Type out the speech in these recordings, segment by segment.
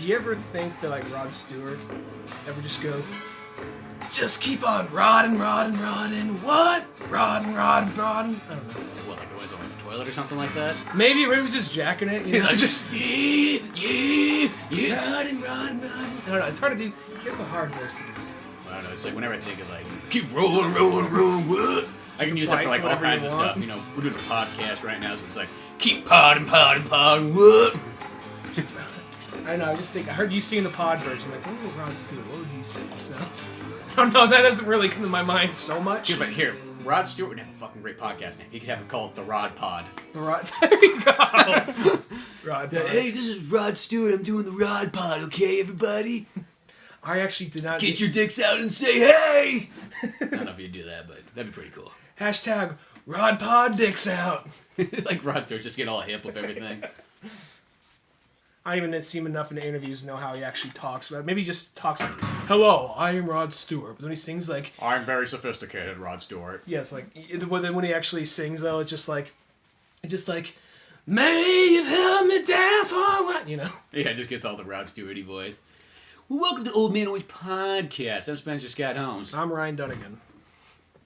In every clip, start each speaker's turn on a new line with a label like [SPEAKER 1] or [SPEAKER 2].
[SPEAKER 1] Do you ever think that like Rod Stewart ever just goes, just keep on rodding, what? Rodding. I don't know.
[SPEAKER 2] What, like always over the toilet or something like that?
[SPEAKER 1] Maybe he was just jacking it, you know?
[SPEAKER 2] just
[SPEAKER 1] Rodding. I don't know, it's hard to do. He has a hard voice to do.
[SPEAKER 2] I don't know, it's like whenever I think of like, keep rolling, what? I can use that for like all kinds of stuff. You know, we're doing a podcast right now, so it's like, keep podding, what?
[SPEAKER 1] I know, I heard you sing the pod version. I'm like, what would Rod Stewart, what would he say? So, I don't know, that doesn't really come to my mind so much.
[SPEAKER 2] Here, but here, Rod Stewart would have a fucking great podcast name. He could have it called The Rod Pod.
[SPEAKER 1] The Rod, there you go. Rod Pod.
[SPEAKER 2] Hey, this is Rod Stewart, I'm doing The Rod Pod, okay, everybody?
[SPEAKER 1] I actually did not...
[SPEAKER 2] Get your dicks out and say hey! I don't know if you'd do that, but that'd be pretty cool.
[SPEAKER 1] Hashtag Rod Pod dicks out.
[SPEAKER 2] Like Rod Stewart's just getting all hip with everything.
[SPEAKER 1] I don't even see him enough in the interviews to know how he actually talks. But maybe he just talks like, hello, I am Rod Stewart. But then he sings like...
[SPEAKER 2] I'm very sophisticated, Rod Stewart.
[SPEAKER 1] Yes, like, when he actually sings, though, it's just like, May you've held me down for what? You know?
[SPEAKER 2] Yeah, it just gets all the Rod Stewart-y voice. Well, welcome to Old Man Always Podcast. I'm Spencer Scott Holmes.
[SPEAKER 1] I'm Ryan Dunigan.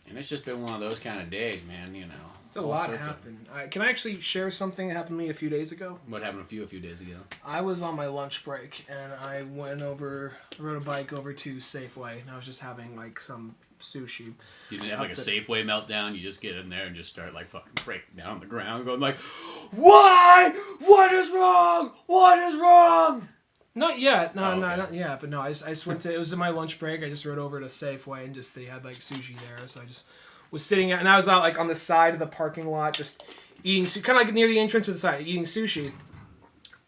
[SPEAKER 2] And it's just been one of those kind of days, man, you know.
[SPEAKER 1] A lot happened. Can I actually share something that happened to me a few days ago?
[SPEAKER 2] What happened to you a few days ago?
[SPEAKER 1] I was on my lunch break, and I rode a bike over to Safeway, and I was just having, like, some sushi.
[SPEAKER 2] You didn't have, like, a Safeway meltdown? You just get in there and just start, like, fucking breaking down on the ground, going, like, why? What is wrong? What is wrong?
[SPEAKER 1] Not yet. No,
[SPEAKER 2] okay.
[SPEAKER 1] not yet. But no, I just went to, it was in my lunch break, I just rode over to Safeway, and just, they had, like, sushi there, so I just... was sitting and I was out like on the side of the parking lot just eating kind of like near the entrance with the side eating sushi,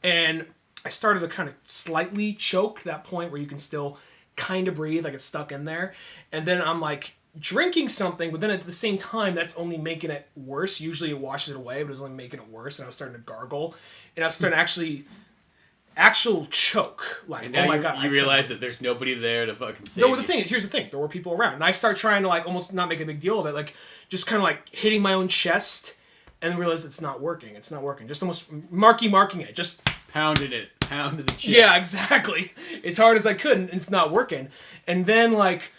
[SPEAKER 1] and I started to kind of slightly choke, that point where you can still kind of breathe, like it's stuck in there, and then I'm like drinking something, but then at the same time that's only making it worse. Usually it washes it away, but it was only making it worse, and I was starting to gargle, and I was starting to actual choke, like, oh my god!
[SPEAKER 2] You realize that there's nobody there to fucking save
[SPEAKER 1] you. Here's the thing. There were people around, and I start trying to like almost not make a big deal of it, like just kind of like hitting my own chest, and realize it's not working. It's not working. Just almost marking it. Just
[SPEAKER 2] pounded the chest.
[SPEAKER 1] Yeah, exactly. As hard as I could, and it's not working. And then like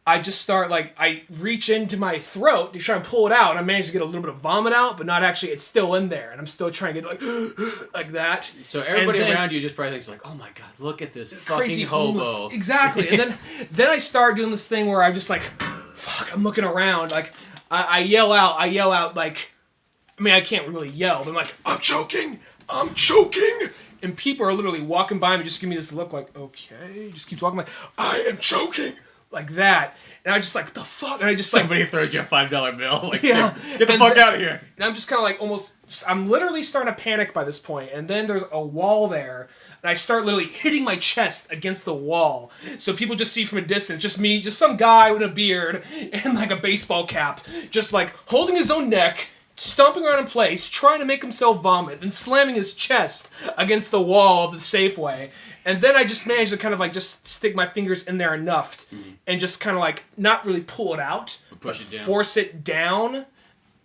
[SPEAKER 1] I just start like I reach into my throat to try and pull it out, and I manage to get a little bit of vomit out, but not actually. It's still in there, and I'm still trying to get like that.
[SPEAKER 2] So everybody around you just probably thinks like, "Oh my god, look at this fucking hobo!"
[SPEAKER 1] Homeless. Exactly. And then I start doing this thing where I'm just like, "Fuck!" I'm looking around, like I yell out, like, I mean I can't really yell, but I'm like, I'm choking, and people are literally walking by me, just give me this look, like, okay, just keeps walking, like, I am choking. Like that, and I just like, what the fuck, and I just
[SPEAKER 2] somebody throws you a $5 bill, like,
[SPEAKER 1] yeah,
[SPEAKER 2] get the fuck out of here.
[SPEAKER 1] And I'm just kind of like I'm literally starting to panic by this point, and then there's a wall there, and I start literally hitting my chest against the wall, so people just see from a distance, just me, just some guy with a beard and like a baseball cap, just like holding his own neck, stomping around in place, trying to make himself vomit, then slamming his chest against the wall of the Safeway. And then I just managed to kind of like just stick my fingers in there enough and just kind of like not really pull it out,
[SPEAKER 2] push it down,
[SPEAKER 1] force it down,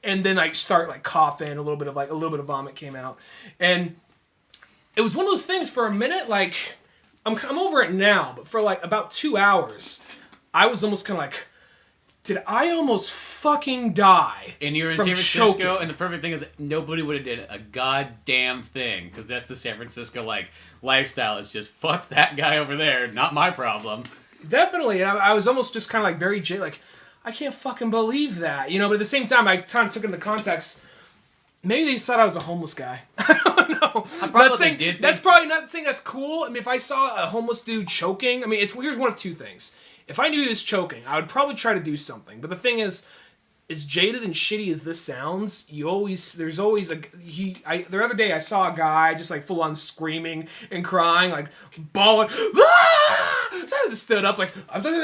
[SPEAKER 1] and then I start like coughing, a little bit of vomit came out. And it was one of those things for a minute, like I'm over it now, but for like about 2 hours, I was almost kind of like, did I almost fucking die?
[SPEAKER 2] And you're in San Francisco, and the perfect thing is nobody would have did a goddamn thing, because that's the San Francisco like lifestyle. It's just fuck that guy over there, not my problem.
[SPEAKER 1] Definitely, and I was almost just kind of like very like, I can't fucking believe that, you know. But at the same time, I kind of took in the context. Maybe they just thought I was a homeless guy. I don't know. That's probably not saying that's cool. I mean, if I saw a homeless dude choking, I mean, here's one of two things. If I knew he was choking, I would probably try to do something. But the thing is, as jaded and shitty as this sounds, the other day I saw a guy just like full on screaming and crying, like bawling, ah! So I just stood up, like,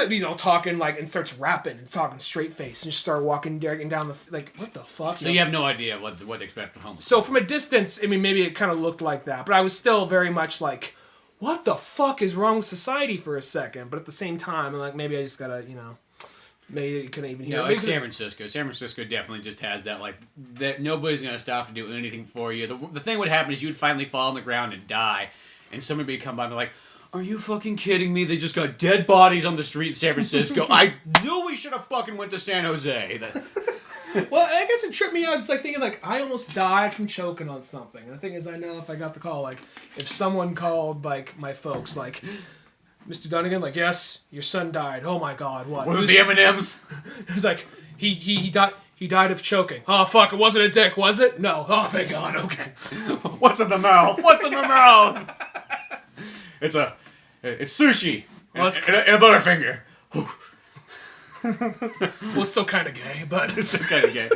[SPEAKER 1] he's all talking, like, and starts rapping and talking straight face and just start walking down the, like, what the fuck?
[SPEAKER 2] So you have no idea what to expect from homeless.
[SPEAKER 1] So from a distance, I mean, maybe it kind of looked like that, but I was still very much like, what the fuck is wrong with society for a second? But at the same time, I'm like, maybe I just gotta, you know, maybe you couldn't even hear.
[SPEAKER 2] No, it's San Francisco. San Francisco definitely just has that, like, that nobody's gonna stop to do anything for you. The thing would happen is you would finally fall on the ground and die, and somebody would come by and be like, are you fucking kidding me? They just got dead bodies on the street in San Francisco. I knew we should have fucking went to San Jose.
[SPEAKER 1] Well, I guess it tripped me out just like thinking like I almost died from choking on something. And the thing is, I know if I got the call, like if someone called like my folks, like Mr. Dunigan, like yes, your son died. Oh my God, what?
[SPEAKER 2] Was it the M&Ms?
[SPEAKER 1] It was like he died. He died of choking. Oh fuck! It wasn't a dick, was it? No. Oh thank God. Okay.
[SPEAKER 2] What's in the mouth? What's in the mouth? It's sushi and a Butterfinger.
[SPEAKER 1] Well, it's still kind of gay, but
[SPEAKER 2] it's still kind of gay.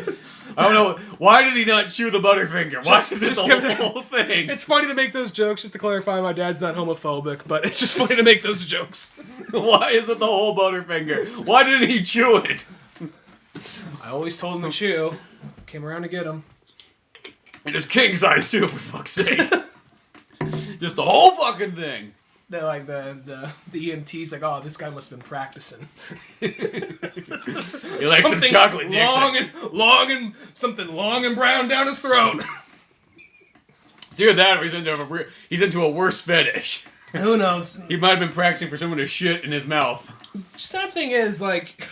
[SPEAKER 2] I don't know. Why did he not chew the Butterfinger? Why is it the whole thing?
[SPEAKER 1] It's funny to make those jokes, just to clarify, my dad's not homophobic, but it's just funny to make those jokes.
[SPEAKER 2] Why is it the whole Butterfinger? Why didn't he chew it?
[SPEAKER 1] I always told him to chew. Came around to get him.
[SPEAKER 2] And it's king size too, for fuck's sake. Just the whole fucking thing.
[SPEAKER 1] They're like the EMT's like, oh, this guy must have been practicing.
[SPEAKER 2] He likes some chocolate dicks.
[SPEAKER 1] Something long and brown down his throat.
[SPEAKER 2] It's either that or he's into a worse fetish.
[SPEAKER 1] Who knows?
[SPEAKER 2] He might have been practicing for someone to shit in his mouth.
[SPEAKER 1] Sad thing is, like,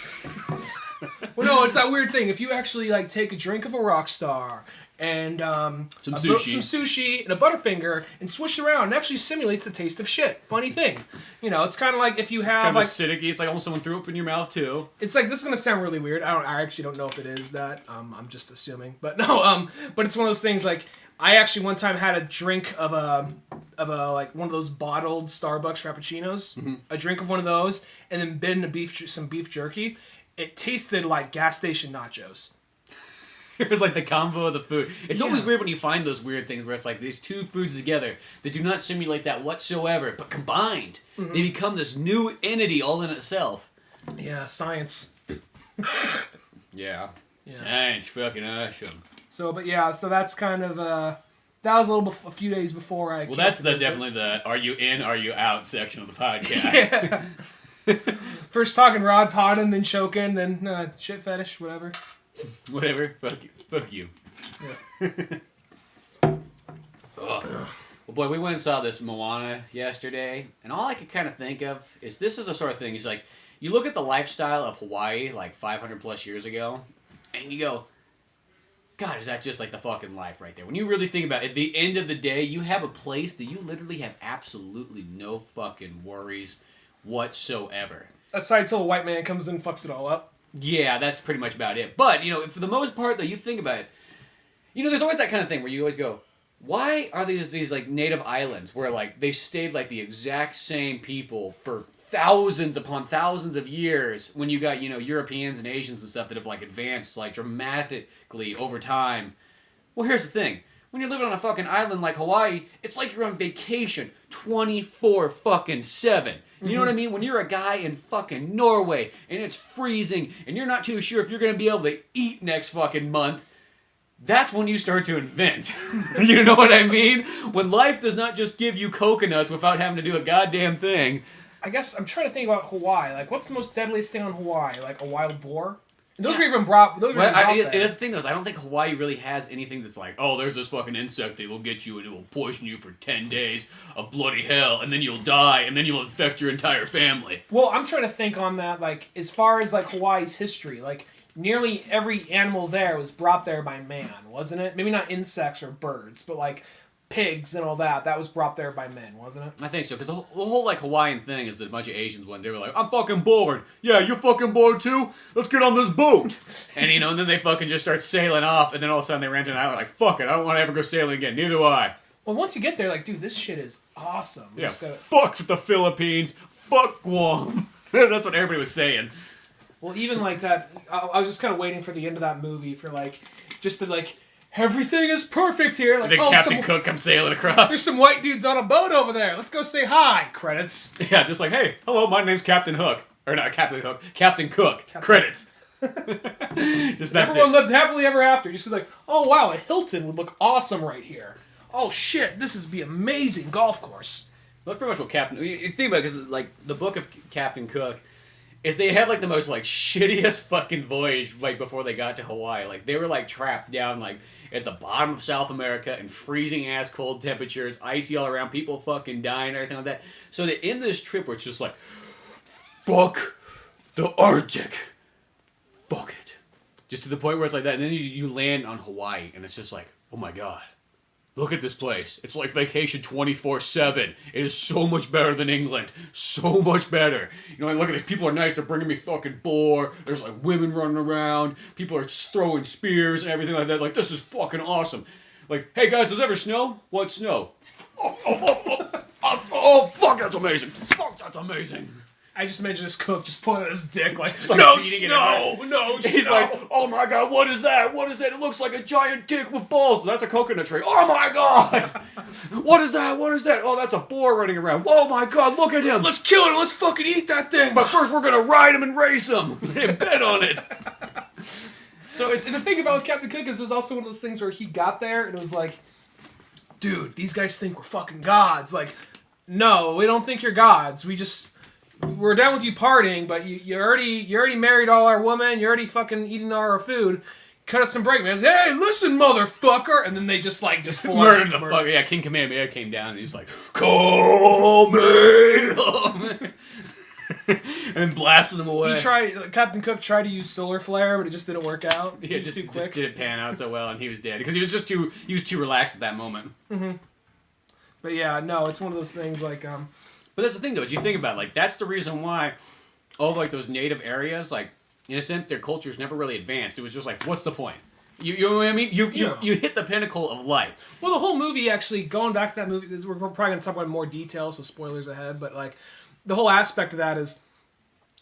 [SPEAKER 1] well, no, it's that weird thing. If you actually like take a drink of a rock star and some sushi and a Butterfinger and swish it around, it actually simulates the taste of shit. Funny thing, you know, it's kind of like if you have
[SPEAKER 2] it's kind of acidic. It's like almost someone threw up in your mouth too.
[SPEAKER 1] It's like, this is gonna sound really weird. I actually don't know if it is that. I'm just assuming, but no. But it's one of those things like I actually one time had a drink of a like one of those bottled Starbucks Frappuccinos, a drink of one of those, and then bit into some beef jerky. It tasted like gas station nachos.
[SPEAKER 2] It was like the combo of the food. It's always weird when you find those weird things where it's like these two foods together that do not simulate that whatsoever, but combined, they become this new entity all in itself.
[SPEAKER 1] Yeah, science.
[SPEAKER 2] Yeah. Science, fucking awesome.
[SPEAKER 1] So, but yeah, so that's kind of that was a few days before I.
[SPEAKER 2] Well, that's definitely the "Are you in? Are you out?" section of the podcast.
[SPEAKER 1] Yeah. First talking Rod potting, then choking, then shit fetish, whatever.
[SPEAKER 2] Whatever. Fuck you.
[SPEAKER 1] Yeah.
[SPEAKER 2] Well, boy, we went and saw this Moana yesterday, and all I could kind of think of is this is the sort of thing. Is like you look at the lifestyle of Hawaii like 500 plus years ago, and you go, God, is that just like the fucking life right there? When you really think about it, at the end of the day, you have a place that you literally have absolutely no fucking worries whatsoever.
[SPEAKER 1] Aside till a white man comes in and fucks it all up.
[SPEAKER 2] Yeah, that's pretty much about it. But, you know, for the most part, though, you think about it, you know, there's always that kind of thing where you always go, why are these like, native islands where, like, they stayed, like, the exact same people for thousands upon thousands of years when you got, you know, Europeans and Asians and stuff that have, like, advanced, like, dramatically over time? Well, here's the thing. When you're living on a fucking island like Hawaii, it's like you're on vacation 24/7. You know what I mean? When you're a guy in fucking Norway and it's freezing and you're not too sure if you're going to be able to eat next fucking month, that's when you start to invent. You know what I mean? When life does not just give you coconuts without having to do a goddamn thing.
[SPEAKER 1] I guess I'm trying to think about Hawaii. Like, what's the most deadliest thing on Hawaii? Like a wild boar? And those were even brought. Those were even brought there.
[SPEAKER 2] That's the thing, though. I don't think Hawaii really has anything that's like, oh, there's this fucking insect that will get you and it will poison you for 10 days of bloody hell, and then you'll die, and then you'll infect your entire family.
[SPEAKER 1] Well, I'm trying to think on that. Like, as far as like Hawaii's history, like nearly every animal there was brought there by man, wasn't it? Maybe not insects or birds, but like pigs and all that. That was brought there by men, wasn't it?
[SPEAKER 2] I think so, because the whole like Hawaiian thing is that a bunch of Asians went. They were like, I'm fucking bored. Yeah, you're fucking bored too? Let's get on this boat. And you know, and then they fucking just start sailing off, and then all of a sudden they ran to an island like, fuck it, I don't want to ever go sailing again. Neither do I.
[SPEAKER 1] Well, once you get there, like, dude, this shit is awesome.
[SPEAKER 2] Yeah, fuck the Philippines. Fuck Guam. That's what everybody was saying.
[SPEAKER 1] Well, even like that, I was just kind of waiting for the end of that movie for like, just to like, everything is perfect here. Like,
[SPEAKER 2] and then Captain Cook comes sailing across.
[SPEAKER 1] There's some white dudes on a boat over there. Let's go say hi. Credits.
[SPEAKER 2] Yeah, just like, hey, hello, my name's Captain Hook. Or not Captain Hook, Captain Cook. Credits. Just
[SPEAKER 1] everyone lived happily ever after. Just because like, oh wow, a Hilton would look awesome right here. Oh shit, this would be amazing golf course.
[SPEAKER 2] Well, that's pretty much what Captain... You think about it, because like, the book of Captain Cook is they had like the most like shittiest fucking voyage like before they got to Hawaii. Like they were like trapped down like at the bottom of South America in freezing ass cold temperatures, icy all around, people fucking dying and everything like that. So they end this trip where it's just like, fuck the Arctic. Fuck it. Just to the point where it's like that, and then you land on Hawaii and it's just like, oh my god. Look at this place. It's like vacation 24/7. It is so much better than England. So much better. You know, like, look at these people are nice. They're bringing me fucking boar. There's like women running around. People are throwing spears and everything like that. Like, this is fucking awesome. Like, hey guys, does it ever snow? What snow? Oh, fuck, that's amazing. Fuck, that's amazing.
[SPEAKER 1] I just imagine this cook just pulling out his dick like,
[SPEAKER 2] no
[SPEAKER 1] snow, no snow.
[SPEAKER 2] He's like, oh my god, what is that? What is that? It looks like a giant dick with balls. That's a coconut tree. Oh my god. What is that? What is that? Oh, that's a boar running around. Oh my god, look at him.
[SPEAKER 1] Let's kill it. Let's fucking eat that thing.
[SPEAKER 2] But first we're going to ride him and race him. And bet on it.
[SPEAKER 1] So it's the thing about Captain Cook is it was also one of those things where he got there and it was like, dude, these guys think we're fucking gods. Like, no, we don't think you're gods. We're down with you partying, but you already married all our women. You're already fucking eating all our food. Cut us some break, man. Hey, listen, motherfucker! And then they just full
[SPEAKER 2] murdered the fuck. Yeah, King Kamehameha came down and he's like, call me. And then blasted them away.
[SPEAKER 1] Captain Cook tried to use solar flare, but it just didn't work out.
[SPEAKER 2] Yeah, just didn't pan out so well, and he was dead because he was too relaxed at that moment.
[SPEAKER 1] Mm-hmm. But yeah, no, it's one of those things like
[SPEAKER 2] But that's the thing, though, is you think about it, like, that's the reason why all, like, those native areas, like, in a sense, their cultures never really advanced. It was just like, what's the point? You know what I mean? You hit the pinnacle of life.
[SPEAKER 1] Well, the whole movie, actually, going back to that movie, we're probably going to talk about more details, so spoilers ahead, but, like, the whole aspect of that is,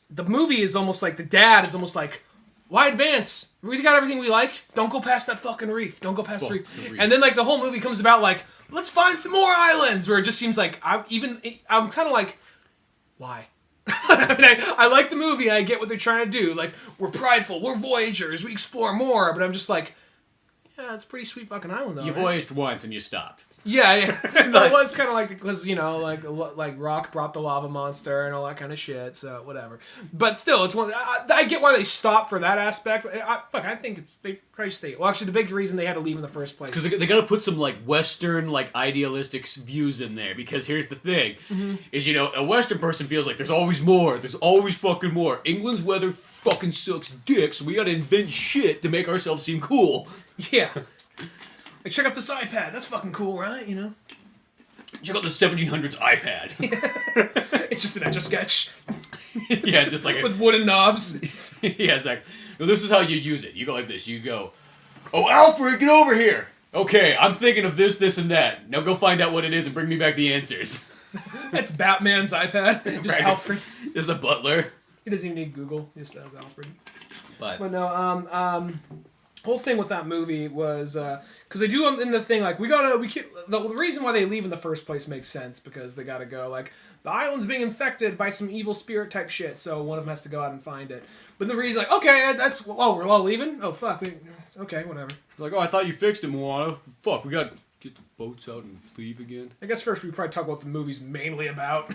[SPEAKER 1] the movie is almost like, the dad is almost like, why advance? We got everything we like. Don't go past that fucking reef. Don't go past the reef. And then, like, the whole movie comes about, like, let's find some more islands, where it just seems like, I'm kind of like, why? I mean, I like the movie, and I get what they're trying to do. Like, we're prideful, we're voyagers, we explore more, but I'm just like, yeah, it's a pretty sweet fucking island, though.
[SPEAKER 2] You voyaged once, and you stopped.
[SPEAKER 1] Yeah. But it was kind of like, because, you know, like Rock brought the lava monster and all that kind of shit, so whatever. But still, it's one. I get why they stopped for that aspect. I think they probably stayed. Well, actually, the big reason they had to leave in the first place.
[SPEAKER 2] Because they got to put some, like, Western, like, idealistic views in there. Because here's the thing, is, you know, a Western person feels like there's always more. There's always fucking more. England's weather fucking sucks dick, so we got to invent shit to make ourselves seem cool.
[SPEAKER 1] Yeah. Like, check out this iPad. That's fucking cool, right? You know?
[SPEAKER 2] Check out the 1700s iPad.
[SPEAKER 1] It's just an Etch-a-Sketch.
[SPEAKER 2] Yeah, just like...
[SPEAKER 1] with wooden knobs.
[SPEAKER 2] Yeah, exactly. Well, this is how you use it. You go like this. You go, oh, Alfred, get over here. Okay, I'm thinking of this, this, and that. Now go find out what it is and bring me back the answers.
[SPEAKER 1] That's Batman's iPad. Just right. Alfred.
[SPEAKER 2] There's a butler.
[SPEAKER 1] He doesn't even need Google. He just has Alfred.
[SPEAKER 2] But
[SPEAKER 1] no, whole thing with that movie was because they do in the thing like the reason why they leave in the first place makes sense because they gotta go like the island's being infected by some evil spirit type shit, so one of them has to go out and find it. But the reason like okay, that's we're all leaving. Oh fuck, okay, whatever.
[SPEAKER 2] Like oh, I thought you fixed it, Moana. Fuck, we got to get the boats out and leave again.
[SPEAKER 1] I guess first we probably talk about what the movie's mainly about.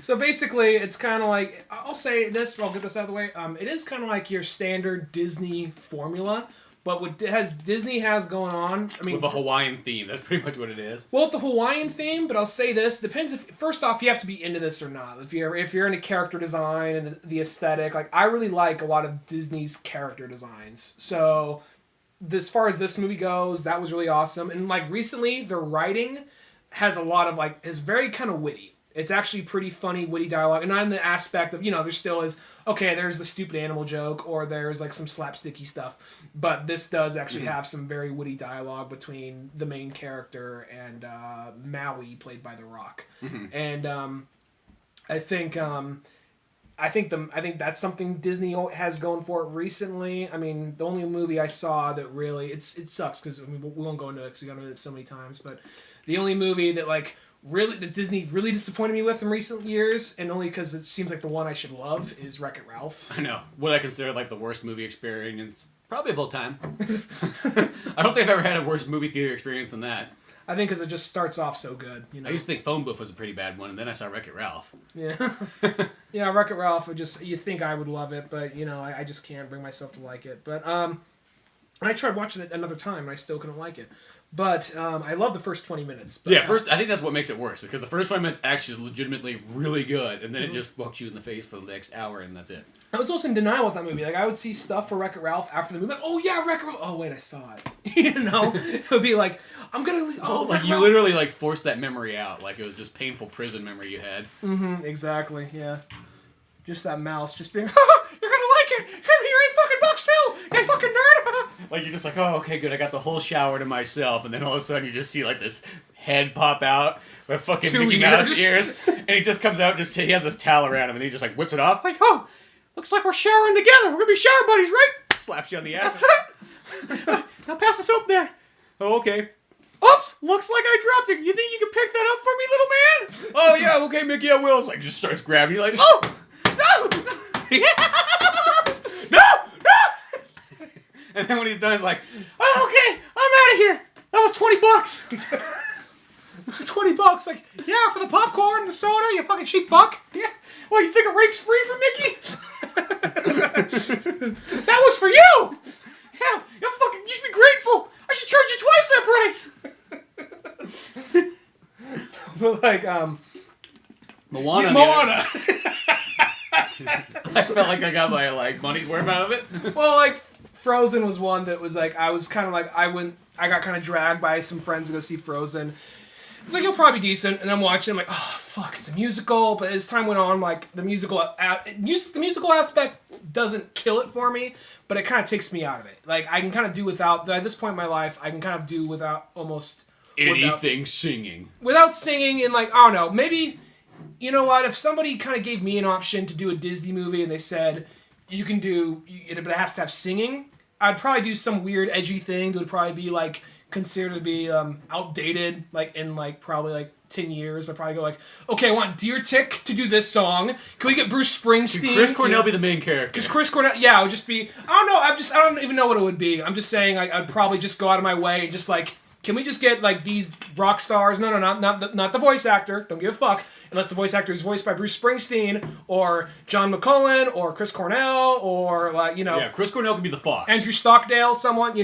[SPEAKER 1] So basically, it's kind of like I'll say this. I'll get this out of the way. It is kind of like your standard Disney formula, but what Disney has going on. I mean,
[SPEAKER 2] with a Hawaiian theme. That's pretty much what it is.
[SPEAKER 1] Well, with the Hawaiian theme, but I'll say this depends. If first off, you have to be into this or not. If you're into character design and the aesthetic, like I really like a lot of Disney's character designs. So, as far as this movie goes, that was really awesome. And like recently, the writing has a lot of like is very kind of witty. It's actually pretty funny, witty dialogue. And not in the aspect of, you know, there still is, okay, there's the stupid animal joke, or there's like some slapsticky stuff. But this does actually have some very witty dialogue between the main character and Maui, played by The Rock. And I think that's something Disney has going for it recently. I mean, the only movie I saw that really, it sucks because I mean, we won't go into it because we've gone into it so many times, but the only movie that like, really, that Disney really disappointed me with in recent years, and only because it seems like the one I should love is Wreck-It Ralph.
[SPEAKER 2] I know. What I consider like the worst movie experience, probably of all time. I don't think I've ever had a worse movie theater experience than that.
[SPEAKER 1] I think because it just starts off so good.
[SPEAKER 2] I used to think Phone Booth was a pretty bad one, and then I saw Wreck-It Ralph.
[SPEAKER 1] Yeah. Yeah, Wreck-It Ralph would just, you think I would love it, but, I just can't bring myself to like it. But, and I tried watching it another time, and I still couldn't like it. But I love the first 20 minutes. But,
[SPEAKER 2] I think that's what makes it worse, because the first 20 minutes actually is legitimately really good, and then it just fucks you in the face for the next hour, and that's it.
[SPEAKER 1] I was also in denial with that movie. Like, I would see stuff for Wreck-It Ralph after the movie. Like, oh, yeah, Wreck-It Ralph. Oh, wait, I saw it. It would be like, I'm going to... Oh,
[SPEAKER 2] like, you literally, like, forced that memory out. Like, it was just painful prison memory you had.
[SPEAKER 1] Mm-hmm, exactly, yeah. Just that mouse just being, ha, you're going to like it. Here, 8 fucking bucks, too. You fucking nerd.
[SPEAKER 2] Like, you're just like, oh, okay, good. I got the whole shower to myself. And then all of a sudden you just see, like, this head pop out with fucking Mickey Mouse ears. And he just comes out, he has this towel around him, and he just, like, whips it off. Like, oh, looks like we're showering together. We're going to be shower buddies, right? Slaps you on the ass. Now pass the soap there. Oh, okay. Oops! Looks like I dropped it. You think you can pick that up for me, little man? Oh, yeah, okay, Mickey, I will. It's like, just starts grabbing you, like, oh! No! No! And then when he's done, he's like, oh, okay, I'm out of here. That was $20.
[SPEAKER 1] $20, like, yeah, for the popcorn, the soda, you fucking cheap fuck.
[SPEAKER 2] Yeah. Well, you think a rape's free for Mickey?
[SPEAKER 1] That was for you!
[SPEAKER 2] Yeah, you should be grateful. I should charge you twice that price.
[SPEAKER 1] But, like,
[SPEAKER 2] Moana.
[SPEAKER 1] Moana.
[SPEAKER 2] I felt like I got my, like, money's worth out of it.
[SPEAKER 1] Well, like, Frozen was one that was, like, I was kind of like, I got kind of dragged by some friends to go see Frozen. It's like, it'll probably be decent, and I'm watching, I'm like, oh, fuck, it's a musical, but as time went on, like, the musical aspect doesn't kill it for me, but it kind of takes me out of it. Like, I can kind of do without, at this point in my life, I can kind of do without almost...
[SPEAKER 2] Anything singing.
[SPEAKER 1] Without singing, and, like, I don't know, maybe, you know what, if somebody kind of gave me an option to do a Disney movie, and they said, you can do, but it has to have singing, I'd probably do some weird, edgy thing that would probably be, like, considered to be outdated, like in like probably like 10 years. I'd probably go like, okay, I want Deer Tick to do this song. Can we get Bruce Springsteen?
[SPEAKER 2] Should Chris Cornell be the main character?
[SPEAKER 1] Just Chris Cornell, yeah, it would just be, I don't know, I don't even know what it would be. I'm just saying I'd probably just go out of my way and just like, can we just get like these rock stars? No, not the voice actor. Don't give a fuck. Unless the voice actor is voiced by Bruce Springsteen or John McClellan or Chris Cornell or like,
[SPEAKER 2] Yeah, Chris Cornell could be the Fox.
[SPEAKER 1] Andrew Stockdale, someone,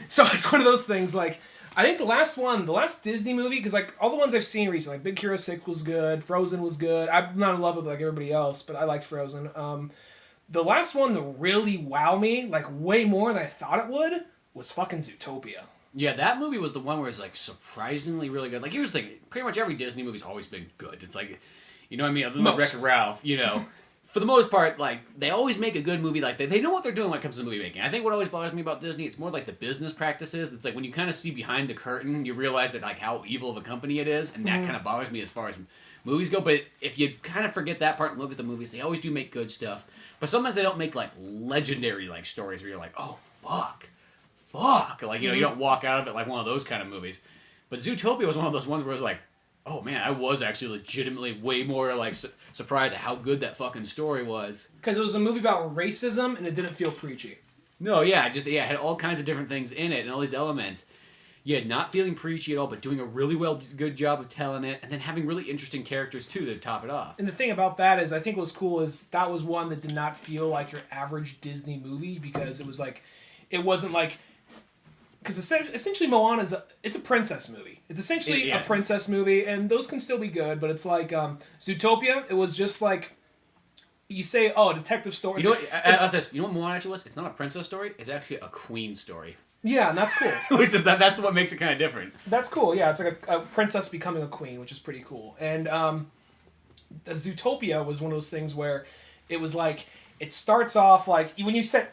[SPEAKER 1] So it's one of those things like, I think the last Disney movie, because like all the ones I've seen recently, like Big Hero 6 was good, Frozen was good. I'm not in love with like everybody else, but I liked Frozen. The last one that really wowed me, like way more than I thought it would, was fucking Zootopia.
[SPEAKER 2] Yeah, that movie was the one where it's like surprisingly really good. Like here's the thing, pretty much every Disney movie's always been good. It's like, you know what I mean? Other than Wreck-It Ralph, for the most part, like, they always make a good movie. Like, they know what they're doing when it comes to movie making. I think what always bothers me about Disney, it's more like the business practices. It's like when you kind of see behind the curtain, you realize that, like, how evil of a company it is, and that kind of bothers me as far as movies go. But if you kind of forget that part and look at the movies, they always do make good stuff. But sometimes they don't make, like, legendary, like, stories where you're like, oh, fuck. Like, you don't walk out of it like one of those kind of movies. But Zootopia was one of those ones where it was like, oh man, I was actually legitimately way more like surprised at how good that fucking story was.
[SPEAKER 1] Because it was a movie about racism and it didn't feel preachy.
[SPEAKER 2] No, yeah, it had all kinds of different things in it and all these elements. Yeah, not feeling preachy at all, but doing a really good job of telling it, and then having really interesting characters too to top it off.
[SPEAKER 1] And the thing about that is, I think what was cool is that was one that did not feel like your average Disney movie, because it was like, it wasn't like. Because essentially Moana it's a princess movie. It's essentially a princess movie, and those can still be good, but it's like Zootopia, it was just like, you say, oh, a detective story.
[SPEAKER 2] You know what Moana actually was? It's not a princess story, it's actually a queen story.
[SPEAKER 1] Yeah, and that's cool.
[SPEAKER 2] Which is that's what makes it kind of different.
[SPEAKER 1] That's cool, yeah, it's like a princess becoming a queen, which is pretty cool. And the Zootopia was one of those things where it was like, it starts off like, when you say,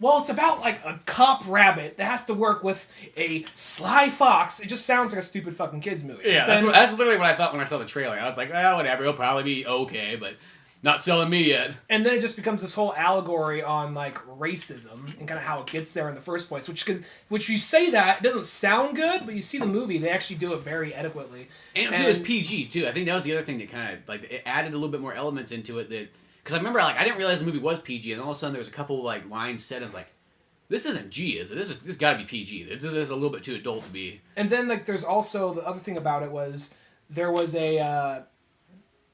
[SPEAKER 1] well, it's about like a cop rabbit that has to work with a sly fox. It just sounds like a stupid fucking kids movie.
[SPEAKER 2] Yeah, that's literally what I thought when I saw the trailer. I was like, well, whatever, it'll probably be okay, but not selling me yet.
[SPEAKER 1] And then it just becomes this whole allegory on like racism and kind of how it gets there in the first place. Which you say that, it doesn't sound good, but you see the movie, they actually do it very adequately.
[SPEAKER 2] And too, it's PG too. I think that was the other thing that kind of like it added a little bit more elements into it that. Because I remember, like, I didn't realize the movie was PG, and all of a sudden there was a couple, like, lines said, and I was like, this isn't G, is it? This got to be PG. This is a little bit too adult to be.
[SPEAKER 1] And then like there's also the other thing about it was there was a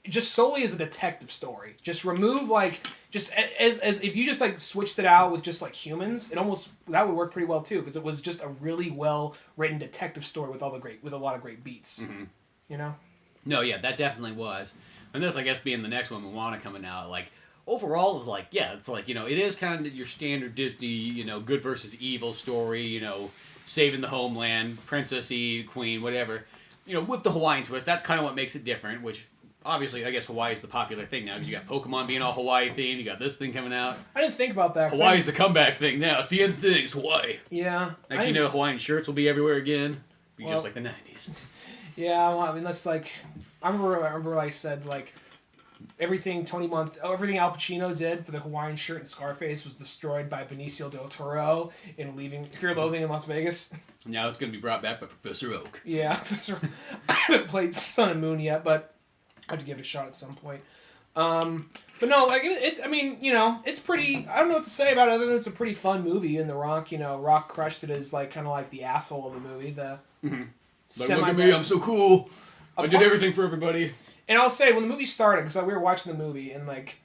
[SPEAKER 1] just solely as a detective story. Just remove like just as if you just like switched it out with just like humans, that would work pretty well too because it was just a really well written detective story with a lot of great beats.
[SPEAKER 2] Mm-hmm.
[SPEAKER 1] You know?
[SPEAKER 2] No, yeah, that definitely was. And this, I guess, being the next one, Moana coming out, like overall, it's like it's like it is kind of your standard Disney, good versus evil story, saving the homeland, princessy, queen, whatever, with the Hawaiian twist. That's kind of what makes it different, which. Obviously, I guess Hawaii's the popular thing now because you got Pokemon being all Hawaii themed. You got this thing coming out.
[SPEAKER 1] I didn't think about that.
[SPEAKER 2] Hawaii's the comeback thing now. It's the end thing. It's Hawaii.
[SPEAKER 1] Yeah.
[SPEAKER 2] Actually, Hawaiian shirts will be everywhere again. Be just like the 90s.
[SPEAKER 1] Yeah, well, I mean that's like, I remember I said like, everything Al Pacino did for the Hawaiian shirt and Scarface was destroyed by Benicio del Toro in Fear and Loathing in Las Vegas.
[SPEAKER 2] Now it's going to be brought back by Professor Oak.
[SPEAKER 1] Yeah, I haven't played Sun and Moon yet, but. I have to give it a shot at some point. But no, like it's. I mean, it's pretty. I don't know what to say about it other than it's a pretty fun movie. And The Rock, Rock crushed it as like kind of like the asshole of the movie.
[SPEAKER 2] Like, look at me, I'm so cool. I did everything for everybody.
[SPEAKER 1] And I'll say when the movie started, because we were watching the movie and like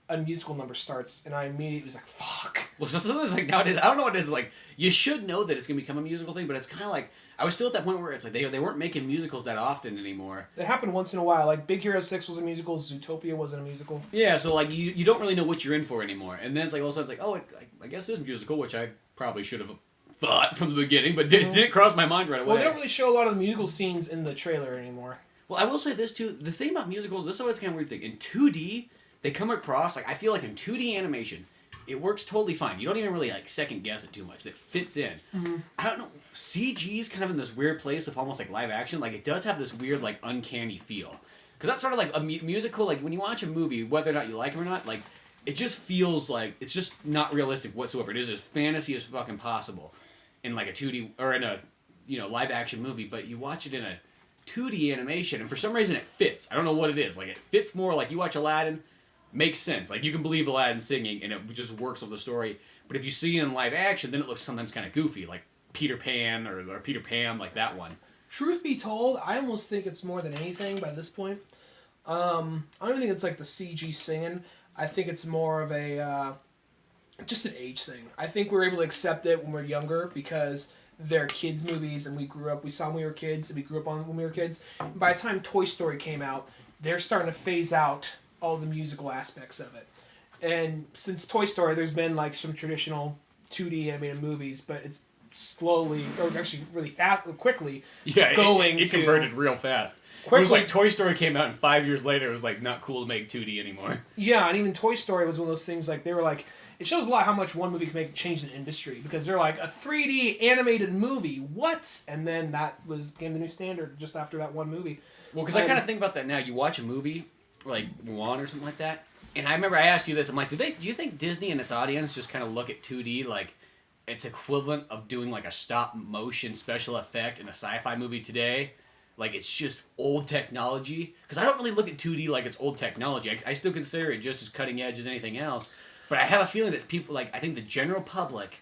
[SPEAKER 1] a musical number starts, and I immediately was like, "Fuck."
[SPEAKER 2] Well, so sometimes like nowadays, I don't know what it is. Like you should know that it's gonna become a musical thing, but it's kind of like. I was still at that point where it's like they weren't making musicals that often anymore.
[SPEAKER 1] It happened once in a while. Like Big Hero 6 was a musical, Zootopia wasn't a musical.
[SPEAKER 2] Yeah, so like you don't really know what you're in for anymore. And then it's like all of a sudden it's like, oh, I guess this is a musical, which I probably should have thought from the beginning, but didn't cross my mind right away.
[SPEAKER 1] Well, they don't really show a lot of the musical scenes in the trailer anymore.
[SPEAKER 2] Well, I will say this too. The thing about musicals, this is always kind of weird thing. In 2D, they come across, like I feel like in 2D animation, it works totally fine. You don't even really like second guess it too much. It fits in. Mm-hmm. I don't know. CG is kind of in this weird place of almost like live action. Like it does have this weird like uncanny feel. Because that's sort of like a musical. Like when you watch a movie, whether or not you like it or not, like it just feels like it's just not realistic whatsoever. It is as fantasy as fucking possible in like a 2D or in a live action movie. But you watch it in a 2D animation, and for some reason it fits. I don't know what it is. Like it fits more. Like you watch Aladdin. Makes sense. Like, you can believe Aladdin singing, and it just works with the story. But if you see it in live action, then it looks sometimes kind of goofy, like Peter Pan or Peter Pam, like that one.
[SPEAKER 1] Truth be told, I almost think it's more than anything by this point. I don't even think it's like the CG singing. I think it's more of a just an age thing. I think we're able to accept it when we're younger because they're kids' movies, and we saw when we were kids, and we grew up on when we were kids. And by the time Toy Story came out, they're starting to phase out all the musical aspects of it. And since Toy Story, there's been like some traditional 2D animated movies, but it's slowly, or actually really quickly going
[SPEAKER 2] it converted real fast. Quickly. It was like Toy Story came out and 5 years later it was like not cool to make 2D anymore.
[SPEAKER 1] Yeah, and even Toy Story was one of those things like they were like, it shows a lot how much one movie can change an industry because they're like a 3D animated movie, what? And then that became the new standard just after that one movie.
[SPEAKER 2] Well, because I kind of think about that now. You watch a movie like Moana or something like that, and I remember I asked you this. I'm like, do you think Disney and its audience just kind of look at 2D like it's equivalent of doing like a stop motion special effect in a sci-fi movie today? Like it's just old technology? Because I don't really look at 2D like it's old technology. I still consider it just as cutting edge as anything else. But I have a feeling that people like I think the general public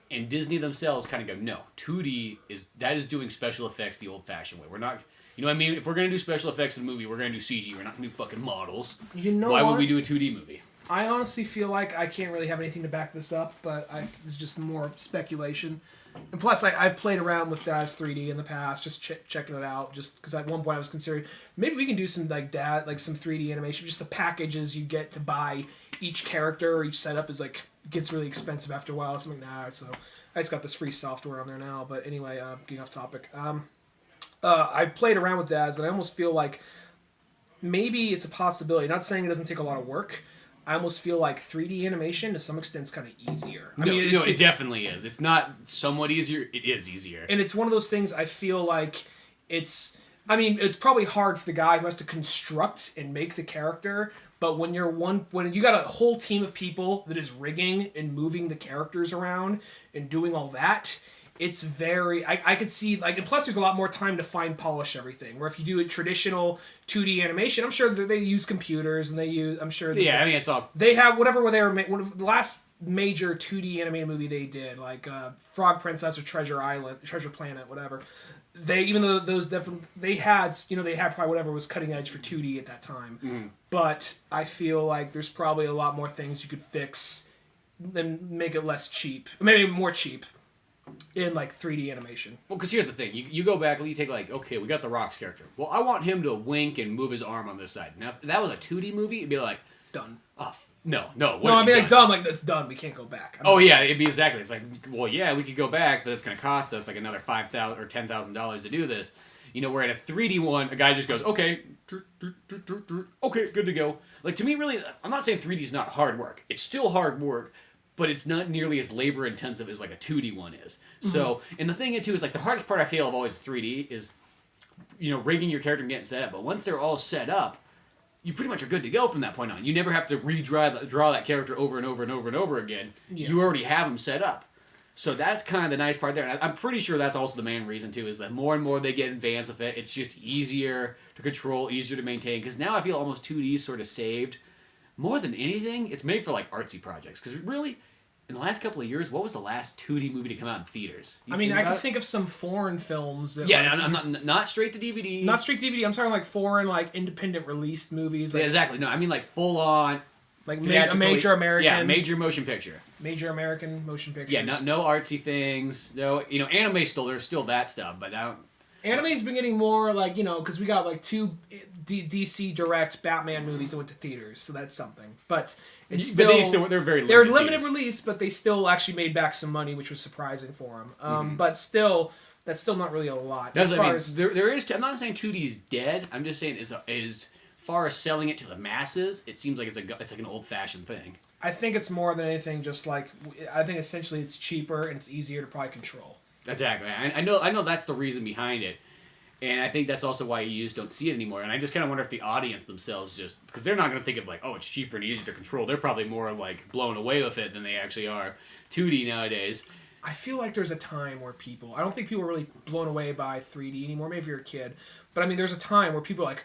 [SPEAKER 2] and Disney themselves kind of go, no, 2D is doing special effects the old-fashioned way. We're not. You know what I mean? If we're going to do special effects in a movie, we're going to do CG. We're not going to do fucking models. Why would we do a 2D movie?
[SPEAKER 1] I honestly feel like I can't really have anything to back this up, but it's just more speculation. And plus, I've played around with Daz 3D in the past, just checking it out, just because at one point I was considering, maybe we can do some some 3D animation, just the packages you get to buy each character or each setup is like, gets really expensive after a while. So I'm like, nah, so I just got this free software on there now. But anyway, getting off topic. I played around with Daz, and I almost feel like maybe it's a possibility. Not saying it doesn't take a lot of work. I almost feel like 3D animation, to some extent, is kind of easier.
[SPEAKER 2] It definitely is. It's not somewhat easier. It is easier.
[SPEAKER 1] And it's one of those things I feel like it's probably hard for the guy who has to construct and make the character. But when you got a whole team of people that is rigging and moving the characters around and doing all that, it's very, I could see, and plus there's a lot more time to fine polish everything. Where if you do a traditional 2D animation, I'm sure that they use computers and it's all... They have whatever they were making, the last major 2D animated movie they did, like Frog Princess or Treasure Island, Treasure Planet, whatever. They, even though those definitely, they had probably whatever was cutting edge for 2D at that time. But I feel like there's probably a lot more things you could fix and make it less cheap, maybe more cheap, in like 3D animation.
[SPEAKER 2] Well, because here's the thing: you go back, you take like, okay, we got the Rock's character. Well, I want him to wink and move his arm on this side. Now, if that was a 2D movie, it'd be like
[SPEAKER 1] Done.
[SPEAKER 2] oh no.
[SPEAKER 1] I mean, like done, like that's done. We can't go back.
[SPEAKER 2] Yeah, it'd be exactly. It's like, well, yeah, we could go back, but it's going to cost us like another $5,000 or $10,000 to do this. You know, where in a 3D one, a guy just goes, okay, good to go. Like, to me, really, I'm not saying 3D is not hard work. It's still hard work, but it's not nearly as labor intensive as like a 2D one is. So, and the thing too is like the hardest part I feel of always 3D is, you know, rigging your character and getting set up. But once they're all set up, you pretty much are good to go from that point on. You never have to draw that character over and over and over and over again. Yeah. You already have them set up. So that's kind of the nice part there. And I'm pretty sure that's also the main reason, too, is that more and more they get advanced with it, it's just easier to control, easier to maintain. Because now I feel almost 2D is sort of saved. More than anything, it's made for, like, artsy projects. Because really, in the last couple of years, what was the last 2D movie to come out in theaters?
[SPEAKER 1] I mean, I can think of some foreign films. That
[SPEAKER 2] I'm not straight to DVD.
[SPEAKER 1] Not straight to DVD. I'm talking like foreign, like independent released movies. Like,
[SPEAKER 2] yeah, exactly. No, I mean like full on,
[SPEAKER 1] like a major American.
[SPEAKER 2] Yeah, major motion picture.
[SPEAKER 1] Major American motion pictures.
[SPEAKER 2] Yeah, no artsy things. No, you know, anime there's still that stuff, but I don't.
[SPEAKER 1] Anime's been getting more like, you know, because we got like 2 DC Direct Batman movies that went to theaters, so that's something. But it's still,
[SPEAKER 2] they're very
[SPEAKER 1] limited. They're limited release, but they still actually made back some money, which was surprising for them. But still, that's still not really a lot.
[SPEAKER 2] There is. I'm not saying 2D is dead. I'm just saying as far as selling it to the masses, it seems like it's like an old fashioned thing.
[SPEAKER 1] I think it's more than anything just like, I think essentially it's cheaper and it's easier to probably control.
[SPEAKER 2] Exactly. I know that's the reason behind it. And I think that's also why you just don't see it anymore. And I just kind of wonder if the audience themselves just... Because they're not going to think of like, oh, it's cheaper and easier to control. They're probably more like blown away with it than they actually are 2D nowadays.
[SPEAKER 1] I feel like there's a time where people... I don't think people are really blown away by 3D anymore. Maybe if you're a kid. But I mean, there's a time where people are like,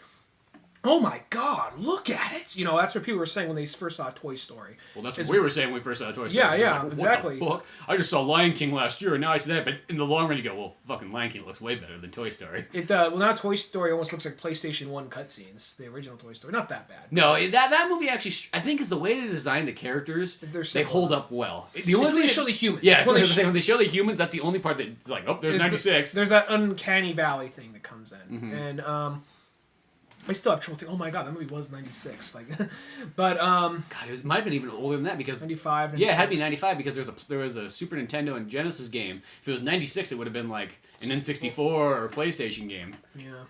[SPEAKER 1] oh my god, look at it! You know, that's what people were saying when they first saw Toy Story.
[SPEAKER 2] Well, that's what we were saying when we first saw Toy Story.
[SPEAKER 1] Yeah,
[SPEAKER 2] like,
[SPEAKER 1] exactly.
[SPEAKER 2] What the fuck? I just saw Lion King last year, and now I see that. But in the long run, you go, well, fucking Lion King looks way better than Toy Story.
[SPEAKER 1] Well, now Toy Story almost looks like PlayStation 1 cutscenes. The original Toy Story. Not that bad.
[SPEAKER 2] No, that movie actually, I think, is the way they design the characters, they hold up well.
[SPEAKER 1] The only way they show the humans.
[SPEAKER 2] Yeah, when they show the humans, that's the only part that's like, oh, there's 96.
[SPEAKER 1] There's that uncanny valley thing that comes in. And, I still have trouble thinking, oh my god, that movie was 96. Like, but God,
[SPEAKER 2] it might have been even older than that because
[SPEAKER 1] 95. 96.
[SPEAKER 2] Yeah, it had to be 95 because there was a Super Nintendo and Genesis game. If it was 96, it would have been like an N64 or PlayStation game.
[SPEAKER 1] Yeah.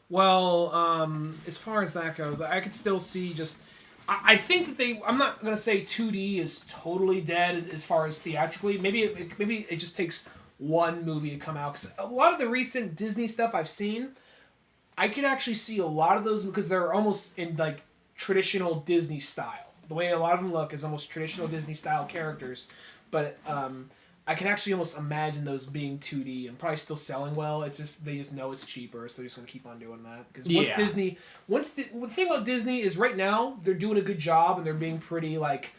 [SPEAKER 1] Well, as far as that goes, I could still see just. I think that I'm not gonna say 2D is totally dead as far as theatrically. Maybe it just takes one movie to come out because a lot of the recent Disney stuff I've seen. I can actually see a lot of those because they're almost in like traditional Disney style. The way a lot of them look is almost traditional Disney style characters, but I can actually almost imagine those being 2D and probably still selling well. It's just they just know it's cheaper, so they're just gonna keep on doing that. Because the thing about Disney is right now they're doing a good job and they're being pretty like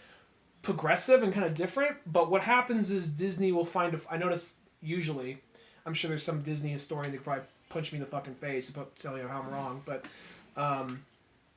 [SPEAKER 1] progressive and kind of different. But what happens is Disney will I notice usually, I'm sure there's some Disney historian that could probably punch me in the fucking face about telling you how I'm wrong, but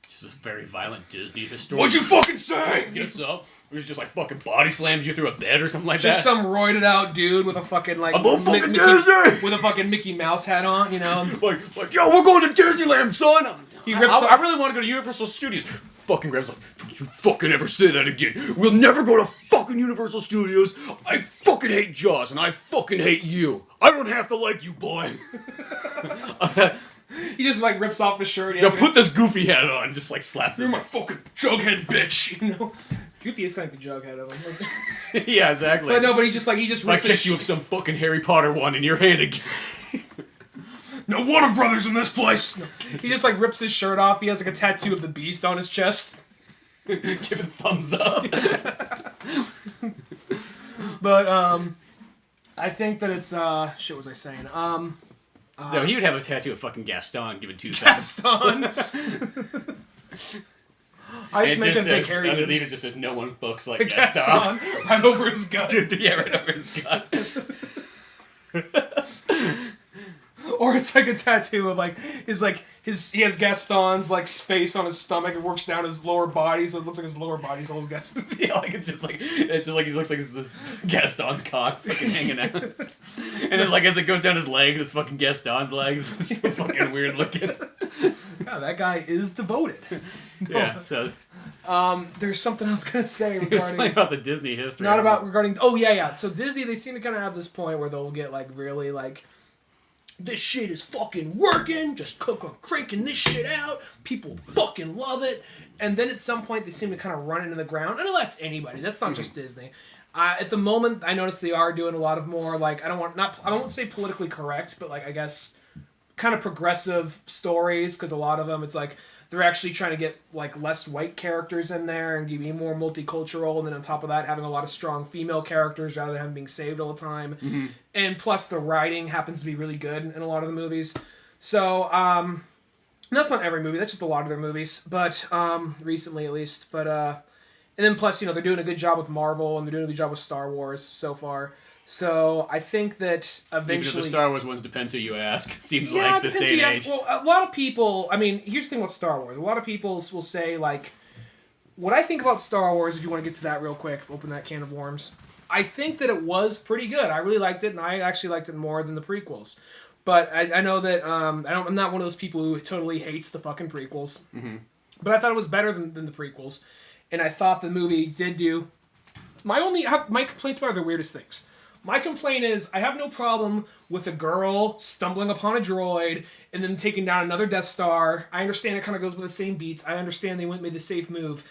[SPEAKER 2] just this very violent Disney historian.
[SPEAKER 1] What'd you fucking say?
[SPEAKER 2] Gets up, or he's just like fucking body slams you through a bed or something like that.
[SPEAKER 1] Just some roided out dude with a fucking like
[SPEAKER 2] Disney
[SPEAKER 1] with a fucking Mickey Mouse hat on, you know.
[SPEAKER 2] like yo, we're going to Disneyland, son.
[SPEAKER 1] I
[SPEAKER 2] really want to go to Universal Studios. Fucking grabs like, don't you fucking ever say that again. We'll never go to fucking Universal Studios. I fucking hate Jaws and I fucking hate you. I don't have to like you, boy.
[SPEAKER 1] He just like rips off his shirt.
[SPEAKER 2] Now put this goofy hat on. Just like slaps his.
[SPEAKER 1] You're my fucking Jughead bitch. You know, Goofy is kind of the Jughead of him.
[SPEAKER 2] Yeah, exactly.
[SPEAKER 1] But no, but he just rips.
[SPEAKER 2] I catch you with some fucking Harry Potter one in your hand again.
[SPEAKER 1] No Warner Brothers in this place. No. He just like rips his shirt off. He has like a tattoo of the beast on his chest.
[SPEAKER 2] Giving thumbs up.
[SPEAKER 1] But I think that it's shit. What was I saying?
[SPEAKER 2] No, he would have a tattoo of fucking Gaston giving two thumbs.
[SPEAKER 1] Gaston. I just mentioned big
[SPEAKER 2] says,
[SPEAKER 1] hairy dude.
[SPEAKER 2] underneath it just says, no one fucks like
[SPEAKER 1] Gaston.
[SPEAKER 2] Gaston.
[SPEAKER 1] Right over his gut.
[SPEAKER 2] Yeah, right over his gut.
[SPEAKER 1] Or it's like a tattoo of he has Gaston's like face on his stomach and works down his lower body, so it looks like his lower body's all Gaston.
[SPEAKER 2] Yeah, like it's just like he looks like it's this Gaston's cock fucking hanging out. And then like as it goes down his legs, it's fucking Gaston's legs. It's so fucking weird looking.
[SPEAKER 1] Yeah, that guy is devoted. No.
[SPEAKER 2] Yeah, so
[SPEAKER 1] There's something I was gonna say
[SPEAKER 2] it was something
[SPEAKER 1] regarding
[SPEAKER 2] about the Disney history.
[SPEAKER 1] not about regarding. Oh yeah. So Disney, they seem to kind of have this point where they'll get like really like, this shit is fucking working, just cranking this shit out, people fucking love it, and then at some point they seem to kind of run into the ground. I know that's anybody, that's not just Disney. At the moment, I notice they are doing a lot of more like, I don't want to say politically correct, but like I guess kind of progressive stories, because a lot of them it's like they're actually trying to get like less white characters in there and be more multicultural, and then on top of that having a lot of strong female characters rather than having being saved all the time. And plus the writing happens to be really good in a lot of the movies. So that's not every movie, that's just a lot of their movies, but recently at least. But and then plus, you know, they're doing a good job with Marvel and they're doing a good job with Star Wars so far. So I think that eventually...
[SPEAKER 2] Even if the Star Wars ones depends who you ask. Seems
[SPEAKER 1] yeah,
[SPEAKER 2] like this day and age.
[SPEAKER 1] Well, a lot of people... I mean, here's the thing with Star Wars. A lot of people will say, like... What I think about Star Wars, if you want to get to that real quick, open that can of worms. I think that it was pretty good. I really liked it, and I actually liked it more than the prequels. But I know that... I'm not one of those people who totally hates the fucking prequels. Mm-hmm. But I thought it was better than the prequels. And I thought the movie did do... My complaints about are the weirdest things. My complaint is, I have no problem with a girl stumbling upon a droid and then taking down another Death Star. I understand it kind of goes with the same beats. I understand they made the safe move.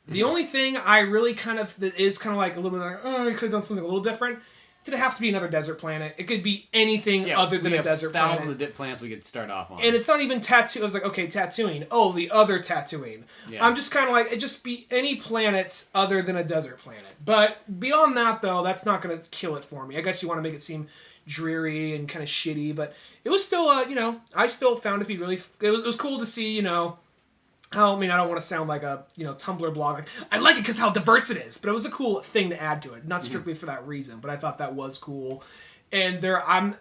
[SPEAKER 1] The only thing I really that is kind of like a little bit like, oh, you could have done something a little different. Did it have to be another desert planet? It could be anything other than a desert planet.
[SPEAKER 2] Thousands of planets we could start off on.
[SPEAKER 1] And it's not even Tatooine. I was like, okay, Tatooine. Oh, the other Tatooine. Yeah. I'm just kind of like, it just be any planets other than a desert planet. But beyond that, though, that's not going to kill it for me. I guess you want to make it seem dreary and kind of shitty, but it was still, I still found it to be really, it was cool to see, how, I mean, I don't want to sound like a, Tumblr blog. Like, I like it because how diverse it is, but it was a cool thing to add to it. Not strictly for that reason, but I thought that was cool. And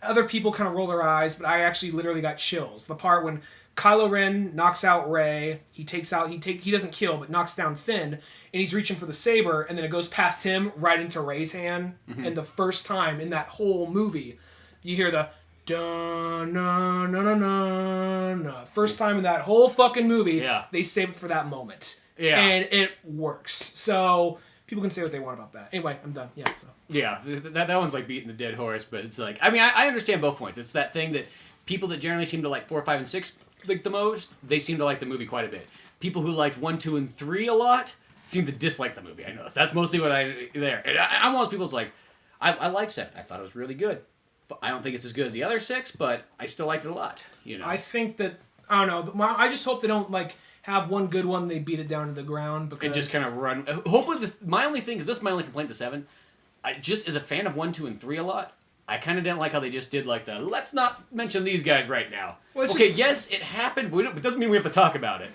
[SPEAKER 1] other people kind of roll their eyes, but I actually literally got chills. The part when Kylo Ren knocks out Rey, he doesn't kill, but knocks down Finn, and he's reaching for the saber, and then it goes past him right into Rey's hand. Mm-hmm. And the first time in that whole movie, you hear the dun na na na na na. First time in that whole fucking movie, they save it for that moment. Yeah. And it works. So people can say what they want about that. Anyway, I'm done. Yeah. So.
[SPEAKER 2] Yeah, that one's like beating the dead horse, but it's like, I mean, I understand both points. It's that thing that people that generally seem to like 4, 5, and 6 like the most, they seem to like the movie quite a bit. People who liked 1, 2, and 3 a lot seem to dislike the movie. I noticed. That's mostly what I'm one of those people that's like, I liked 7. I thought it was really good. But I don't think it's as good as the other 6, but I still liked it a lot.
[SPEAKER 1] I think that, I don't know, I just hope they don't like have one good one, they beat it down to the ground. Because...
[SPEAKER 2] And just kind of run. Hopefully, my only thing, because this is my only complaint to 7, I just, as a fan of 1, 2, and 3 a lot, I kind of didn't like how they just did like the, let's not mention these guys right now. Well, okay, yes, it happened, but it doesn't mean we have to talk about it.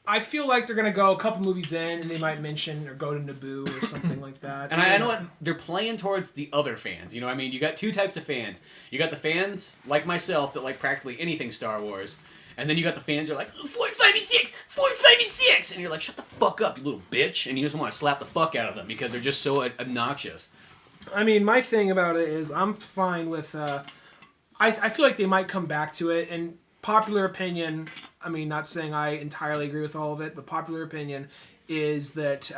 [SPEAKER 1] I feel like they're going to go a couple movies in and they might mention or go to Naboo or something like that.
[SPEAKER 2] And I know what they're playing towards the other fans. You know what I mean? You got 2 types of fans. You got the fans, like myself, that like practically anything Star Wars. And then you got the fans who are like, 4, 5, and 6! 4, 5, and 6! And you're like, shut the fuck up, you little bitch. And you just want to slap the fuck out of them because they're just so obnoxious.
[SPEAKER 1] I mean, my thing about it is I'm fine with... I feel like they might come back to it. And popular opinion... I mean, not saying I entirely agree with all of it, but popular opinion is that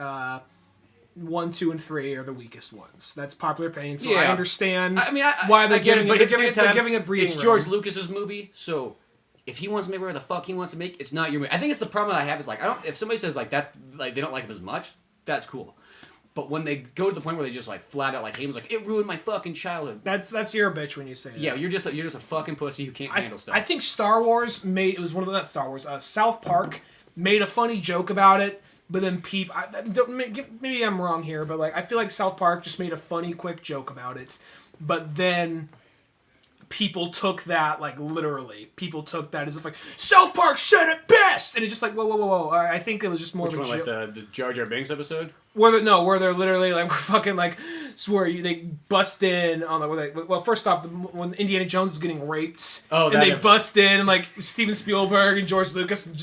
[SPEAKER 1] 1, 2, and 3 are the weakest ones. That's popular opinion, so I understand why they're giving it breathing
[SPEAKER 2] It's George Lucas's movie, so if he wants to make whatever the fuck he wants to make, it's not your movie. I think it's the problem that I have is like, if somebody says like that's like they don't like him as much, that's cool. But when they go to the point where they just like flat out like him was like it ruined my fucking childhood.
[SPEAKER 1] That's your bitch when you say that.
[SPEAKER 2] Yeah, you're just a fucking pussy who can't handle stuff.
[SPEAKER 1] I think Star Wars South Park made a funny joke about it, but then maybe I'm wrong here, but like I feel like South Park just made a funny quick joke about it, but then people took that like literally. People took that as if like South Park said it best, and it's just like whoa. I think it was just more
[SPEAKER 2] Which
[SPEAKER 1] of a
[SPEAKER 2] one, like the Jar Jar Binks episode?
[SPEAKER 1] Where they're literally like we're fucking like swear they bust in on the well first off when Indiana Jones is getting raped and they bust in and like Steven Spielberg and George Lucas and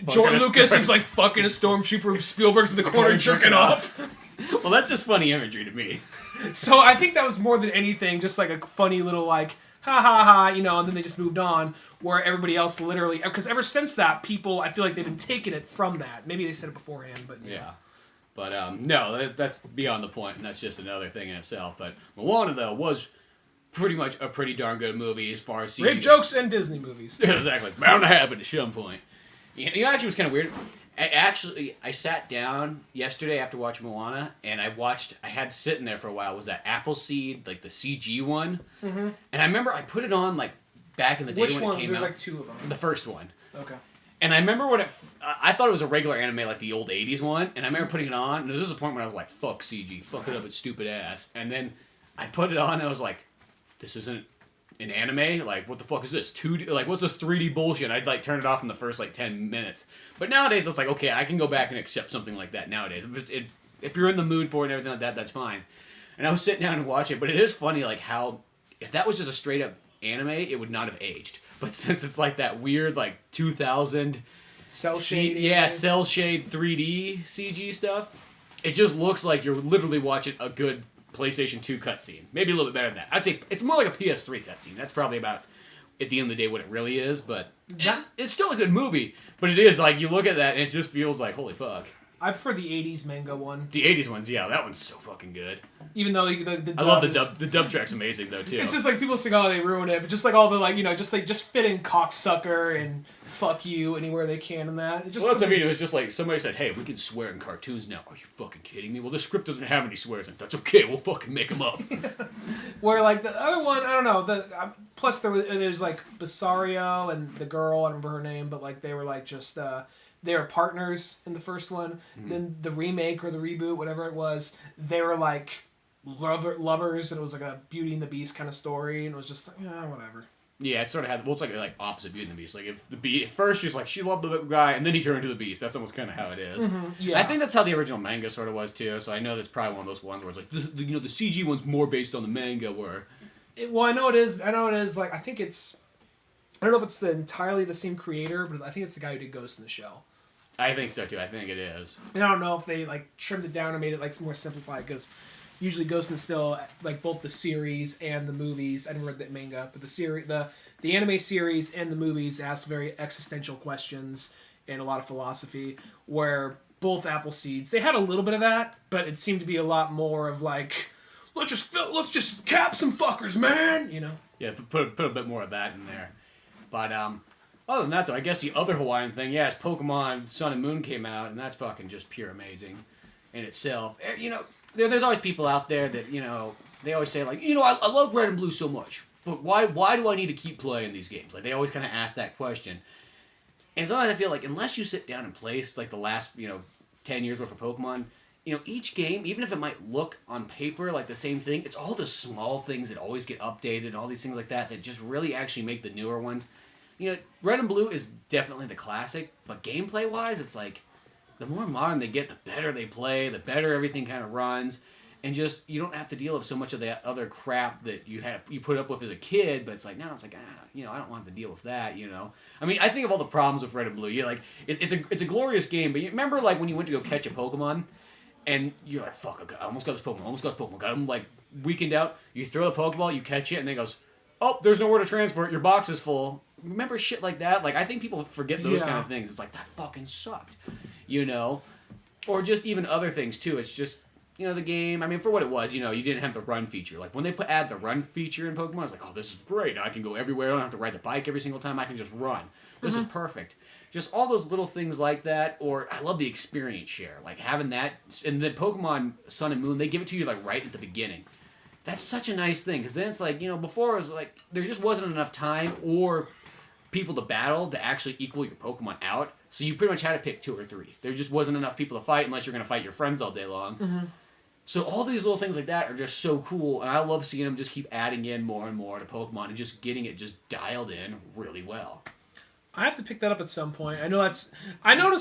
[SPEAKER 1] George Lucas is like fucking a stormtrooper, Spielberg's in the corner jerking off.
[SPEAKER 2] Well, that's just funny imagery to me.
[SPEAKER 1] So I think that was more than anything just like a funny little like ha ha ha, you know, and then they just moved on where everybody else literally because ever since that people I feel like they've been taking it from that. Maybe they said it beforehand, but
[SPEAKER 2] yeah. But no, that's beyond the point, and that's just another thing in itself. But Moana though was pretty much a pretty darn good movie as far as CG
[SPEAKER 1] rape jokes and Disney movies.
[SPEAKER 2] Exactly, bound to happen at some point. You know, actually, it was kind of weird. I sat down yesterday after watching Moana, and I had sitting there for a while, was that Appleseed, like the CG one. Mm-hmm. And I remember I put it on, like, back in the day when it came out.
[SPEAKER 1] There's like two of them.
[SPEAKER 2] The first one.
[SPEAKER 1] Okay.
[SPEAKER 2] And I remember when I thought it was a regular anime, like the old 80s one, and I remember putting it on, and there was a point when I was like, fuck CG, fuck it up, its stupid ass. And then I put it on, and I was like, this isn't an anime? Like, what the fuck is this? 2D? Like, what's this 3D bullshit? I'd, like, turn it off in the first, like, 10 minutes. But nowadays, it's like, okay, I can go back and accept something like that nowadays. If you're in the mood for it and everything like that, that's fine. And I was sitting down and watching it, but it is funny, like, how, if that was just a straight-up anime, it would not have aged. But since it's, like, that weird, like, 2000...
[SPEAKER 1] Cell shade.
[SPEAKER 2] Yeah, cell shade 3D CG stuff. It just looks like you're literally watching a good PlayStation 2 cutscene. Maybe a little bit better than that. I'd say it's more like a PS3 cutscene. That's probably about, at the end of the day, what it really is. But it's still a good movie. But it is, like, you look at that and it just feels like, holy fuck.
[SPEAKER 1] I prefer the 80s manga one.
[SPEAKER 2] The 80s ones, yeah. That one's so fucking good.
[SPEAKER 1] Even though the dub
[SPEAKER 2] I love the dub. The dub track's amazing, though, too.
[SPEAKER 1] It's just like people say, oh, they ruin it. But just like all the, like, you know, just fit in cocksucker and fuck you anywhere they can in that.
[SPEAKER 2] Well, that's what I mean. It was just like somebody said, hey, we can swear in cartoons now. Are you fucking kidding me? Well, the script doesn't have any swears in it. That's okay. We'll fucking make them up.
[SPEAKER 1] Where, like, the other one, I don't know. Plus, there's, like, Bassario and the girl, I don't remember her name, but, like, they were, like, just... they were partners in the first one. Mm-hmm. Then the remake or the reboot, whatever it was, they were like lovers, and it was like a Beauty and the Beast kind of story, and it was just like, whatever.
[SPEAKER 2] Yeah, it sort of had, well, it's like opposite Beauty and the Beast. Like, if the Beast, at first she's like, she loved the guy, and then he turned into the Beast. That's almost kind of how it is. Mm-hmm. Yeah. I think that's how the original manga sort of was, too, so I know that's probably one of those ones where it's like, the CG one's more based on the manga, where...
[SPEAKER 1] Well, I know it is, like, I think it's... I don't know if it's entirely the same creator, but I think it's the guy who did Ghost in the Shell.
[SPEAKER 2] I think so, too. I think it is.
[SPEAKER 1] And I don't know if they, like, trimmed it down and made it, like, more simplified, because usually Ghost in the Shell, like, both the series and the movies, I never read the manga, but the anime series and the movies ask very existential questions and a lot of philosophy, where both Appleseeds, they had a little bit of that, but it seemed to be a lot more of, like, let's just cap some fuckers, man, you know?
[SPEAKER 2] Yeah, put a bit more of that in there. But, other than that, though, I guess the other Hawaiian thing, yeah, is Pokemon Sun and Moon came out, and that's fucking just pure amazing in itself. You know, there's always people out there that, you know, they always say, like, you know, I love Red and Blue so much, but why do I need to keep playing these games? Like, they always kind of ask that question. And sometimes I feel like, unless you sit down and play, like, the last, 10 years worth of Pokemon, each game, even if it might look on paper like the same thing, it's all the small things that always get updated and all these things like that just really actually make the newer ones. Red and Blue is definitely the classic, but gameplay-wise, it's like, the more modern they get, the better they play, the better everything kind of runs, and just, you don't have to deal with so much of that other crap that you put up with as a kid, but it's like, now it's like, I don't want to deal with that, I mean, I think of all the problems with Red and Blue. It's a glorious game, but you remember, like, when you went to go catch a Pokemon, and you're like, fuck, I almost got this Pokemon, got him, like, weakened out, you throw the Pokeball, you catch it, and then it goes, oh, there's nowhere to transfer it, your box is full. Remember shit like that? Like, I think people forget those kind of things. It's like, that fucking sucked, Or just even other things, too. It's just, the game, I mean, for what it was, you didn't have the run feature. Like, when they add the run feature in Pokemon, it's like, oh, this is great. I can go everywhere. I don't have to ride the bike every single time. I can just run. This is perfect. Just all those little things like that. Or, I love the experience share. Like, having that, and the Pokemon Sun and Moon, they give it to you, like, right at the beginning. That's such a nice thing, because then it's like, before it was like, there just wasn't enough time or people to battle to actually equal your Pokemon out, so you pretty much had to pick 2 or 3. There just wasn't enough people to fight unless you're going to fight your friends all day long. Mm-hmm. So all these little things like that are just so cool, and I love seeing them just keep adding in more and more to Pokemon and just getting it just dialed in really well.
[SPEAKER 1] I have to pick that up at some point. I notice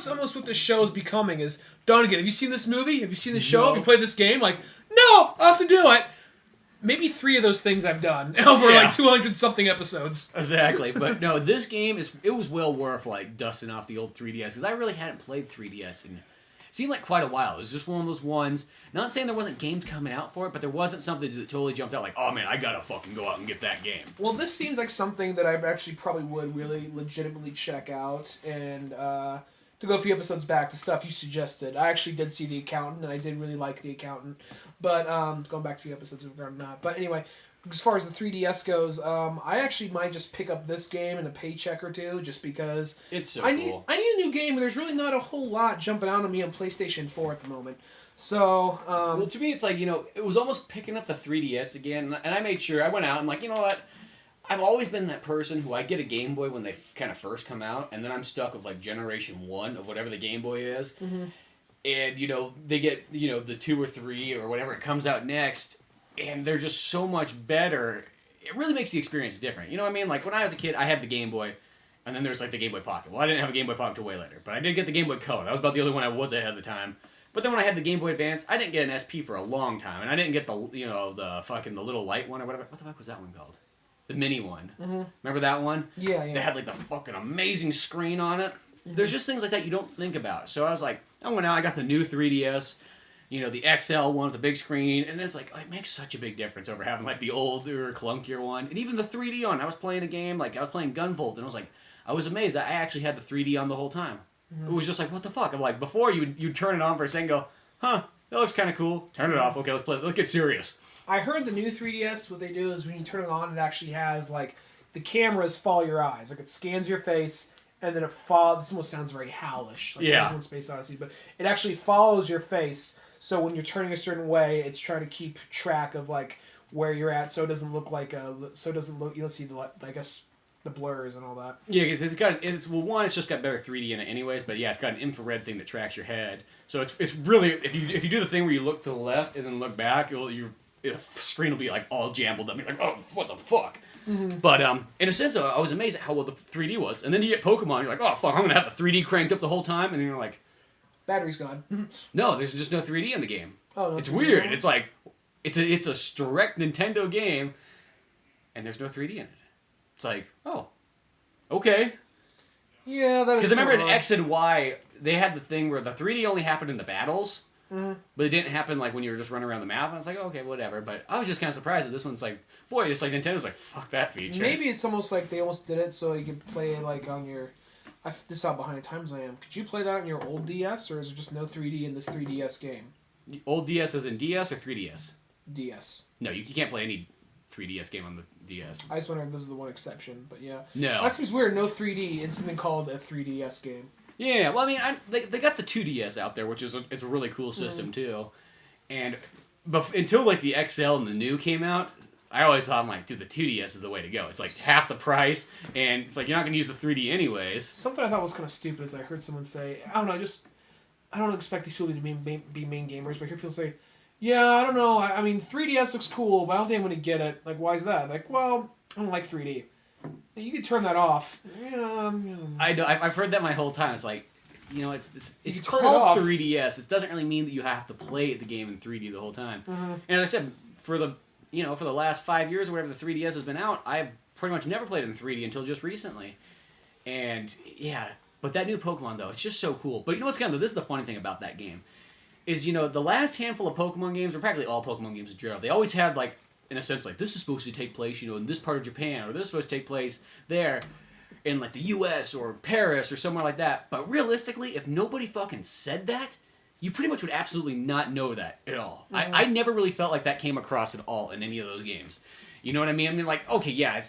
[SPEAKER 1] almost what the show is becoming is, Dunigan, have you seen this movie? Have you seen this show?
[SPEAKER 2] No.
[SPEAKER 1] Have you played this game? Like, no, I'll have to do it. Maybe 3 of those things I've done over like 200-something episodes.
[SPEAKER 2] Exactly, but no, this game it was well worth like dusting off the old 3DS because I really hadn't played 3DS in seemed like quite a while. It was just one of those ones. Not saying there wasn't games coming out for it, but there wasn't something that totally jumped out like, oh man, I gotta fucking go out and get that game.
[SPEAKER 1] Well, this seems like something that I actually probably would really legitimately check out. And to go a few episodes back to stuff you suggested, I actually did see The Accountant, and I did really like The Accountant. But going back to a few episodes regarding that. But anyway, as far as the 3DS goes, I actually might just pick up this game in a paycheck or two, just because
[SPEAKER 2] It's so
[SPEAKER 1] cool. I need a new game, but there's really not a whole lot jumping out on me on PlayStation 4 at the moment. So,
[SPEAKER 2] well, to me, it's like, it was almost picking up the 3DS again, and I made sure, I went out, and like, you know what? I've always been that person who I get a Game Boy when they kind of first come out, and then I'm stuck with like Generation 1 of whatever the Game Boy is. Mm-hmm. And, they get, the 2 or 3 or whatever it comes out next, and they're just so much better. It really makes the experience different. You know what I mean? Like, when I was a kid, I had the Game Boy, and then there's, like, the Game Boy Pocket. Well, I didn't have a Game Boy Pocket until way later, but I did get the Game Boy Color. That was about the only one I was ahead of the time. But then when I had the Game Boy Advance, I didn't get an SP for a long time, and I didn't get the little light one or whatever. What the fuck was that one called? The mini one. Mm-hmm. Remember that one?
[SPEAKER 1] Yeah.
[SPEAKER 2] They had, like, the fucking amazing screen on it. Mm-hmm. There's just things like that you don't think about. So I was like, I went out, I got the new 3DS, the XL one with the big screen, and it's like, it makes such a big difference over having, like, the older, clunkier one. And even the 3D on. I was playing a game, like, I was playing Gunvolt, and I was amazed that I actually had the 3D on the whole time. Mm-hmm. It was just like, what the fuck? I'm like, before you'd turn it on for a second and go, huh, that looks kind of cool. Turn it off. Okay, let's get serious.
[SPEAKER 1] I heard the new 3DS, what they do is when you turn it on, it actually has, like, the cameras follow your eyes. Like, it scans your face, and then it follows. This almost sounds very Howlish. Like,
[SPEAKER 2] yeah.
[SPEAKER 1] Space Odyssey, but it actually follows your face. So when you're turning a certain way, it's trying to keep track of like where you're at, so it doesn't look like you don't see the blurs and all that.
[SPEAKER 2] Yeah, because it's just got better 3D in it anyways, but yeah, it's got an infrared thing that tracks your head. So it's really if you do the thing where you look to the left and then look back, your screen will be like all jumbled up. You're like, oh, what the fuck? Mm-hmm. But in a sense, I was amazed at how well the 3D was. And then you get Pokemon, you're like, oh fuck, I'm gonna have the 3D cranked up the whole time, and then you're like,
[SPEAKER 1] battery's gone.
[SPEAKER 2] No, there's just no 3D in the game.
[SPEAKER 1] Oh, no,
[SPEAKER 2] it's weird. It's like it's a direct Nintendo game, and there's no 3D in it. It's like, oh, okay.
[SPEAKER 1] Yeah, that is.
[SPEAKER 2] Because I remember in X and Y, they had the thing where the 3D only happened in the battles, but it didn't happen like when you were just running around the map. And I was like, oh, okay, whatever. But I was just kind of surprised that this one's like, boy, it's like Nintendo's like, fuck that feature.
[SPEAKER 1] Maybe it's almost like they almost did it so you could play it like on your. This is how behind the times I am. Could you play that on your old DS, or is there just no 3D in this 3DS game?
[SPEAKER 2] The old DS as in DS or 3DS?
[SPEAKER 1] DS.
[SPEAKER 2] No, you can't play any 3DS game on the DS.
[SPEAKER 1] I just wonder if this is the one exception, but yeah.
[SPEAKER 2] No.
[SPEAKER 1] That seems weird. No 3D in something called a 3DS game.
[SPEAKER 2] Yeah, well, I mean, they got the 2DS out there, which is it's a really cool system too. And until like the XL and the new came out, I always thought, I'm like, dude, the 2DS is the way to go. It's like half the price, and it's like you're not going to use the 3D anyways.
[SPEAKER 1] Something I thought was kind of stupid is I heard someone say, I don't expect these people to be main gamers, but I hear people say, yeah, I don't know, I mean, 3DS looks cool, but I don't think I'm going to get it. Like, why is that? Like, well, I don't like 3D. You can turn that off. Yeah,
[SPEAKER 2] I've heard that my whole time. It's like, it's called 3DS. It doesn't really mean that you have to play the game in 3D the whole time. Mm-hmm. And as I said, for the last 5 years or whatever the 3DS has been out, I've pretty much never played it in 3D until just recently. And yeah, but that new Pokemon though, it's just so cool. But you know what's this is the funny thing about that game, is the last handful of Pokemon games, or practically all Pokemon games in general, they always had like, in a sense, like, this is supposed to take place, in this part of Japan, or this is supposed to take place there in like the US or Paris or somewhere like that. But realistically, if nobody fucking said that, you pretty much would absolutely not know that at all. Mm-hmm. I never really felt like that came across at all in any of those games. You know what I mean? I mean, like, okay, yeah,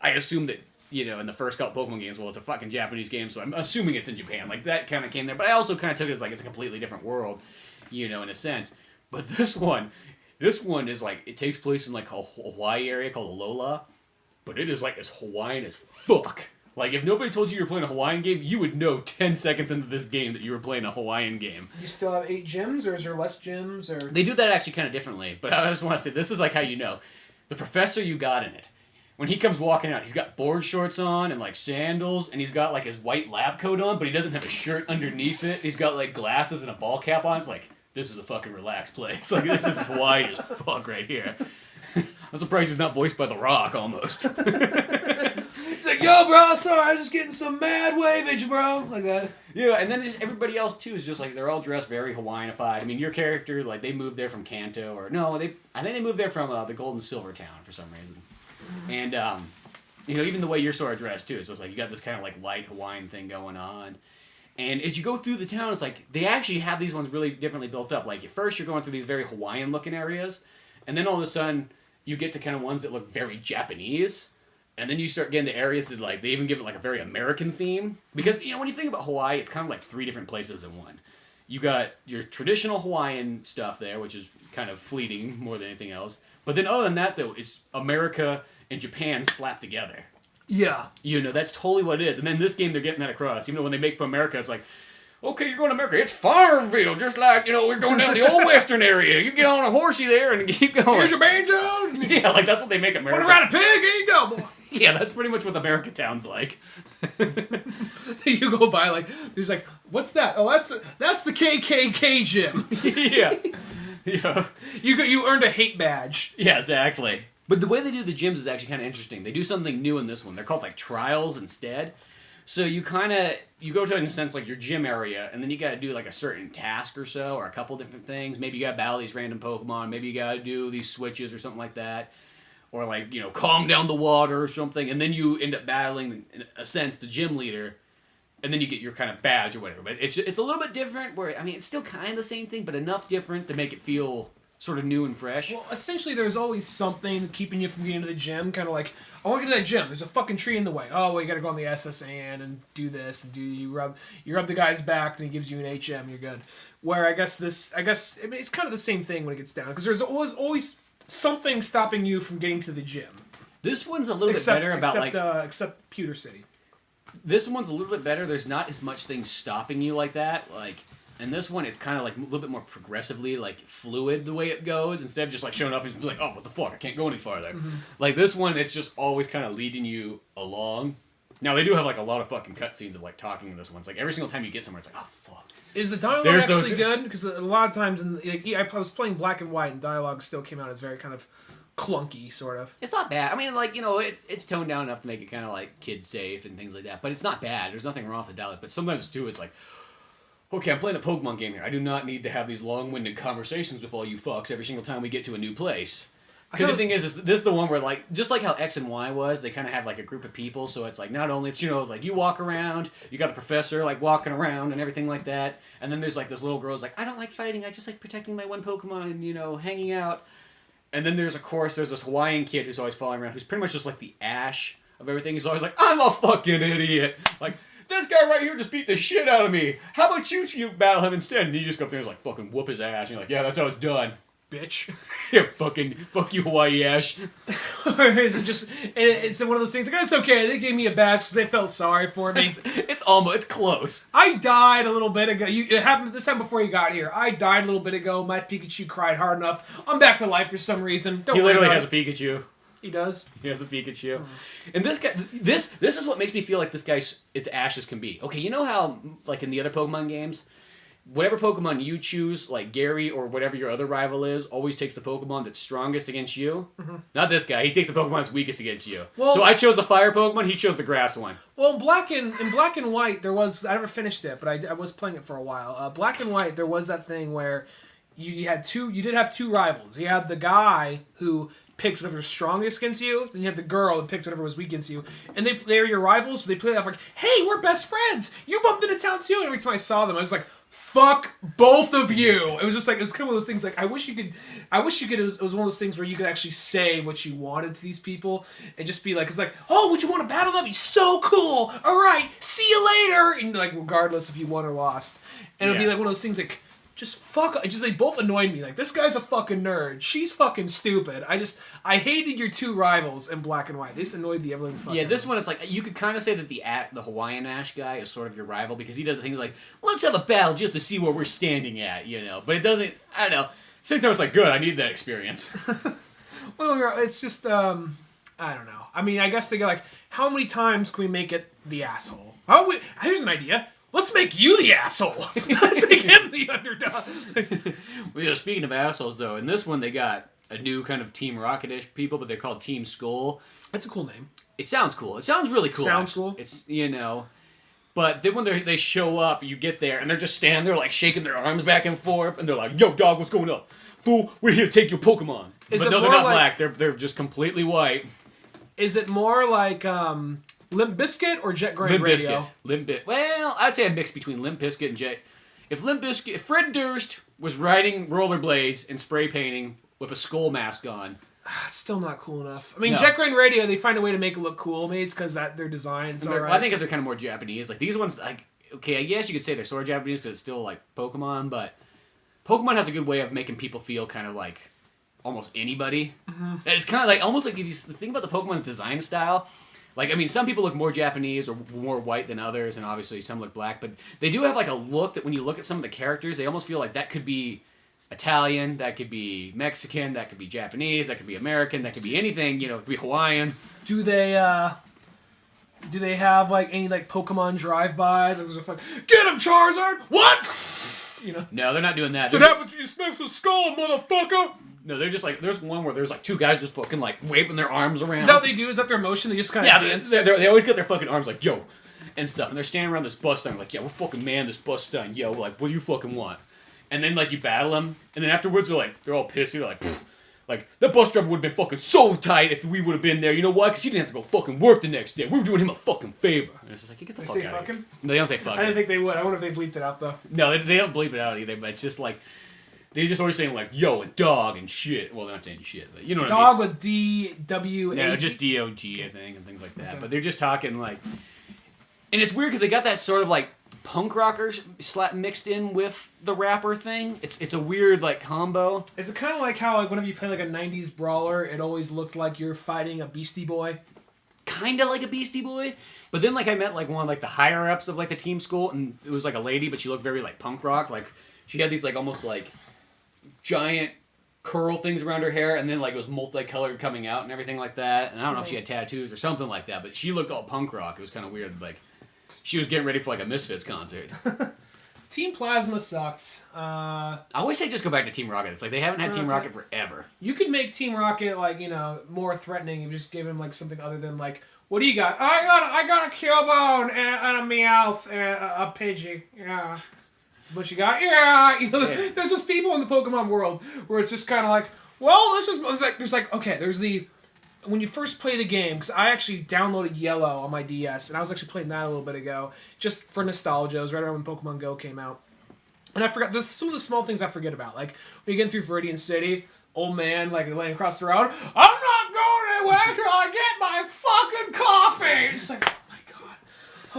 [SPEAKER 2] I assume that, in the first couple Pokemon games, well, it's a fucking Japanese game, so I'm assuming it's in Japan. Like, that kind of came there. But I also kind of took it as, like, it's a completely different world, in a sense. But this one is, like, it takes place in, like, a Hawaii area called Alola. But it is, like, as Hawaiian as fuck. Like, if nobody told you were playing a Hawaiian game, you would know 10 seconds into this game that you were playing a Hawaiian game.
[SPEAKER 1] You still have 8 gyms, or is there less gyms? Or
[SPEAKER 2] They do that actually kind of differently, but I just want to say, this is like how you know. The professor you got in it, when he comes walking out, he's got board shorts on and, like, sandals, and he's got, like, his white lab coat on, but he doesn't have a shirt underneath it. He's got, like, glasses and a ball cap on. It's like, this is a fucking relaxed place. Like, this is Hawaii as fuck right here. I'm surprised he's not voiced by The Rock, almost.
[SPEAKER 1] He's like, yo, bro, sorry, I'm just getting some mad wavage, bro. Like that.
[SPEAKER 2] Yeah, and then just everybody else, too, is just, like, they're all dressed very Hawaiianified. I mean, your character, like, they moved there from Kanto, or, no, I think they moved there from the Golden Silver Town for some reason. And, you know, even the way you're sort of dressed, too, so it's like, you got this kind of, like, light Hawaiian thing going on. And as you go through the town, it's like, they actually have these ones really differently built up. Like, at first, you're going through these very Hawaiian-looking areas, and then all of a sudden, you get to kind of ones that look very Japanese. And then you start getting to areas that, like, they even give it, like, a very American theme. Because, you know, when you think about Hawaii, it's kind of like 3 different places in one. You got your traditional Hawaiian stuff there, which is kind of fleeting more than anything else. But then other than that, though, it's America and Japan slapped together.
[SPEAKER 1] Yeah.
[SPEAKER 2] You know, that's totally what it is. And then this game, they're getting that across. Even though when they make for America, it's like, okay, you're going to America. It's Farmville, just like, you know, we're going down the old western area. You get on a horsey there and keep going.
[SPEAKER 1] Here's your banjo.
[SPEAKER 2] Yeah, like, that's what they make America.
[SPEAKER 1] Want to ride a pig? Here you go, boy.
[SPEAKER 2] Yeah, that's pretty much what America town's like.
[SPEAKER 1] You go by, like, there's like, what's that? Oh, that's the KKK gym.
[SPEAKER 2] Yeah. Yeah.
[SPEAKER 1] You earned a hate badge.
[SPEAKER 2] Yeah, exactly. But the way they do the gyms is actually kind of interesting. They do something new in this one. They're called, like, trials instead. So you go to, in a sense, like, your gym area, and then you got to do, like, a certain task or so, or a couple different things. Maybe you got to battle these random Pokemon. Maybe you got to do these switches or something like that. Or, like, you know, calm down the water or something. And then you end up battling, in a sense, the gym leader. And then you get your kind of badge or whatever. But it's a little bit different where, I mean, it's still kind of the same thing, but enough different to make it feel sort of new and fresh.
[SPEAKER 1] Well, essentially, there's always something keeping you from getting to the gym. Kind of like, I want to get to that gym. There's a fucking tree in the way. Oh, well, you got to go on the SSN and do this and you rub the guy's back, and he gives you an HM. You're good. Where I guess I mean, it's kind of the same thing when it gets down because there's always something stopping you from getting to the gym.
[SPEAKER 2] This one's a little bit better
[SPEAKER 1] except Pewter City.
[SPEAKER 2] This one's a little bit better. There's not as much things stopping you like that. Like, in this one, it's kind of like a little bit more progressively, like, fluid the way it goes. Instead of just, like, showing up and just like, oh, what the fuck, I can't go any farther. Mm-hmm. Like, this one, it's just always kind of leading you along. Now, they do have, like, a lot of fucking cutscenes of, like, talking in this one. It's like, every single time you get somewhere, it's like, oh, fuck.
[SPEAKER 1] Is the dialogue actually good? Because a lot of times, I was playing Black and White, and dialogue still came out as very kind of clunky, sort of.
[SPEAKER 2] It's not bad. I mean, like, you know, it's toned down enough to make it kind of, like, kid-safe and things like that. But it's not bad. There's nothing wrong with the dialogue. But sometimes, too, it's like, okay, I'm playing a Pokemon game here. I do not need to have these long-winded conversations with all you fucks every single time we get to a new place. Because the thing is this is the one where, like, just like how X and Y was, they kind of have, like, a group of people, so it's, like, not only, it's, you know, it's, like, you walk around, you got the professor, like, walking around and everything like that, and then there's, like, this little girl's like, I don't like fighting, I just like protecting my one Pokemon and, you know, hanging out. And then there's this Hawaiian kid who's always following around, who's pretty much just, like, the Ash of everything. He's always like, I'm a fucking idiot! Like, this guy right here just beat the shit out of me! How about you battle him instead? And you just go up there and, like, fucking whoop his ass, and you're like, yeah, that's how it's done.
[SPEAKER 1] Bitch.
[SPEAKER 2] Yeah, fuck you, Hawaii Ash.
[SPEAKER 1] Is it just, it's one of those things, like, it's okay, they gave me a badge because they felt sorry for me.
[SPEAKER 2] It's close.
[SPEAKER 1] I died a little bit ago. It happened this time before you got here. I died a little bit ago. My Pikachu cried hard enough. I'm back to life for some reason.
[SPEAKER 2] He literally has a Pikachu.
[SPEAKER 1] He does?
[SPEAKER 2] He has a Pikachu. And this guy, this is what makes me feel like this guy is Ash as can be. Okay, you know how, like, in the other Pokemon games, whatever Pokemon you choose, like Gary or whatever your other rival is, always takes the Pokemon that's strongest against you. Mm-hmm. Not this guy. He takes the Pokemon that's weakest against you. Well, so I chose the fire Pokemon. He chose the grass one.
[SPEAKER 1] Well, in Black and White, there was, I never finished it, but I was playing it for a while. Black and White, there was that thing where you did have two rivals. You had the guy who picked whatever was strongest against you, then you had the girl that picked whatever was weak against you. And they were your rivals, but they played off like, hey, we're best friends! You bumped into town too! And every time I saw them, I was like, fuck both of you! It was just like, it was kind of one of those things like, I wish you could, it was one of those things where you could actually say what you wanted to these people, and just be like, it's like, oh, would you want to battle them? He's so cool! Alright, see you later! And like, regardless if you won or lost. And it would be like one of those things like, they both annoyed me. Like, this guy's a fucking nerd. She's fucking stupid. I hated your two rivals in black and white. This annoyed the ever fucking.
[SPEAKER 2] Yeah, this one, it's like, you could kind of say that the Hawaiian Ash guy is sort of your rival because he does things like, let's have a battle just to see where we're standing at, you know. But it doesn't, I don't know. Same time, it's like, good, I need that experience.
[SPEAKER 1] Well, it's just, I don't know. I mean, I guess they go like, how many times can we make it the asshole? Here's an idea. Let's make you the asshole. Let's make him the underdog.
[SPEAKER 2] Well, you know, speaking of assholes, though, in this one they got a new kind of Team Rocket-ish people, but they're called Team Skull.
[SPEAKER 1] That's a cool name.
[SPEAKER 2] It sounds cool. It sounds really cool.
[SPEAKER 1] Sounds cool.
[SPEAKER 2] It's, you know... But then when they show up, you get there, and they're just standing there, like, shaking their arms back and forth, and they're like, yo, dog, what's going on? Fool, we're here to take your Pokemon. But no, they're not black. They're just completely white.
[SPEAKER 1] Is it more like... Limp Bizkit or Jet Grain Radio?
[SPEAKER 2] Limp Bizkit. Well, I'd say a mix between Limp Bizkit and Jet. If Fred Durst was riding rollerblades and spray painting with a skull mask on,
[SPEAKER 1] it's still not cool enough. I mean,
[SPEAKER 2] no.
[SPEAKER 1] Jet Grain Radio, they find a way to make it look cool. Maybe it's because their design's all right.
[SPEAKER 2] I think because they're kind of more Japanese. Like these ones, like okay, I guess you could say they're sort of Japanese because it's still like Pokemon, but Pokemon has a good way of making people feel kind of like almost anybody. Mm-hmm. It's kind of like almost like if you think about the Pokemon's design style. Like, I mean, some people look more Japanese or more white than others, and obviously some look black, but they do have, like, a look that when you look at some of the characters, they almost feel like that could be Italian, that could be Mexican, that could be Japanese, that could be American, that could be anything, you know, it could be Hawaiian.
[SPEAKER 1] Do they have, like, any, like, Pokemon drive-bys? Like, there's a fucking, get him, Charizard! What? You know?
[SPEAKER 2] No, they're not doing that.
[SPEAKER 1] What happened to your special skull, motherfucker?
[SPEAKER 2] No, they're just like, there's one where there's like two guys just fucking like waving their arms around.
[SPEAKER 1] Is that what they do? Is that their motion? They just kind of dance?
[SPEAKER 2] They always get their fucking arms like, yo, and stuff. And they're standing around this bus stand like, yeah, we're fucking man this bus stand. Yo, like, what do you fucking want? And then like you battle them. And then afterwards they're all pissy. They're like, pfft. Like, the bus driver would have been fucking so tight if we would have been there. You know why? Because he didn't have to go fucking work the next day. We were doing him a fucking favor. And it's just like, you get the fuck out of here. No, they don't say fucking.
[SPEAKER 1] I didn't think they would. I wonder if they bleeped it out, though.
[SPEAKER 2] No, they don't bleep it out either, but it's just like, they're just always saying, like, yo, and dog, and shit. Well, they're not saying shit, but you know what I mean.
[SPEAKER 1] Dog with D-W-A-G?
[SPEAKER 2] No, just D-O-G, I think, and things like that. Okay. But they're just talking, like... And it's weird, because they got that sort of, like, punk rocker mixed in with the rapper thing. It's a weird, like, combo. Is
[SPEAKER 1] it kind of like how, like, whenever you play, like, a 90s brawler, it always looked like you're fighting a Beastie Boy?
[SPEAKER 2] Kind of like a Beastie Boy. But then, like, I met, like, one of, like, the higher-ups of, like, the team school, and it was, like, a lady, but she looked very, like, punk rock. Like, she had these, like, almost, like... giant curl things around her hair, and then like it was multicolored coming out and everything like that. And I don't know if she had tattoos or something like that, but she looked all punk rock. It was kind of weird. Like she was getting ready for like a Misfits concert.
[SPEAKER 1] Team Plasma sucks.
[SPEAKER 2] I wish they'd just go back to Team Rocket. It's like they haven't had Team Rocket forever.
[SPEAKER 1] You could make Team Rocket like, you know, more threatening if you just gave him like something other than like, what do you got? I got a Cubone and a Meowth and a Pidgey. Yeah. That's what you got? Yeah. You know, yeah. There's just people in the Pokemon world where it's just kind of like, well, when you first play the game, because I actually downloaded Yellow on my DS, and I was actually playing that a little bit ago, just for nostalgia. It was right around when Pokemon Go came out. And I forgot, there's some of the small things I forget about. Like, when you get through Viridian City, old man, like, laying across the road, I'm not going anywhere until I get my fucking coffee! It's like, oh my god.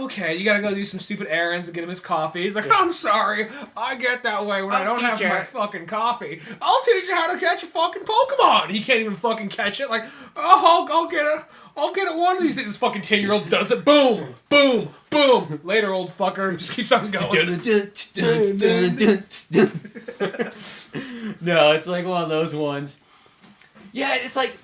[SPEAKER 1] Okay, you gotta go do some stupid errands and get him his coffee. He's like, I'm sorry, I get that way when I don't have my fucking coffee. I'll teach you how to catch a fucking Pokemon! He can't even fucking catch it. Like, oh, I'll get it. I'll get it one of these days. This fucking 10-year-old does it. Boom! Boom! Boom! Later, old fucker. Just keeps on going.
[SPEAKER 2] No, it's like one of those ones. Yeah, it's like...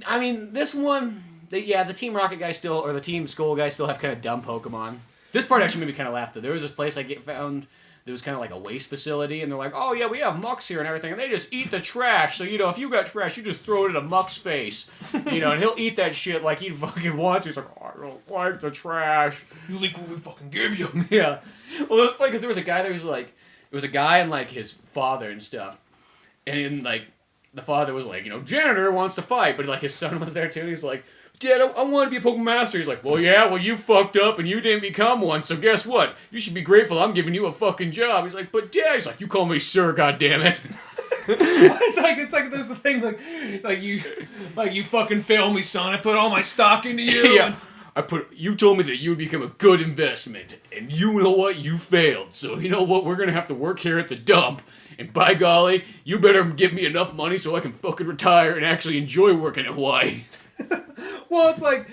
[SPEAKER 2] I mean, this one... the Team Rocket guy still... Or the Team Skull guy still have kind of dumb Pokemon. This part actually made me kind of laugh, though. There was this place I found... There was kind of like a waste facility, and they're like, oh, yeah, we have mucks here and everything, and they just eat the trash. So, you know, if you got trash, you just throw it in a muck's face. You know, and he'll eat that shit like he fucking wants. He's like, oh, I don't like the trash. You like what we fucking give you. Yeah. Well, it was funny because there was a guy that was like, it was a guy and, like, his father and stuff. And, like, the father was like, you know, janitor wants to fight, but, like, his son was there, too, and he's like, Dad, I want to be a Pokemon Master. He's like, well, yeah, well, you fucked up and you didn't become one, so guess what? You should be grateful I'm giving you a fucking job. He's like, but Dad, he's like, you call me sir, goddammit.
[SPEAKER 1] It's like there's the thing like you fucking failed me, son. I put all my stock into you.
[SPEAKER 2] Yeah.
[SPEAKER 1] And
[SPEAKER 2] You told me that you would become a good investment, and you know what? You failed. So you know what? We're gonna have to work here at the dump, and by golly, you better give me enough money so I can fucking retire and actually enjoy working at Hawaii.
[SPEAKER 1] Well, it's like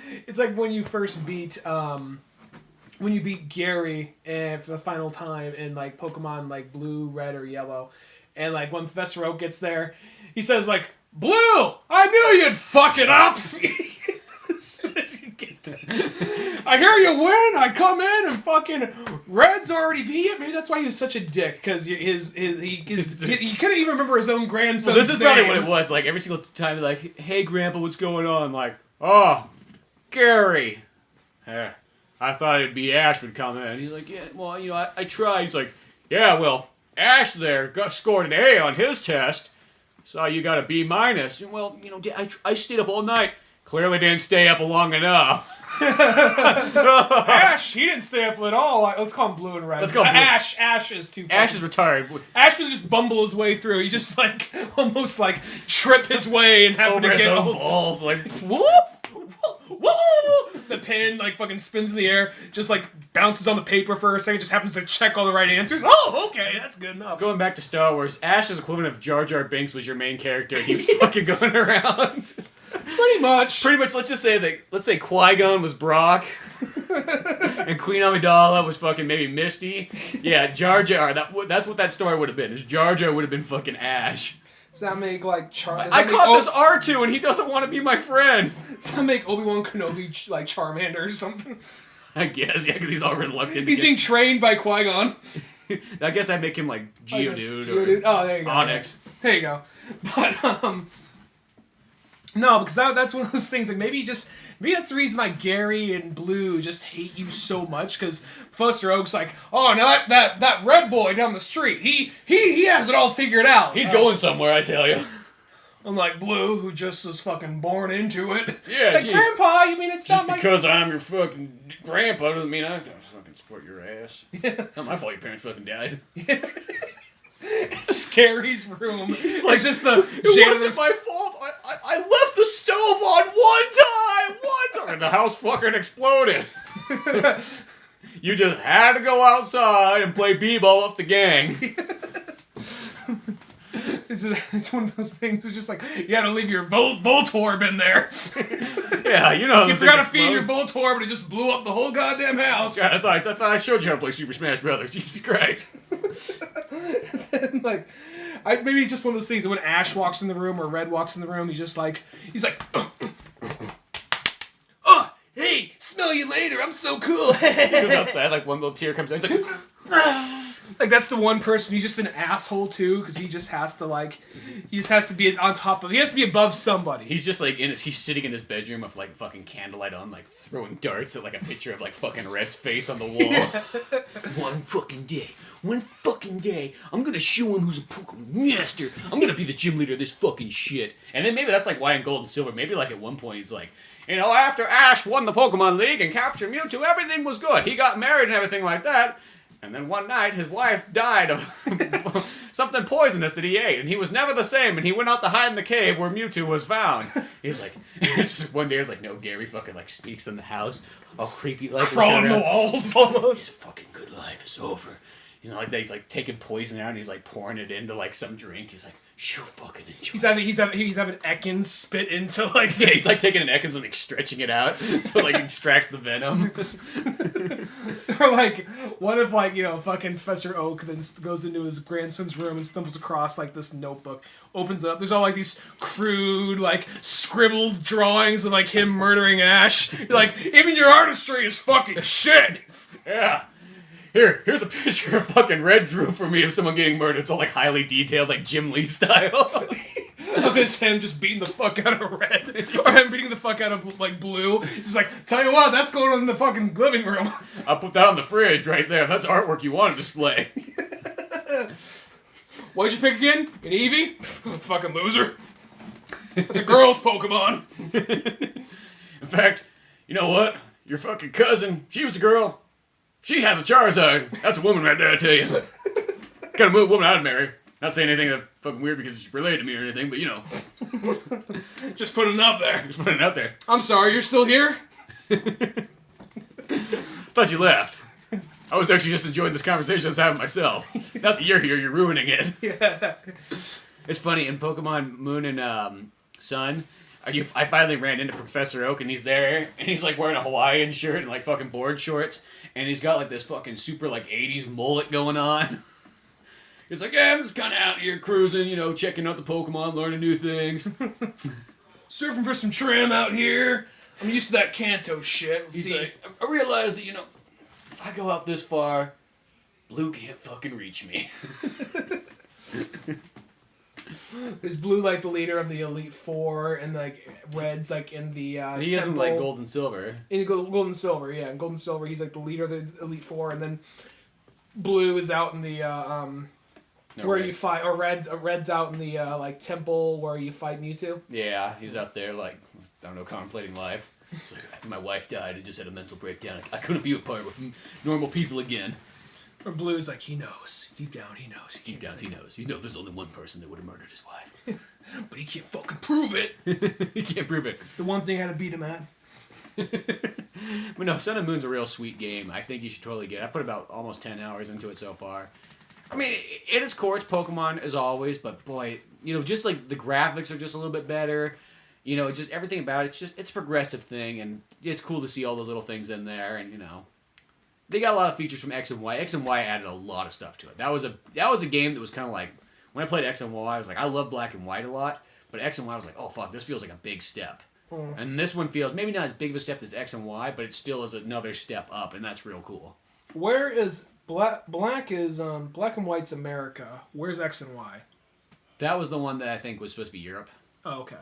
[SPEAKER 1] when you first beat when you beat Gary for the final time in like Pokemon like Blue, Red, or Yellow, and like when Professor Oak gets there, he says like, "Blue, I knew you'd fuck it up." As soon as you get there, I hear you win. I come in and fucking Red's already beat it. Maybe that's why he was such a dick, because he couldn't even remember his own grandson's
[SPEAKER 2] Well, this is
[SPEAKER 1] name.
[SPEAKER 2] probably what it was. Like every single time, like, "Hey, Grandpa, what's going on?" Like, "Oh, Gary. I thought it'd be Ash would come in." He's like, "Yeah, well, you know, I tried." He's like, "Yeah, well, Ash there scored an A on his test. Saw you got a B minus. Well, you know, I stayed up all night. Clearly didn't stay up long enough."
[SPEAKER 1] Ash, he didn't stay up at all. Let's call him Blue and Red.
[SPEAKER 2] Let's call him Blue.
[SPEAKER 1] Ash is too.
[SPEAKER 2] Ash is retired.
[SPEAKER 1] Ash was just bumble his way through. He just like almost like trip his way and happen
[SPEAKER 2] Over
[SPEAKER 1] to
[SPEAKER 2] his
[SPEAKER 1] get
[SPEAKER 2] own
[SPEAKER 1] over.
[SPEAKER 2] balls, like, whoop.
[SPEAKER 1] The pin like fucking spins in the air, just like bounces on the paper for a second, just happens to check all the right answers. Oh, okay, that's good enough.
[SPEAKER 2] Going back to Star Wars, Ash's equivalent of Jar Jar Binks was your main character, and he was fucking going around.
[SPEAKER 1] Pretty much.
[SPEAKER 2] Let's just say that, let's say Qui-Gon was Brock, and Queen Amidala was fucking maybe Misty. Yeah, Jar Jar, that's what that story would have been, is Jar Jar would have been fucking Ash.
[SPEAKER 1] Does that make like
[SPEAKER 2] I caught this R2 and he doesn't want to be my friend.
[SPEAKER 1] Does that make Obi-Wan Kenobi like Charmander or something?
[SPEAKER 2] I guess, yeah, because he's all reluctant.
[SPEAKER 1] He's being trained by Qui-Gon.
[SPEAKER 2] I guess I'd make him like Geodude or
[SPEAKER 1] Oh, there you go.
[SPEAKER 2] Onyx.
[SPEAKER 1] There you go. But no, because that's one of those things. Like maybe that's the reason like Gary and Blue just hate you so much, because Professor Oak's like, "Oh no, that red boy down the street, he has it all figured out.
[SPEAKER 2] He's going somewhere, I tell you."
[SPEAKER 1] I'm like, Blue, who just was fucking born into it.
[SPEAKER 2] Yeah,
[SPEAKER 1] like,
[SPEAKER 2] geez.
[SPEAKER 1] Grandpa, you mean it's
[SPEAKER 2] Just
[SPEAKER 1] not my...
[SPEAKER 2] because I'm your fucking grandpa doesn't mean I have to fucking support your ass. Not my fault your parents fucking died.
[SPEAKER 1] It's just Gary's room.
[SPEAKER 2] It's like,
[SPEAKER 1] just the
[SPEAKER 2] it wasn't my fault. I left the stove on one time, and the house fucking exploded. You just had to go outside and play b-ball with the gang.
[SPEAKER 1] It's one of those things. It's just like, you gotta leave your Voltorb in there.
[SPEAKER 2] Yeah, you know.
[SPEAKER 1] You forgot to feed your Voltorb, and it just blew up the whole goddamn house.
[SPEAKER 2] God, I thought I showed you how to play Super Smash Brothers. Jesus Christ.
[SPEAKER 1] And like, maybe it's just one of those things that when Ash walks in the room or Red walks in the room, he's like, "Oh, hey, smell you later. I'm so cool."
[SPEAKER 2] He goes outside, like one little tear comes out. He's like,
[SPEAKER 1] like that's the one person. He's just an asshole too, because he just has to be on top of. He has to be above somebody.
[SPEAKER 2] he's just like he's sitting in his bedroom with like fucking candlelight on, like throwing darts at like a picture of like fucking Red's face on the wall. One fucking day, I'm gonna show him who's a Pokemon master. I'm gonna be the gym leader of this fucking shit. And then maybe that's like why in Gold and Silver, maybe like at one point he's like, you know, after Ash won the Pokemon League and captured Mewtwo, everything was good. He got married and everything like that. And then one night, his wife died of something poisonous that he ate, and he was never the same, and he went out to hide in the cave where Mewtwo was found. He's like, just one day, I was like, no, Gary fucking, like, sneaks in the house, all creepy, like,
[SPEAKER 1] crawling the walls almost.
[SPEAKER 2] His fucking good life is over. You know, like, he's, like, taking poison out, and he's, like, pouring it into, like, some drink. He's like, she'll fucking enjoy
[SPEAKER 1] He's having Ekans spit into, like...
[SPEAKER 2] Yeah, he's, like, taking an Ekans and, like, stretching it out, so, like, extracts the venom.
[SPEAKER 1] Or like, what if like, you know, fucking Professor Oak then goes into his grandson's room and stumbles across like this notebook, opens it up, there's all like these crude, like scribbled drawings of like him murdering Ash. You're like, even your artistry is fucking shit.
[SPEAKER 2] Yeah. Here's a picture of fucking Red drew for me of someone getting murdered. It's all like highly detailed, like Jim Lee style.
[SPEAKER 1] Of him just beating the fuck out of Red. Or him beating the fuck out of like Blue. He's just like, tell you what, that's going on in the fucking living room.
[SPEAKER 2] I'll put that on the fridge right there. That's artwork you want to display.
[SPEAKER 1] What'd you pick again? An Eevee? Fucking loser. It's a girl's Pokemon.
[SPEAKER 2] In fact, you know what? Your fucking cousin, she was a girl. She has a Charizard. That's a woman right there, I tell you. Kind of woman I'd marry. Not saying anything that's fucking weird because it's related to me or anything, but you know.
[SPEAKER 1] Just putting it up there.
[SPEAKER 2] Just putting it out there.
[SPEAKER 1] I'm sorry, you're still here?
[SPEAKER 2] Thought you left. I was actually just enjoying this conversation I was having myself. Now that you're here, you're ruining it.
[SPEAKER 1] Yeah.
[SPEAKER 2] It's funny, in Pokemon Moon and Sun, I finally ran into Professor Oak, and he's there, and he's like wearing a Hawaiian shirt and like fucking board shorts, and he's got like this fucking super like 80s mullet going on. He's like, yeah, I'm just kind of out here cruising, you know, checking out the Pokemon, learning new things.
[SPEAKER 1] Surfing for some trim out here. I'm used to that Kanto shit.
[SPEAKER 2] He's like, I realized that, you know, if I go out this far, Blue can't fucking reach me.
[SPEAKER 1] Is Blue like the leader of the Elite Four, and like Red's like in the
[SPEAKER 2] he isn't like Gold and Silver.
[SPEAKER 1] In Gold and Silver, yeah. In Gold and Silver, he's like the leader of the Elite Four, and then Blue is out in the where
[SPEAKER 2] Red.
[SPEAKER 1] you fight, or Red's out in the like temple where you fight Mewtwo.
[SPEAKER 2] Yeah, he's out there like, I don't know, contemplating life. It's like, after my wife died, I just had a mental breakdown. I couldn't be a part with normal people again.
[SPEAKER 1] Or Blue's like, he knows. Deep down, he knows.
[SPEAKER 2] Deep down, he knows. He knows there's only one person that would have murdered his wife.
[SPEAKER 1] But he can't fucking prove it.
[SPEAKER 2] He can't prove it.
[SPEAKER 1] The one thing I had to beat him at.
[SPEAKER 2] But no, Sun and Moon's a real sweet game. I think you should totally get it. I put about almost 10 hours into it so far. I mean, at its core, it's Pokemon as always, but boy, you know, just like the graphics are just a little bit better. You know, just everything about it's a progressive thing, and it's cool to see all those little things in there, and you know, they got a lot of features from X and Y. X and Y added a lot of stuff to it. That was a game that was kind of like, when I played X and Y, I was like, I love Black and White a lot, but X and Y was like, oh fuck, this feels like a big step. And this one feels maybe not as big of a step as X and Y, but it still is another step up, and that's real cool.
[SPEAKER 1] Where is Black and White's America? Where's X and Y?
[SPEAKER 2] That was the one that I think was supposed to be Europe.
[SPEAKER 1] Oh, okay.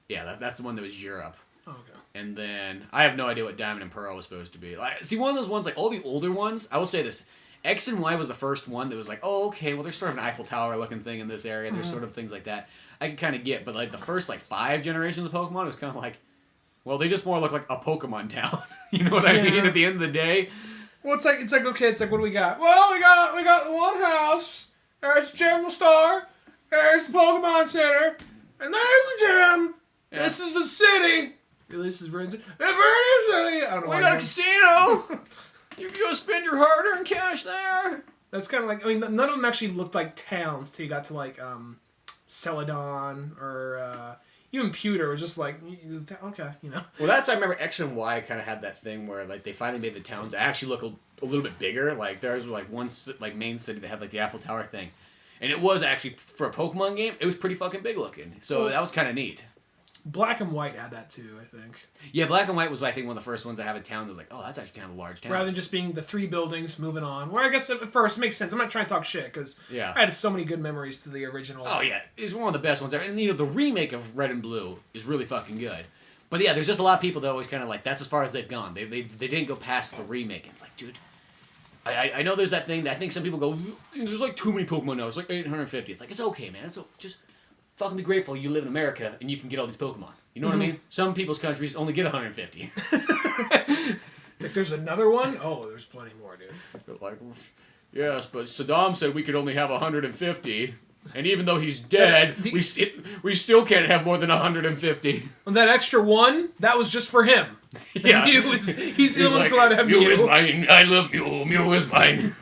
[SPEAKER 2] Yeah, that's the one that was Europe.
[SPEAKER 1] Oh, okay.
[SPEAKER 2] And then I have no idea what Diamond and Pearl was supposed to be. Like, see, one of those ones, like all the older ones, I will say this. X and Y was the first one that was like, oh, okay, well, there's sort of an Eiffel Tower looking thing in this area. There's sort of things like that. I can kind of get, but like the first like 5 generations of Pokemon was kind of like, well, they just more look like a Pokemon town. You know what I mean? At the end of the day.
[SPEAKER 1] Well, it's like okay. It's like, what do we got? Well, we got the one house. There's the General Store. There's the Pokemon Center, and there's the gym. Yeah. This is a city. This is Verde City. I don't know.
[SPEAKER 2] We got a casino. You can go spend your hard-earned cash there.
[SPEAKER 1] That's kind of like, I mean, none of them actually looked like towns till you got to like Celadon or even Pewter. Was just like, okay, you know.
[SPEAKER 2] Well, I remember X and Y kind of had that thing where like they finally made the towns actually look a little bit bigger. Like there's like one like main city that had like the Eiffel Tower thing, and it was actually for a Pokemon game. It was pretty fucking big looking. So that was kind of neat.
[SPEAKER 1] Black and White had that too, I think.
[SPEAKER 2] Yeah, Black and White was, I think, one of the first ones I have in town that was like, oh, that's actually kind of a large town.
[SPEAKER 1] Rather than just being the 3 buildings, moving on. Where I guess at first it makes sense. I'm not trying to talk shit, because I had so many good memories to the original.
[SPEAKER 2] Oh, yeah. It's one of the best ones ever. And, you know, the remake of Red and Blue is really fucking good. But, yeah, there's just a lot of people that always kind of like, that's as far as they've gone. They didn't go past the remake. And it's like, dude, I know there's that thing that I think some people go, there's like too many Pokemon now. It's like 850. It's like, it's okay, man. So just fucking be grateful you live in America and you can get all these Pokemon. You know what I mean? Some people's countries only get 150.
[SPEAKER 1] If there's another one, oh, there's plenty more, dude.
[SPEAKER 2] Like, yes, but Saddam said we could only have 150, and even though he's dead, we still can't have more than 150.
[SPEAKER 1] And that extra one, that was just for him.
[SPEAKER 2] Yeah,
[SPEAKER 1] he's the only one allowed to have Mew.
[SPEAKER 2] Mew is mine. I love Mew. Mew is mine.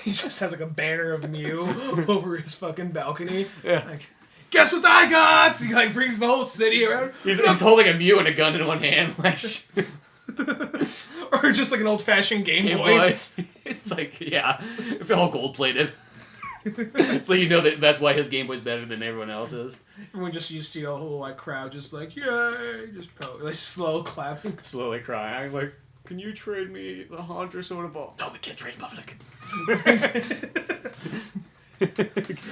[SPEAKER 1] He just has like a banner of Mew over his fucking balcony.
[SPEAKER 2] Yeah.
[SPEAKER 1] Like, guess what I got? He like brings the whole city around.
[SPEAKER 2] He's holding a Mew and a gun in one hand, like,
[SPEAKER 1] or just like an old-fashioned Game Boy.
[SPEAKER 2] It's like, yeah, it's all gold-plated. So you know that's why his Game Boy's better than everyone else's.
[SPEAKER 1] Everyone just used to see a whole like crowd just like, yay, just like slow clapping,
[SPEAKER 2] slowly crying, like, can you trade me the Haunter Soda Ball? No, we can't trade in public.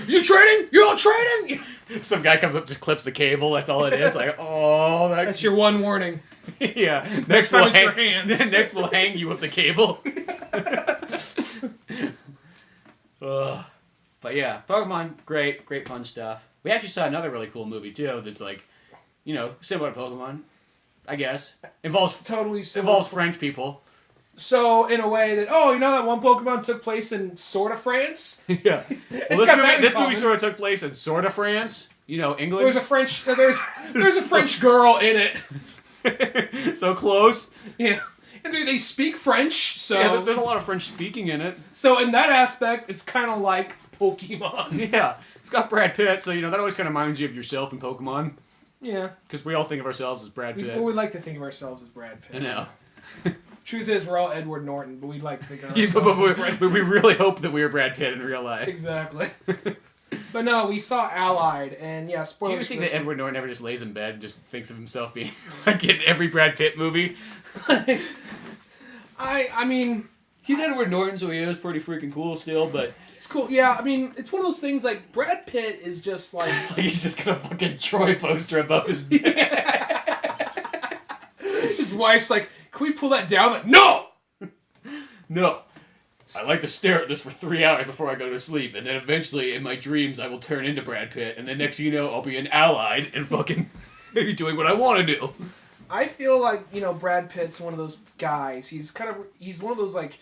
[SPEAKER 1] You trading? You all trading?
[SPEAKER 2] Some guy comes up, just clips the cable. That's all it is. Like, oh,
[SPEAKER 1] that's your one warning.
[SPEAKER 2] Yeah.
[SPEAKER 1] Next time it's your hands.
[SPEAKER 2] Next we'll hang you with the cable. But yeah, Pokemon, great fun stuff. We actually saw another really cool movie too. That's like, you know, similar to Pokemon, I guess. Involves French people.
[SPEAKER 1] So, in a way that, you know that one Pokemon took place in sort of France?
[SPEAKER 2] Yeah. Well, this movie sort of took place in sort of France. You know, England.
[SPEAKER 1] There's a French girl in it.
[SPEAKER 2] So close.
[SPEAKER 1] Yeah. And they speak French, so...
[SPEAKER 2] Yeah, there's a lot of French speaking in it.
[SPEAKER 1] So in that aspect, it's kind of like Pokemon.
[SPEAKER 2] Yeah. It's got Brad Pitt, so, that always kind of reminds you of yourself in Pokemon.
[SPEAKER 1] Yeah.
[SPEAKER 2] Because we all think of ourselves as Brad Pitt.
[SPEAKER 1] We like to think of ourselves as Brad Pitt.
[SPEAKER 2] I know.
[SPEAKER 1] Truth is, we're all Edward Norton, but we'd like to think of
[SPEAKER 2] Yeah,
[SPEAKER 1] ourselves as Brad
[SPEAKER 2] but we really hope that we were Brad Pitt in real life.
[SPEAKER 1] Exactly. But no, we saw Allied, and yeah,
[SPEAKER 2] Do
[SPEAKER 1] spoilers.
[SPEAKER 2] you think that Edward Norton ever just lays in bed and just thinks of himself being like in every Brad Pitt movie?
[SPEAKER 1] I mean...
[SPEAKER 2] He's Edward Norton, so he is pretty freaking cool still, but...
[SPEAKER 1] It's cool. Yeah, I mean, it's one of those things, like, Brad Pitt is just, like...
[SPEAKER 2] He's just got a fucking Troy poster above his bed.
[SPEAKER 1] His wife's like, can we pull that down? Like, no!
[SPEAKER 2] No. I like to stare at this for 3 hours before I go to sleep, and then eventually, in my dreams, I will turn into Brad Pitt, and then next thing you know, I'll be an Allied and fucking maybe doing what I want to do.
[SPEAKER 1] I feel like, Brad Pitt's one of those guys. He's one of those, like...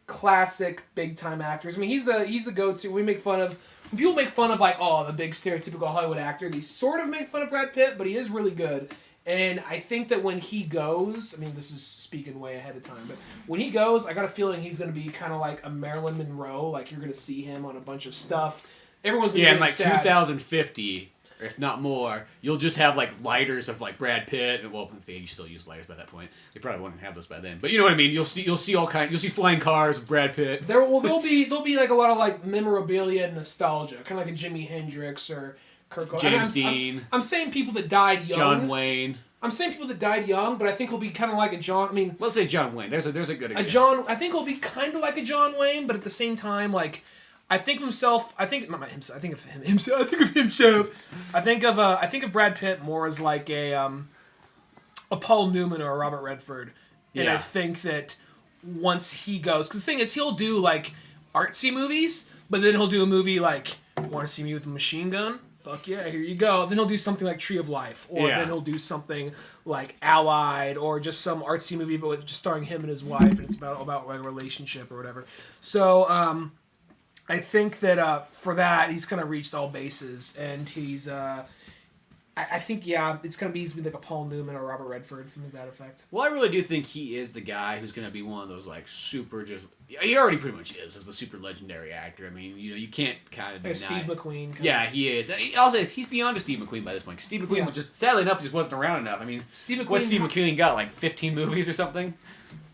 [SPEAKER 1] classic big time actors. I mean, he's the go-to. When people make fun of like, oh, the big stereotypical Hollywood actor, they sort of make fun of Brad Pitt, but he is really good. And I think that when he goes, I mean, this is speaking way ahead of time, but when he goes, I got a feeling he's going to be kind of like a Marilyn Monroe. Like, you're going to see him on a bunch of stuff. Everyone's going to be
[SPEAKER 2] in like
[SPEAKER 1] sad.
[SPEAKER 2] 2050, or if not more, you'll just have like lighters of like Brad Pitt, and well, they still use lighters by that point. They probably wouldn't have those by then, but you know what I mean. You'll see all kinds. You'll see flying cars of Brad Pitt.
[SPEAKER 1] There'll be like a lot of like memorabilia and nostalgia, kind of like a Jimi Hendrix or Kurt
[SPEAKER 2] James Dean.
[SPEAKER 1] I'm saying people that died young.
[SPEAKER 2] John Wayne.
[SPEAKER 1] I'm saying people that died young, but I think he'll be kind of like a John. I mean,
[SPEAKER 2] let's say John Wayne. There's a good example.
[SPEAKER 1] John. I think he'll be kind of like a John Wayne, but at the same time, like. I think of himself. I think not himself. I think of himself. I think of himself. I think of Brad Pitt more as like a Paul Newman or a Robert Redford, and
[SPEAKER 2] yeah.
[SPEAKER 1] I think that once he goes, because the thing is, he'll do like artsy movies, but then he'll do a movie like Want to See Me with a Machine Gun? Fuck yeah, here you go. Then he'll do something like Tree of Life, or then he'll do something like Allied, or just some artsy movie, but with just starring him and his wife, and it's about like a relationship or whatever. So. I think that for that, he's kind of reached all bases, and he's, I think, yeah, it's going to be like a Paul Newman or Robert Redford, something to that effect.
[SPEAKER 2] Well, I really do think he is the guy who's going to be one of those, like, super just... He already pretty much is, as the super legendary actor. I mean, you can't kind of
[SPEAKER 1] like
[SPEAKER 2] deny...
[SPEAKER 1] Steve McQueen.
[SPEAKER 2] Yeah, he is. And I'll say he's beyond a Steve McQueen by this point. Steve McQueen, just sadly enough, just wasn't around enough. I mean, Steve McQueen got, like, 15 movies or something?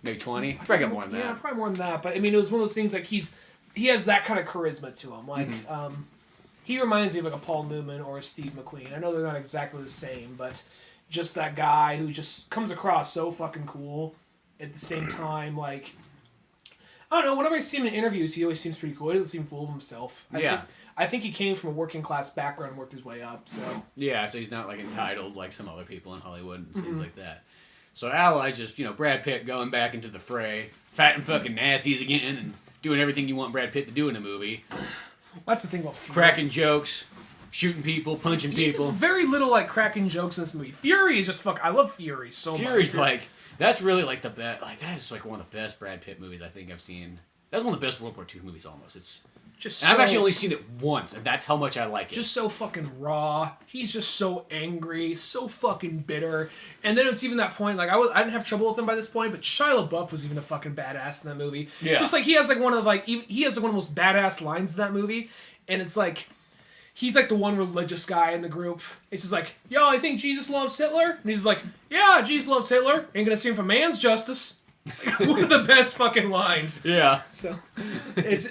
[SPEAKER 2] Maybe 20? Probably got more than that.
[SPEAKER 1] Yeah, probably more than that. But, I mean, it was one of those things, like, he has that kind of charisma to him. Like, he reminds me of like a Paul Newman or a Steve McQueen. I know they're not exactly the same, but just that guy who just comes across so fucking cool at the same time. Like, I don't know, whenever I see him in interviews, he always seems pretty cool. He doesn't seem full of himself. I think he came from a working class background and worked his way up, so.
[SPEAKER 2] Yeah, so he's not like entitled like some other people in Hollywood and things like that. So Allied just, Brad Pitt going back into the fray, fighting fucking Nazis again, and doing everything you want Brad Pitt to do in a movie.
[SPEAKER 1] That's the thing about Fury.
[SPEAKER 2] Cracking jokes, shooting people, punching people.
[SPEAKER 1] There's very little like cracking jokes in this movie. Fury is just I love Fury so much.
[SPEAKER 2] Fury's like, that's really like the best, like that is like one of the best Brad Pitt movies I think I've seen. That's one of the best World War II movies almost. It's just I've actually only seen it once, and that's how much I like it.
[SPEAKER 1] Just so fucking raw. He's just so angry, so fucking bitter. And then it's even that point, like I didn't have trouble with him by this point, but Shia LaBeouf was even a fucking badass in that movie.
[SPEAKER 2] Yeah.
[SPEAKER 1] Just like he has like one of the most badass lines in that movie, and it's like he's like the one religious guy in the group. It's just like, yo, I think Jesus loves Hitler, and he's like, yeah, Jesus loves Hitler. Ain't gonna see him for man's justice. One of the best fucking lines.
[SPEAKER 2] Yeah.
[SPEAKER 1] So,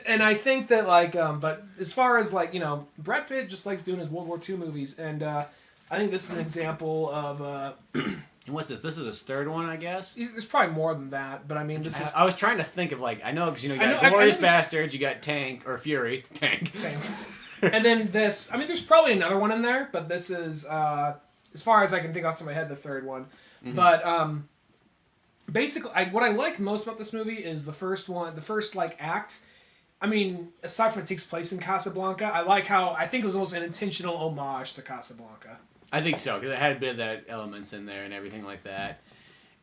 [SPEAKER 1] and I think that like, but as far as like, Brad Pitt just likes doing his World War II movies, and I think this is an example of.
[SPEAKER 2] And what's this? This is his third one, I guess.
[SPEAKER 1] There's probably more than that, but I mean, this is.
[SPEAKER 2] I was trying to think of like, I know because you got Glorious Bastards, you got Fury, Tank.
[SPEAKER 1] And then this, I mean, there's probably another one in there, but this is, as far as I can think off the top of my head, the third one. Mm-hmm. But basically, what I like most about this movie is the first like act. I mean, aside from it takes place in Casablanca, I like how I think it was almost an intentional homage to Casablanca.
[SPEAKER 2] I think so because it had a bit of that elements in there and everything like that.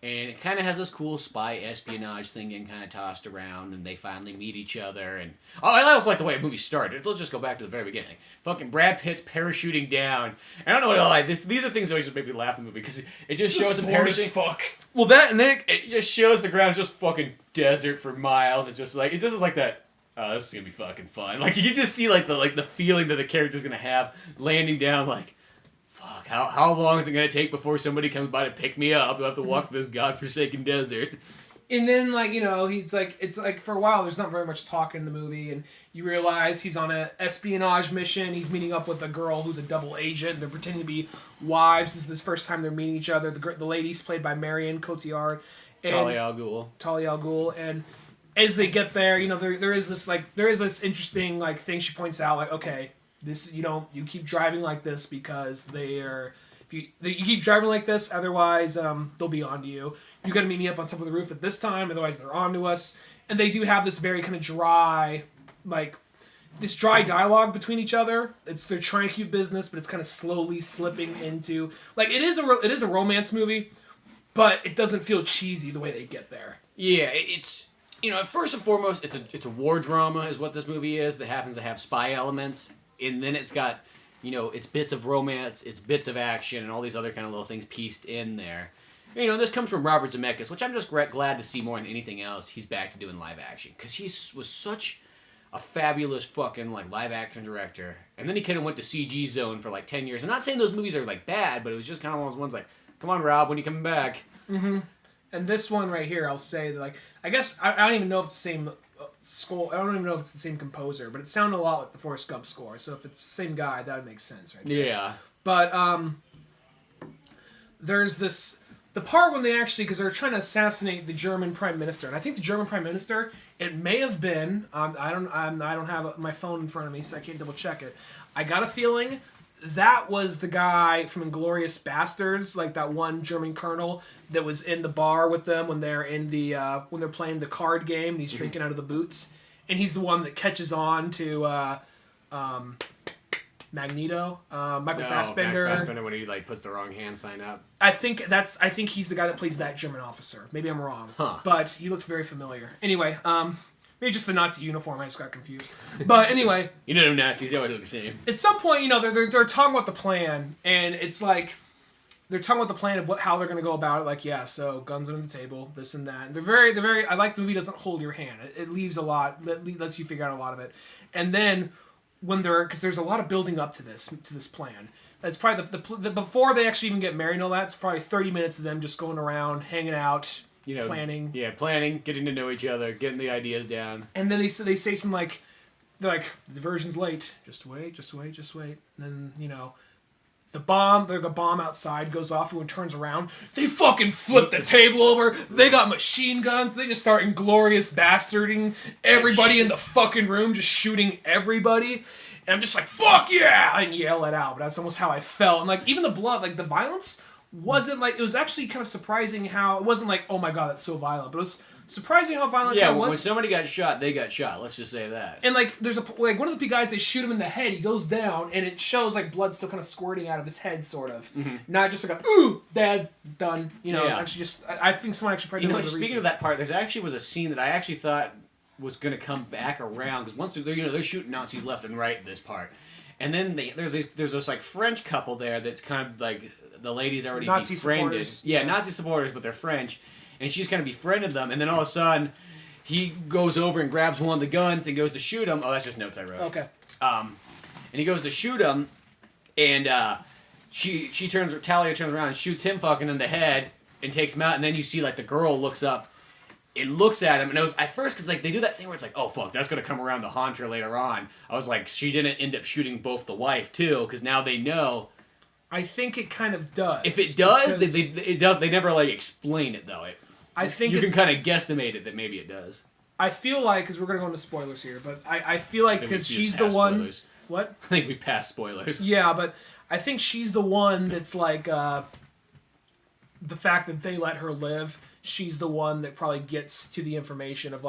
[SPEAKER 2] And it kind of has this cool spy espionage thing getting kind of tossed around, and they finally meet each other. And I also like the way the movie started. Let's just go back to the very beginning. Fucking Brad Pitt's parachuting down. I don't know what I like. These are things that always just make me laugh in the movie because it just shows him parachuting.
[SPEAKER 1] Fuck.
[SPEAKER 2] Well, that and then it just shows the ground is just fucking desert for miles. It just is like that. Oh, this is gonna be fucking fun. Like you can just see the feeling that the character's gonna have landing down. Like, fuck, how long is it gonna take before somebody comes by to pick me up? We'll have to walk through this godforsaken desert.
[SPEAKER 1] And then, he's like, it's like for a while, there's not very much talk in the movie, and you realize he's on an espionage mission. He's meeting up with a girl who's a double agent. They're pretending to be wives. This is the first time they're meeting each other. The lady's played by Marion Cotillard.
[SPEAKER 2] Talia al Ghul.
[SPEAKER 1] And as they get there, there is this interesting, thing she points out, okay, this, you keep driving like this because you keep driving like this, otherwise they'll be onto you. You got to meet me up on top of the roof at this time, otherwise they're onto us. And they do have this very kind of dry, this dry dialogue between each other. They're trying to keep business, but it's kind of slowly slipping into it is a romance movie, but it doesn't feel cheesy the way they get there.
[SPEAKER 2] Yeah, it's first and foremost, it's a war drama is what this movie is that happens to have spy elements, and then it's got it's bits of romance, it's bits of action, and all these other kind of little things pieced in there. This comes from Robert Zemeckis, which I'm just glad to see more than anything else. He's back to doing live action because he was such a fabulous fucking live action director, and then he kind of went to CG zone for 10 years. I'm not saying those movies are bad, but it was just kind of one of those ones come on, Rob, when you coming back?
[SPEAKER 1] Mm-hmm. And this one right here, I'll say that I guess I don't even know if it's the same score. I don't even know if it's the same composer, but it sounded a lot like the Forrest Gump score. So if it's the same guy, that would make sense, right?
[SPEAKER 2] Yeah.
[SPEAKER 1] But there's the part when they actually, because they're trying to assassinate the German prime minister, and I think the German prime minister, it may have been. I don't have my phone in front of me, so I can't double check it. I got a feeling that was the guy from Inglourious Bastards, that one German colonel that was in the bar with them when they're in the when they're playing the card game and he's drinking out of the boots, and he's the one that catches on to Magneto, Michael Fassbender.
[SPEAKER 2] Michael Fassbender when he puts the wrong hand sign up.
[SPEAKER 1] I think he's the guy that plays that German officer. Maybe I'm wrong, but he looks very familiar. Anyway, maybe just the Nazi uniform. I just got confused. But anyway,
[SPEAKER 2] Nazis they always look the same.
[SPEAKER 1] At some point, they're talking about the plan, and it's they're talking about the plan of how they're going to go about it. So guns on the table, this and that. And they're very. I like the movie doesn't hold your hand. It leaves a lot. It lets you figure out a lot of it, and then because there's a lot of building up to this plan. That's probably the before they actually even get married and all that. It's probably 30 minutes of them just going around, hanging out. Planning. Yeah,
[SPEAKER 2] planning, getting to know each other, getting the ideas down.
[SPEAKER 1] And then they say something the diversion's late. Just wait. And then, the bomb outside goes off, everyone turns around. They fucking flip the table over. They got machine guns. They just start Inglourious Bastarding everybody in the fucking room, just shooting everybody. And I'm just fuck yeah! And yell it out. But that's almost how I felt. And even the blood, the violence wasn't it was actually kind of surprising how it wasn't oh my god, that's so violent, but it was surprising how violent it was.
[SPEAKER 2] When somebody got shot, they got shot. Let's just say that.
[SPEAKER 1] And there's one of the guys, they shoot him in the head. He goes down, and it shows blood still kind of squirting out of his head, sort of. Mm-hmm. Not just ooh, dead, done. Actually, just I think someone actually probably.
[SPEAKER 2] Speaking of that part, there actually was a scene that I actually thought was going to come back around because once they're shooting Nazis left and right in this part, and then there's this French couple there that's kind of the lady's already
[SPEAKER 1] Nazi
[SPEAKER 2] befriended.
[SPEAKER 1] Supporters.
[SPEAKER 2] Yeah, Nazi supporters, but they're French. And she's kind of befriended them. And then all of a sudden, he goes over and grabs one of the guns and goes to shoot him. Oh, that's just notes I wrote.
[SPEAKER 1] Okay.
[SPEAKER 2] And he goes to shoot him. And Talia turns around and shoots him fucking in the head and takes him out. And then you see, the girl looks up and looks at him. And it was, at first, because, they do that thing where it's oh, fuck, that's going to come around to haunt her later on. I was she didn't end up shooting both the wife, too, because now they know.
[SPEAKER 1] I think it kind of does.
[SPEAKER 2] If it does, they never explain it though.
[SPEAKER 1] I think
[SPEAKER 2] you can kind of guesstimate it that maybe it does.
[SPEAKER 1] I feel because we're gonna go into spoilers here, but I feel because she's the one.
[SPEAKER 2] Spoilers.
[SPEAKER 1] What?
[SPEAKER 2] I think we passed spoilers.
[SPEAKER 1] Yeah, but I think she's the one that's the fact that they let her live. She's the one that probably gets to the information of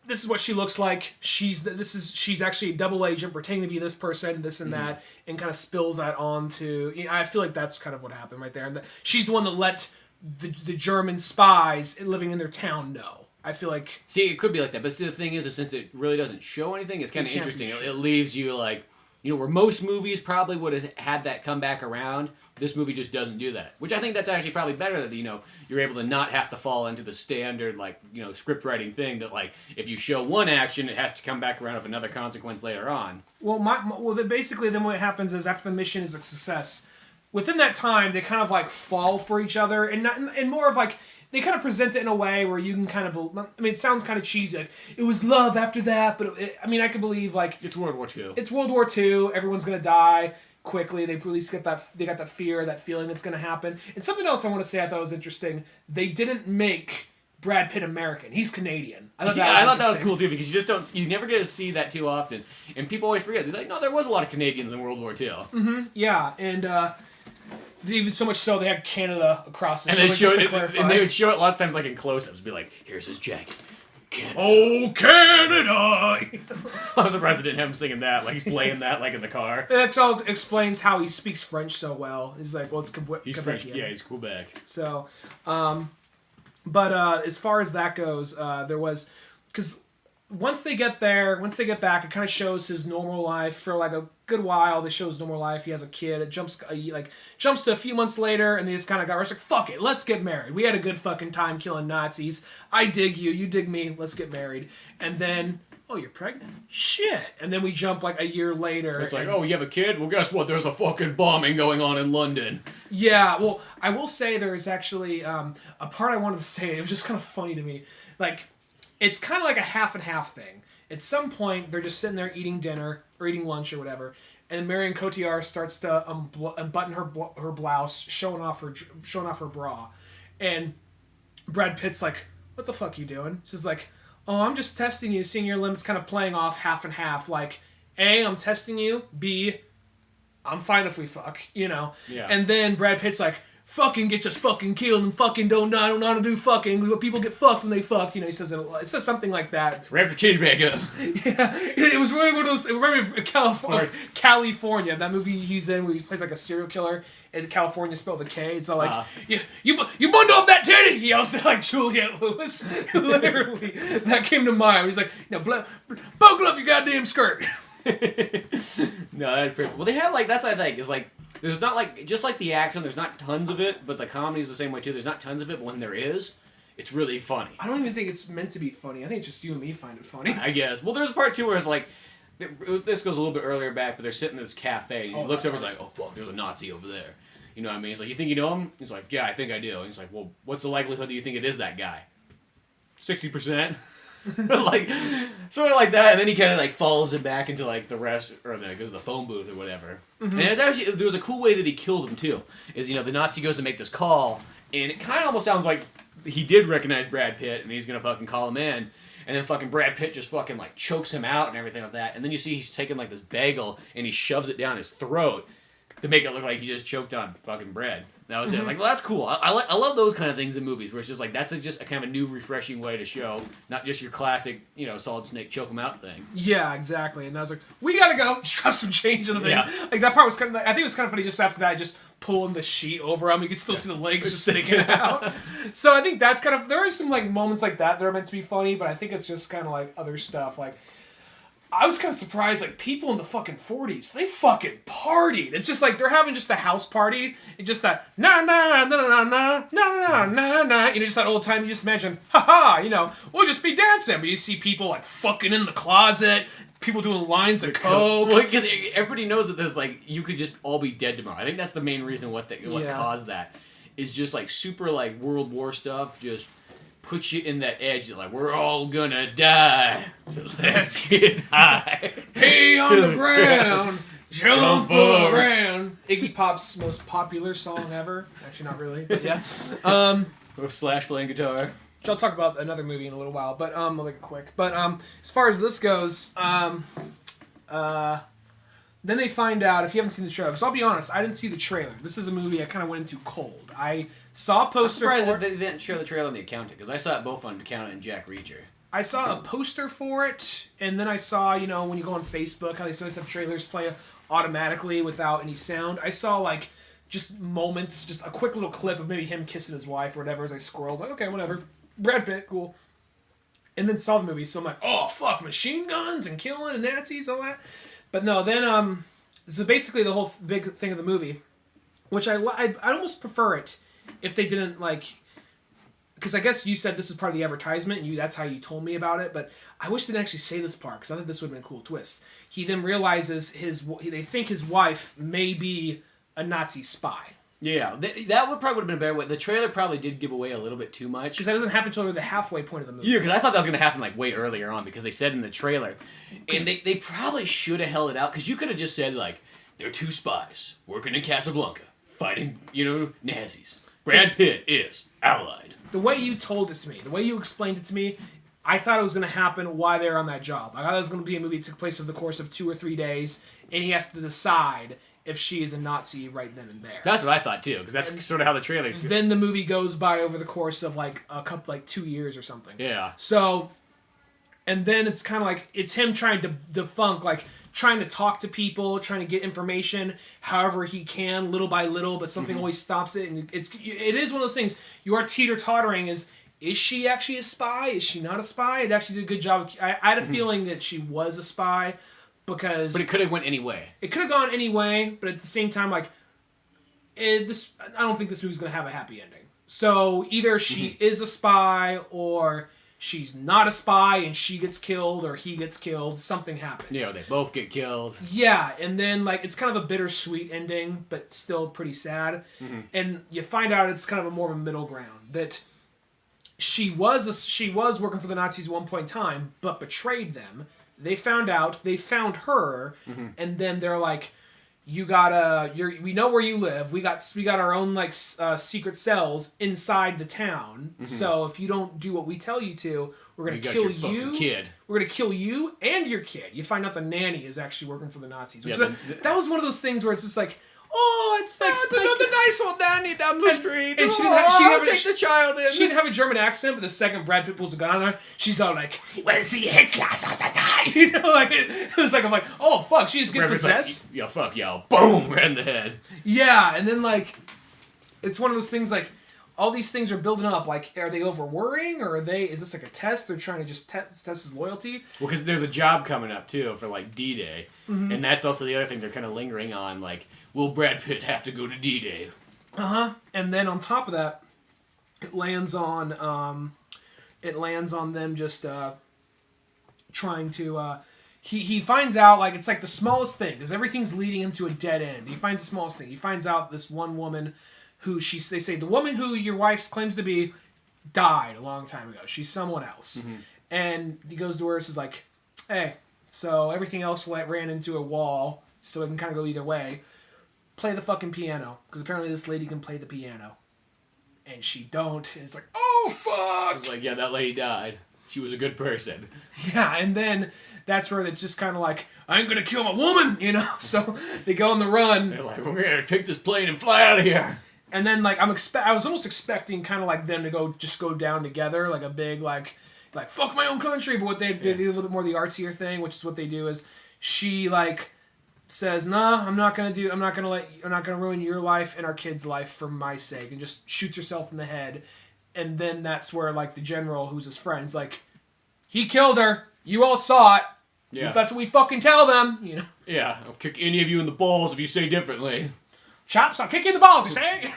[SPEAKER 1] this is what she looks like. She's actually a double agent pretending to be this person, this and that, and kind of spills that onto. I feel that's kind of what happened right there. And she's the one that let the German spies living in their town know. I feel like...
[SPEAKER 2] See, it could be like that, but see, the thing is since it really doesn't show anything, it's kind of interesting. It leaves you like, where most movies probably would have had that come back around, this movie just doesn't do that. Which I think that's actually probably better that, you're able to not have to fall into the standard, like, script writing thing that, like, if you show one action, it has to come back around with another consequence later on.
[SPEAKER 1] Well, basically then what happens is after the mission is a success, within that time, they kind of, like, fall for each other, and more of, like, they kind of present it in a way where you can kind of... I mean, it sounds kind of cheesy. Like, it was love after that, but, I can believe, like...
[SPEAKER 2] It's World War II.
[SPEAKER 1] It's World War II. Everyone's going to die quickly. They at least got that fear, that feeling it's going to happen. And something else I want to say I thought was interesting. They didn't make Brad Pitt American. He's Canadian. I thought that was cool,
[SPEAKER 2] too, because you never get to see that too often. And people always forget. They're like, no, there was a lot of Canadians in World War II.
[SPEAKER 1] Mm-hmm. Yeah, and... even so much so, they had Canada across the
[SPEAKER 2] shoulder. And they would show it lots of times, like in close-ups, be like, "Here's his jacket, Canada."
[SPEAKER 1] Oh, Canada!
[SPEAKER 2] I was surprised they didn't have him singing that. Like he's playing that, like in the car.
[SPEAKER 1] That all explains how he speaks French so well. He's like, well, it's
[SPEAKER 2] he's French. Yeah, he's Quebec.
[SPEAKER 1] So, but as far as that goes, there was because. Once they get back, it kind of shows his normal life for like a good while. They show his normal life. He has a kid. It jumps to a few months later, and they just kind of got like, fuck it, let's get married. We had a good fucking time killing Nazis. I dig you, you dig me. Let's get married. And then, oh, you're pregnant? Shit. And then we jump like a year later.
[SPEAKER 2] It's like, oh, you have a kid? Well, guess what? There's a fucking bombing going on in London.
[SPEAKER 1] Yeah. Well, I will say there's actually a part I wanted to say. It was just kind of funny to me, like. It's kind of like a half and half thing. At some point, they're just sitting there eating dinner or eating lunch or whatever, and Marion Cotillard starts to unbutton her blouse, showing off her bra, and Brad Pitt's like, "What the fuck are you doing?" She's like, "Oh, I'm just testing you, seeing your limits," kind of playing off half and half, like, A, I'm testing you, B, I'm fine if we fuck, Yeah. And then Brad Pitt's like, fucking get us fucking killed and fucking don't know how to do fucking. People get fucked when they fuck. He says something like that.
[SPEAKER 2] Wrap the change back up.
[SPEAKER 1] Yeah, it was really one of those. Remember California, that movie he's in where he plays like a serial killer. And California spelled with a K. It's all like, you bundle up that titty. He yells like Juliette Lewis. Literally, that came to mind. He's like, buckle up your goddamn skirt.
[SPEAKER 2] No, that's pretty. Well, they have that's what I think is like. There's not just like the action, there's not tons of it, but the comedy's the same way too. There's not tons of it, but when there is, it's really funny.
[SPEAKER 1] I don't even think it's meant to be funny. I think it's just you and me find it funny.
[SPEAKER 2] I guess. Well, there's a part too where it's like, this goes a little bit earlier back, but they're sitting in this cafe, and he looks over and he's like, oh fuck, there's a Nazi over there. You know what I mean? He's like, you think you know him? He's like, yeah, I think I do. And he's like, well, what's the likelihood that you think it is that guy? 60%. Like, sort of like that, and then he kind of follows him back into the rest, or goes to the phone booth or whatever. Mm-hmm. And it's actually, there was a cool way that he killed him too. Is the Nazi goes to make this call, and it kind of almost sounds like he did recognize Brad Pitt, and he's gonna fucking call him in, and then fucking Brad Pitt just fucking chokes him out and everything like that, and then you see he's taking this bagel and he shoves it down his throat to make it look like he just choked on fucking bread. That was it. I was like, well, that's cool. I love those kind of things in movies where it's just that's just a kind of a new, refreshing way to show not just your classic, Solid Snake choke him out thing.
[SPEAKER 1] Yeah, exactly. And I was like, we gotta go. Just drop some change in the thing.
[SPEAKER 2] Yeah.
[SPEAKER 1] That part was kind of. I think it was kind of funny. Just after that, just pulling the sheet over him, you could still see the legs just sticking out. So I think that's kind of. There are some moments like that are meant to be funny, but I think it's just kind of other stuff I was kind of surprised, people in the fucking 40s, they fucking partied. It's just they're having just a house party, and just that, nah, just that old time, you just imagine, we'll just be dancing. But you see people, fucking in the closet, people doing lines of coke.
[SPEAKER 2] Well, because everybody knows that there's, you could just all be dead tomorrow. I think that's the main reason what caused that, is just, super, World War stuff, just puts you in that edge that we're all gonna die, so let's get high.
[SPEAKER 1] Pee on the ground, jump around. Iggy Pop's most popular song ever. Actually, not really, but yeah.
[SPEAKER 2] With Slash playing guitar.
[SPEAKER 1] Which I'll talk about another movie in a little while, but I'll make it quick. But as far as this goes, then they find out, if you haven't seen the trailer, because I'll be honest, I didn't see the trailer. This is a movie I kind of went into cold. I saw a poster
[SPEAKER 2] I'm surprised
[SPEAKER 1] for it.
[SPEAKER 2] That they didn't show the trailer on The Accountant, because I saw it both on The Accountant and Jack Reacher.
[SPEAKER 1] I saw a poster for it, and then I saw, when you go on Facebook, how they sometimes have trailers play automatically without any sound. I saw, just moments, just a quick little clip of maybe him kissing his wife or whatever as I scrolled. Like, okay, whatever. Brad Pitt, cool. And then saw the movie, so I'm like, oh, fuck, machine guns and killing and Nazis, all that. But no, then, so basically the whole big thing of the movie, which I'd almost prefer it if they didn't, like, because I guess you said this was part of the advertisement, and that's how you told me about it, but I wish they didn't actually say this part, because I thought this would have been a cool twist. He then realizes they think his wife may be a Nazi spy.
[SPEAKER 2] Yeah, that would probably would have been a better way. The trailer probably did give away a little bit too much.
[SPEAKER 1] Because that doesn't happen until the halfway point of the movie.
[SPEAKER 2] Yeah, because I thought that was going to happen like way earlier on, because they said in the trailer. And they probably should have held it out, because you could have just said, like, they're two spies working in Casablanca, fighting, Nazis. Brad Pitt is allied.
[SPEAKER 1] The way you told it to me, the way you explained it to me, I thought it was going to happen while they're on that job. I thought it was going to be a movie that took place over the course of 2 or 3 days, and he has to decide if she is a Nazi right then and there.
[SPEAKER 2] That's what I thought too, because that's sort of how the trailer.
[SPEAKER 1] Then the movie goes by over the course of like 2 years or something.
[SPEAKER 2] Yeah.
[SPEAKER 1] So, and then it's kind of like it's him trying to debunk, like trying to talk to people, trying to get information, however he can, little by little, but something always stops it, and it is one of those things. You are teeter-tottering. Is she actually a spy? Is she not a spy? It actually did a good job. I had a feeling that she was a spy. But
[SPEAKER 2] it could have went any way.
[SPEAKER 1] It could have gone any way, but at the same time, like, I don't think this movie's going to have a happy ending. So either she is a spy, or she's not a spy and she gets killed, or he gets killed. Something happens.
[SPEAKER 2] Yeah, they both get killed.
[SPEAKER 1] Yeah, and then, like, it's kind of a bittersweet ending, but still pretty sad. And you find out it's kind of a more of a middle ground. That she was working for the Nazis at one point in time, but betrayed them. They found out, they found her, and then they're like, we know where you live. We got our own, like, secret cells inside the town. So if you don't do what we tell you to, we're going to kill you.
[SPEAKER 2] Kid.
[SPEAKER 1] We're going to kill you and your kid. You find out the nanny is actually working for the Nazis. That was one of those things where it's just like, oh, it's like
[SPEAKER 2] another nice old nanny down the street.
[SPEAKER 1] And
[SPEAKER 2] take the child in.
[SPEAKER 1] She didn't have a German accent, but the second Brad Pitt pulls a gun on her, she's all like, "Well, see, Hitler all the time." Like it was like I'm like, oh fuck, she's getting possessed.
[SPEAKER 2] Like, yeah, fuck yeah, boom, right in the head.
[SPEAKER 1] Yeah, and then like, it's one of those things like, all these things are building up. Like, are they over worrying, or is this like a test? They're trying to just test his loyalty.
[SPEAKER 2] Well, because there's a job coming up too for like D-Day, and that's also the other thing they're kind of lingering on. Like, will Brad Pitt have to go to D-Day?
[SPEAKER 1] And then on top of that, it lands on them just trying to. He finds out, like, it's like the smallest thing, because everything's leading him to a dead end. He finds the smallest thing. He finds out this one woman who they say the woman who your wife claims to be died a long time ago. She's someone else. And he goes to her and says like, hey, so everything else ran into a wall, so it can kind of go either way. Play the fucking piano, because apparently this lady can play the piano. And she don't. And it's like, oh, fuck!
[SPEAKER 2] It's like, yeah, that lady died. She was a good person.
[SPEAKER 1] Yeah, and then that's where it's just kind of like, I ain't gonna kill my woman, So they go on the run.
[SPEAKER 2] They're like, we're gonna take this plane and fly out of here.
[SPEAKER 1] And then, like, I was almost expecting kind of like them to go down together, like a big, like fuck my own country. But what they do a little bit more the artsier thing, which is what they do is she, like, says, nah, I'm not gonna ruin your life and our kid's life for my sake, and just shoots herself in the head. And then that's where, like, the general, who's his friend's like, he killed her. You all saw it. Yeah. If that's what we fucking tell them,
[SPEAKER 2] Yeah, I'll kick any of you in the balls if you say differently.
[SPEAKER 1] Chops, I'll kick you in the balls, you say?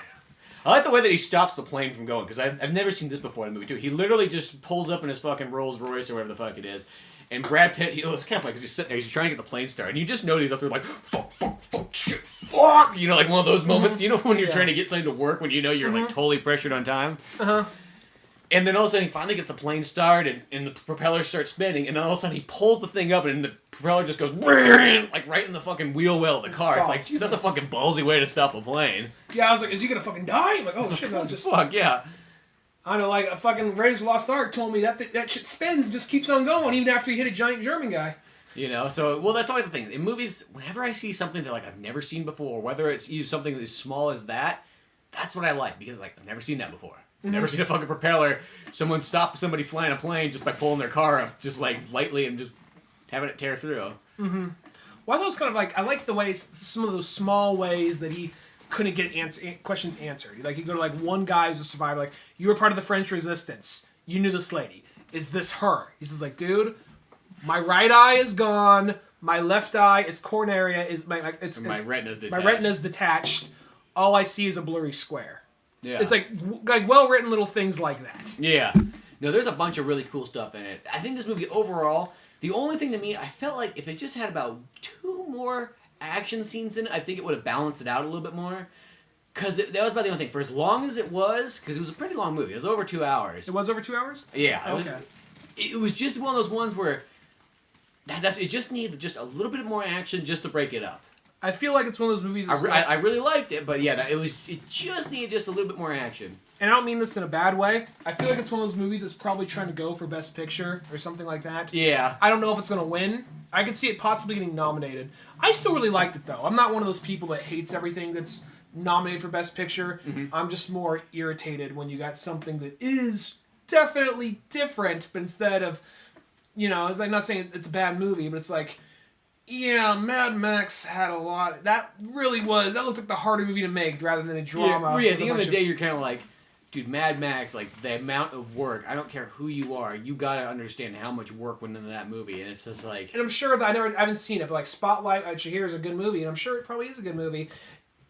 [SPEAKER 2] I like the way that he stops the plane from going, because I've never seen this before in the movie, too. He literally just pulls up in his fucking Rolls Royce or whatever the fuck it is, and Brad Pitt, it's kind of like, because he's sitting there, he's trying to get the plane started, and you just know that he's up there like, fuck, shit, fuck! Like one of those moments, when you're trying to get something to work, when you're like totally pressured on time? And then all of a sudden he finally gets the plane started, and the propeller starts spinning, and then all of a sudden he pulls the thing up, and the propeller just goes like right in the fucking wheel well of the car. It's like, geez, that's a fucking ballsy way to stop a plane.
[SPEAKER 1] Yeah, I was like, is he gonna fucking die? I'm like, oh shit, no, just
[SPEAKER 2] fuck yeah.
[SPEAKER 1] I know, like a fucking Raiders of the Lost Ark told me that shit spins and just keeps on going even after you hit a giant German guy.
[SPEAKER 2] So, well, that's always the thing. In movies, whenever I see something that, like, I've never seen before, whether it's something as small as that, that's what I like, because, like, I've never seen that before. I've never seen a fucking propeller. Someone stop somebody flying a plane just by pulling their car up, just, like, lightly and just having it tear through.
[SPEAKER 1] Well, I thought it was kind of like, I like the ways, some of those small ways that he couldn't get questions answered. Like you go to like one guy who's a survivor, like you were part of the French Resistance. You knew this lady. Is this her? He says like, dude, my right eye is gone. My left eye, its cornea is my
[SPEAKER 2] retina's detached.
[SPEAKER 1] My retina's detached. All I see is a blurry square.
[SPEAKER 2] Yeah.
[SPEAKER 1] It's like well written little things like that.
[SPEAKER 2] Yeah. No, there's a bunch of really cool stuff in it. I think this movie overall, the only thing to me, I felt like if it just had about 2 more action scenes in it, I think it would have balanced it out a little bit more. Because that was about the only thing. For as long as it was, because it was a pretty long movie. It was over 2 hours.
[SPEAKER 1] It was over 2 hours?
[SPEAKER 2] Yeah.
[SPEAKER 1] Okay.
[SPEAKER 2] It was just one of those ones where it just needed just a little bit more action just to break it up.
[SPEAKER 1] I feel like it's one of those movies.
[SPEAKER 2] I really liked it, but yeah, it just needed just a little bit more action.
[SPEAKER 1] And I don't mean this in a bad way. I feel like it's one of those movies that's probably trying to go for Best Picture or something like that.
[SPEAKER 2] Yeah.
[SPEAKER 1] I don't know if it's going to win. I could see it possibly getting nominated. I still really liked it, though. I'm not one of those people that hates everything that's nominated for Best Picture.
[SPEAKER 2] Mm-hmm.
[SPEAKER 1] I'm just more irritated when you got something that is definitely different, but instead of, it's like, not saying it's a bad movie, but it's like, yeah, Mad Max had a lot. That looked like the harder movie to make rather than a drama.
[SPEAKER 2] Yeah, at the end of the day, you're kind of like, dude, Mad Max, like, the amount of work, I don't care who you are, you gotta understand how much work went into that movie, and it's just like...
[SPEAKER 1] And I'm sure that I haven't seen it, but like Spotlight, Shahir is a good movie, and I'm sure it probably is a good movie.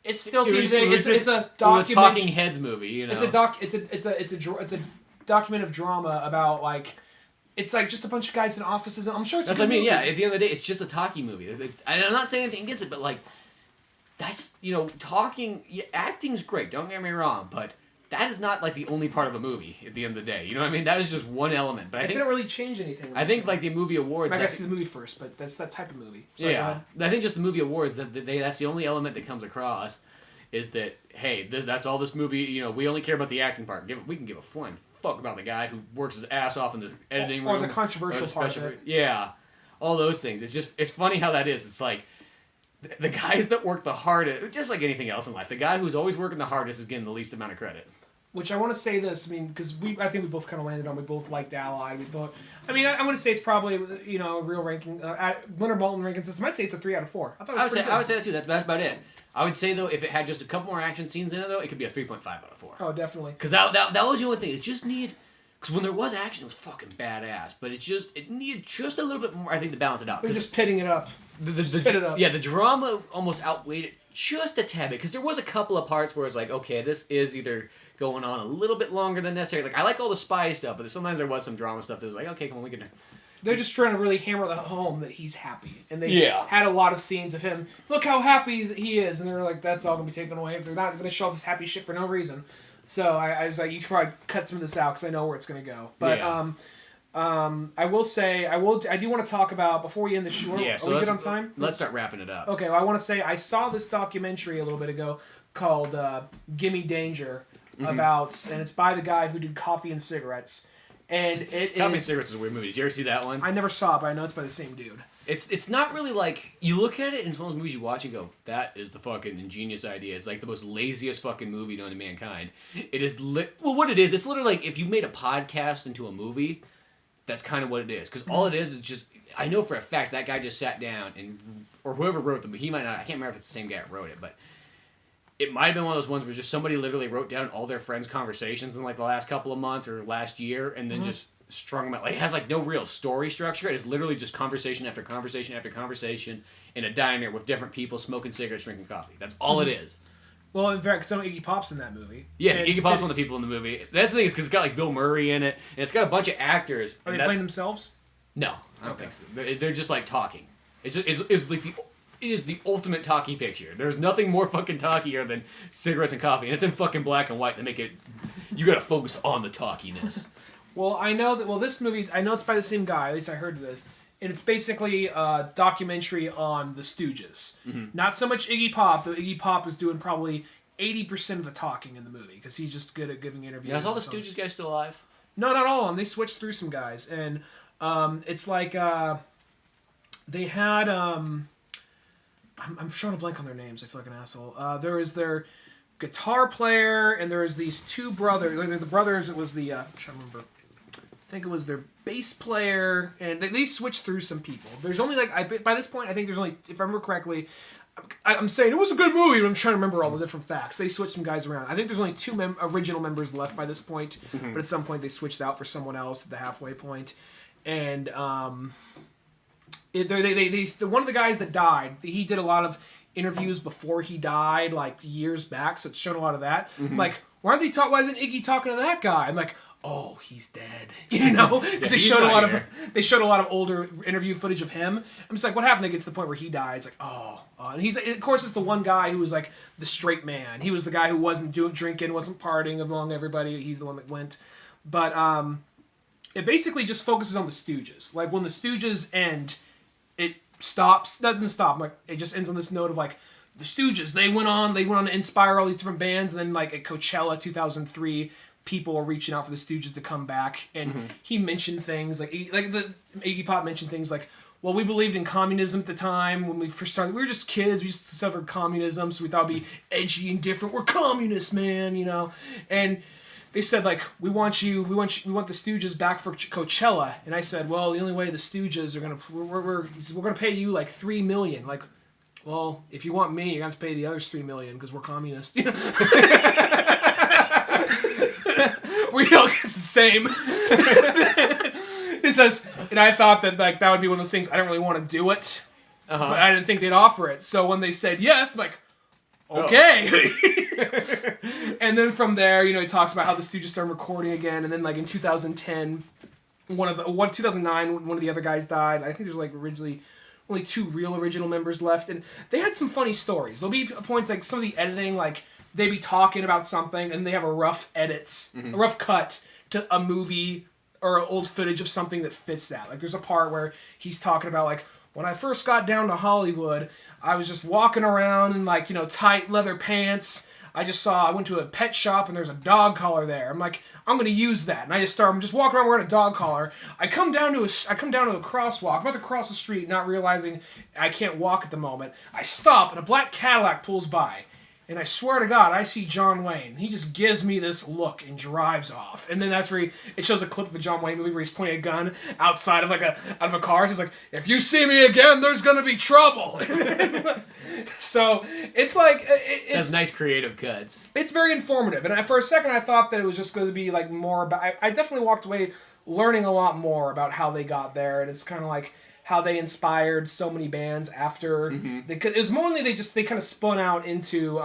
[SPEAKER 1] It's still it's a
[SPEAKER 2] Talking Heads movie,
[SPEAKER 1] It's a document of drama about like it's like just a bunch of guys in offices. And I'm sure it's.
[SPEAKER 2] That's what I mean. Movie. Yeah, at the end of the day, it's just a talkie movie. And I'm not saying anything against it, but like that's talking. Yeah, acting's great. Don't get me wrong, but that is not like the only part of a movie. At the end of the day, you know what I mean? That is just one element. But I think
[SPEAKER 1] didn't really change anything.
[SPEAKER 2] I think like the movie awards.
[SPEAKER 1] I gotta see the movie first, but that's that type of movie. Sorry,
[SPEAKER 2] yeah, I think just the movie awards that's the only element that comes across is that hey, that's all this movie. We only care about the acting part. We can give a flying fuck about the guy who works his ass off in the editing room.
[SPEAKER 1] Or the controversial part of it.
[SPEAKER 2] Yeah. All those things. It's funny how that is. It's like, the guys that work the hardest, just like anything else in life, the guy who's always working the hardest is getting the least amount of credit.
[SPEAKER 1] Which I want to say this, because I think we both kind of landed on, we both liked Allied. We thought, I want to say it's probably, a real ranking, Leonard Maltin ranking system, I'd say it's a 3 out of 4. I would say
[SPEAKER 2] that too. That's about it. I would say, though, if it had just a couple more action scenes in it, though, it could be a 3.5 out of 4.
[SPEAKER 1] Oh, definitely.
[SPEAKER 2] Because that was the only thing. It just needed... Because when there was action, it was fucking badass. But it needed just a little bit more, I think, to balance it out.
[SPEAKER 1] It was just pitting it up.
[SPEAKER 2] Spit it up. Yeah, the drama almost outweighed it just a tad bit. Because there was a couple of parts where it's like, okay, this is either going on a little bit longer than necessary. Like, I like all the spy stuff, but sometimes there was some drama stuff that was like, okay, come on, we can...
[SPEAKER 1] They're just trying to really hammer home that he's happy. And they had a lot of scenes of him, look how happy he is. And they're like, that's all going to be taken away. They're not going to show this happy shit for no reason. So I was like, you could probably cut some of this out because I know where it's going to go. But I will say, I do want to talk about, before we end the show, are we good on time?
[SPEAKER 2] Let's start wrapping it up.
[SPEAKER 1] Okay, well, I want to say, I saw this documentary a little bit ago called Gimme Danger, and it's by the guy who did Coffee and Cigarettes. And
[SPEAKER 2] Coffee and Cigarettes is a weird movie. Did you ever see that one?
[SPEAKER 1] I never saw it, but I know it's by the same dude.
[SPEAKER 2] It's not really like... You look at it, and it's one of those movies you watch and go, that is the fucking ingenious idea. It's like the most laziest fucking movie known to mankind. It is... Well, what it is, it's literally like if you made a podcast into a movie, that's kind of what it is. Because all it is just... I know for a fact that guy just sat down, or whoever wrote them, he might not... I can't remember if it's the same guy that wrote it, but... It might have been one of those ones where just somebody literally wrote down all their friends' conversations in like the last couple of months or last year, and then just strung them out. Like, it has like no real story structure. It is literally just conversation after conversation after conversation in a diner with different people smoking cigarettes, drinking coffee. That's all it is.
[SPEAKER 1] Well, in fact, some Iggy Pop's in that movie.
[SPEAKER 2] Yeah, Iggy Pop's one of the people in the movie. That's the thing, is because it's got like Bill Murray in it, and it's got a bunch of actors.
[SPEAKER 1] Are they playing themselves?
[SPEAKER 2] No, I don't think so. They're just like talking. It's like it is the ultimate talkie picture. There's nothing more fucking talkier than cigarettes and coffee, and it's in fucking black and white to make it... You gotta focus on the talkiness.
[SPEAKER 1] Well, I know that... Well, this movie... I know it's by the same guy. At least I heard of this. And it's basically a documentary on the Stooges. Not so much Iggy Pop, though Iggy Pop is doing probably 80% of the talking in the movie, because he's just good at giving interviews.
[SPEAKER 2] Yeah, is all the Stooges guys still alive?
[SPEAKER 1] No, not all of them. They switched through some guys. And it's like... they had... I'm trying to blank on their names. I feel like an asshole. There is their guitar player, and there is these two brothers. They're the brothers. It was the... I'm trying to remember. I think it was their bass player, and they switched through some people. There's only like... by this point, I think there's only... If I remember correctly, I'm saying it was a good movie, but I'm trying to remember all the different facts. They switched some guys around. I think there's only two original members left by this point, but at some point they switched out for someone else at the halfway point. And one of the guys that died, he did a lot of interviews before he died, like years back, so it's shown a lot of that. Like, why isn't Iggy talking to that guy? I'm like, oh, he's dead, because they showed a lot of older interview footage of him. I'm just like, what happened? They get to the point where he dies, like, and he's, of course, it's the one guy who was like the straight man. He was the guy who wasn't drinking, wasn't partying among everybody. He's the one that went, but it basically just focuses on the Stooges. Like when the Stooges end, it doesn't stop. Like it just ends on this note of like the Stooges. They went on to inspire all these different bands, and then like at Coachella 2003. People are reaching out for the Stooges to come back, and he mentioned things like the Iggy Pop mentioned things like, well, we believed in communism at the time when we first started. We were just kids. We just suffered communism, so we thought it'd be edgy and different. We're communists, man, And they said like, we want the Stooges back for Coachella, and I said, well, the only way the Stooges are we're gonna pay you like $3 million. Like, well, if you want me, you got to pay the others $3 million because we're communists. We all get the same. It says, and I thought that like that would be one of those things. I don't really want to do it, but I didn't think they'd offer it. So when they said yes, I'm like, okay. And then from there, he talks about how the Stooges started recording again, and then like in 2010, 2009, one of the other guys died. I think there's like originally only two real original members left, and they had some funny stories. There'll be points like some of the editing, like. They be talking about something and they have a rough cut to a movie or old footage of something that fits that. Like there's a part where he's talking about like, when I first got down to Hollywood, I was just walking around in like, tight leather pants. I went to a pet shop and there's a dog collar there. I'm like, I'm going to use that. And I'm just walking around wearing a dog collar. I come down to a crosswalk. I'm about to cross the street, not realizing I can't walk at the moment. I stop and a black Cadillac pulls by. And I swear to God, I see John Wayne. He just gives me this look and drives off. And then that's where it shows a clip of a John Wayne movie where he's pointing a gun outside of out of a car. So he's like, if you see me again, there's gonna be trouble. So it's like it's
[SPEAKER 2] nice creative cuts.
[SPEAKER 1] It's very informative. And for a second, I thought that it was just going to be like more about. I definitely walked away learning a lot more about how they got there, and it's kind of like. How they inspired so many bands after it was mainly they kind of spun out into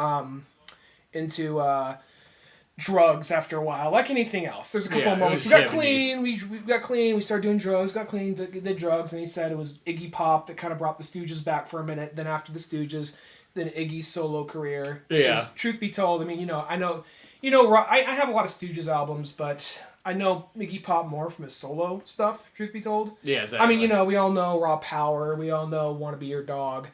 [SPEAKER 1] drugs after a while, like anything else. There's a couple of moments. We got clean. We got clean. We started doing drugs. Got clean. Did drugs, and he said it was Iggy Pop that kind of brought the Stooges back for a minute. Then after the Stooges, then Iggy's solo career. Which is, truth be told, I mean, I know, I have a lot of Stooges albums, but. I know Iggy Pop more from his solo stuff, truth be told.
[SPEAKER 2] Yeah, exactly.
[SPEAKER 1] I mean, we all know Raw Power, we all know Wanna Be Your Dog,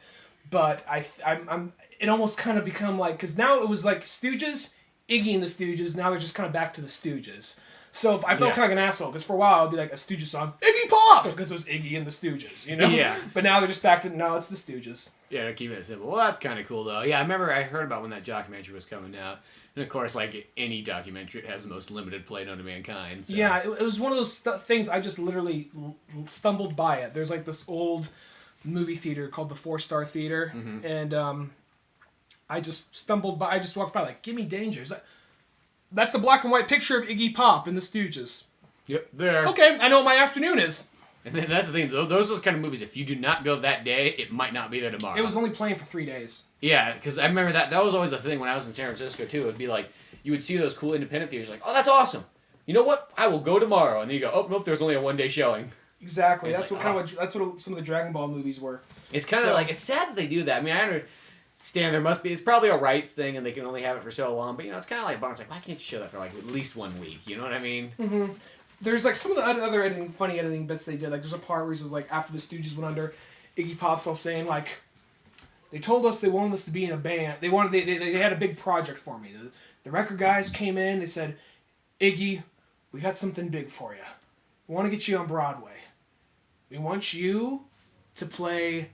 [SPEAKER 1] but I'm it almost kind of become like, because now it was like Stooges, Iggy and the Stooges, now they're just kind of back to the Stooges. So I felt kind of like an asshole, because for a while it'd be like a Stooges song, Iggy Pop, because it was Iggy and the Stooges, Yeah. But now they're just back to, no, it's the Stooges.
[SPEAKER 2] Yeah, they're keeping it simple. Well, that's kind of cool, though. Yeah, I remember I heard about when that documentary was coming out. And, of course, like any documentary, it has the most limited play known to mankind. So.
[SPEAKER 1] Yeah, it was one of those things I just literally stumbled by it. There's like this old movie theater called the 4-Star Theater. And I just walked by like, Gimme Danger. That's a black and white picture of Iggy Pop and the Stooges.
[SPEAKER 2] Yep, there.
[SPEAKER 1] Okay, I know what my afternoon is.
[SPEAKER 2] And that's the thing, those kind of movies, if you do not go that day, it might not be there tomorrow.
[SPEAKER 1] It was only playing for 3 days.
[SPEAKER 2] Yeah, because I remember that was always the thing when I was in San Francisco, too. It would be like, you would see those cool independent theaters, like, oh, that's awesome. You know what? I will go tomorrow. And then you go, oh, nope, there's only a 1-day showing.
[SPEAKER 1] Exactly. That's like, that's what some of the Dragon Ball movies were.
[SPEAKER 2] It's kind of like, it's sad that they do that. I mean, I understand it's probably a rights thing, and they can only have it for so long, but, it's kind of like, it's like, why can't you show that for, like, at least 1 week? You know what I mean? Mm-hmm.
[SPEAKER 1] There's like some of the other funny editing bits they did. Like there's a part where he says like after the Stooges went under, Iggy Pop's all saying like, they told us they wanted us to be in a band. They had a big project for me. The record guys came in. They said, Iggy, we got something big for you. We want to get you on Broadway. We want you to play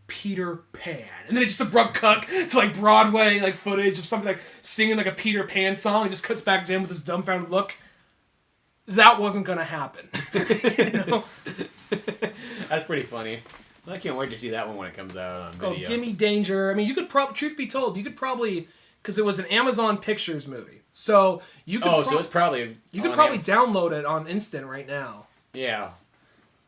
[SPEAKER 1] Peter Pan. And then it just abrupt cut to like Broadway like footage of something like singing like a Peter Pan song. It just cuts back to him with this dumbfounded look. That wasn't going to happen.
[SPEAKER 2] That's pretty funny. I can't wait to see that one when it comes out on
[SPEAKER 1] Called
[SPEAKER 2] video.
[SPEAKER 1] Gimme Danger. I mean, you could truth be told, you could probably, because it was an Amazon Pictures movie, so you could.
[SPEAKER 2] So it's probably
[SPEAKER 1] you could probably download it on instant right now.
[SPEAKER 2] Yeah.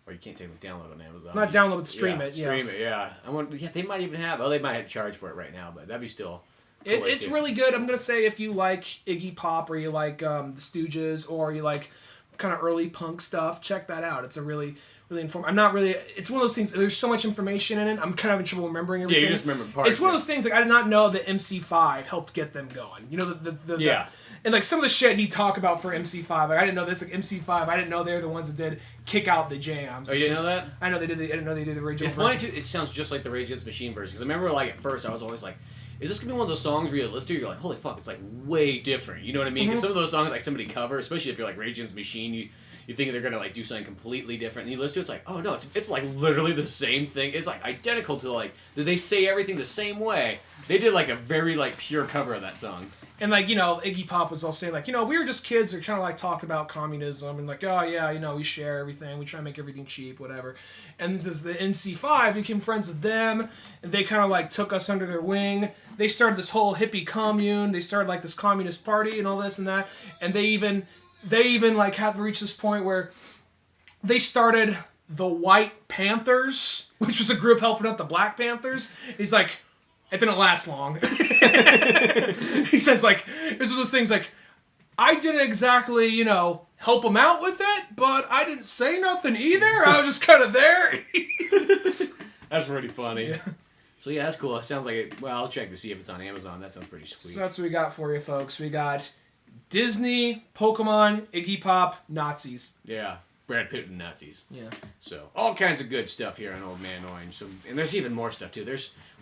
[SPEAKER 2] Or you can't technically download on Amazon.
[SPEAKER 1] Not download, but stream it. Yeah.
[SPEAKER 2] Stream it. Yeah. I wonder. Yeah, they might even have. Oh, they might have to charge for it right now, but that'd be still.
[SPEAKER 1] It's really good. I'm gonna say if you like Iggy Pop or you like the Stooges or you like kind of early punk stuff, check that out. It's a really informative. I'm not really. It's one of those things. There's so much information in it. I'm kind of having trouble remembering everything.
[SPEAKER 2] Yeah, you just remember parts.
[SPEAKER 1] It's one of those things like I did not know that MC5 helped get them going. You know the and like some of the shit he talked about for MC5. Like I didn't know this. Like MC5, I didn't know they're the ones that did Kick Out the Jams.
[SPEAKER 2] Oh, you didn't know that?
[SPEAKER 1] I know they did. I didn't know they did the original.
[SPEAKER 2] It's funny too. It sounds just like the Rage Against the Machine version. Because I remember, like at first, I was always like, "Is this gonna be one of those songs where you listen to? You're like, holy fuck, it's like way different." You know what I mean? Because some of those songs like somebody cover, especially if you're like Rage Against the Machine, you think they're gonna like do something completely different, and you listen to it, it's like, oh no, it's like literally the same thing. It's like identical to like they say everything the same way. They did like a very like pure cover of that song.
[SPEAKER 1] And like, you know, Iggy Pop was all saying like, you know, we were just kids that kind of like talked about communism and like, oh yeah, you know, we share everything, we try to make everything cheap, whatever. And this is the MC5 became friends with them, and they kind of like took us under their wing. They started this whole hippie commune. They started like this communist party and all this and that. And they even like have reached this point where they started the White Panthers, which was a group helping out the Black Panthers. He's like, it didn't last long. He says like, it was one of those things like, I didn't exactly, you know, help them out with it, but I didn't say nothing either. I was just kind of there.
[SPEAKER 2] That's pretty funny.
[SPEAKER 1] Yeah.
[SPEAKER 2] So yeah, that's cool. It sounds like it. Well, I'll check to see if it's on Amazon. That sounds pretty sweet.
[SPEAKER 1] So that's what we got for you, folks. We got Disney, Pokemon, Iggy Pop, Nazis.
[SPEAKER 2] Yeah, Brad Pitt and Nazis.
[SPEAKER 1] Yeah.
[SPEAKER 2] So all kinds of good stuff here on Old Man Orange. So and there's even more stuff too.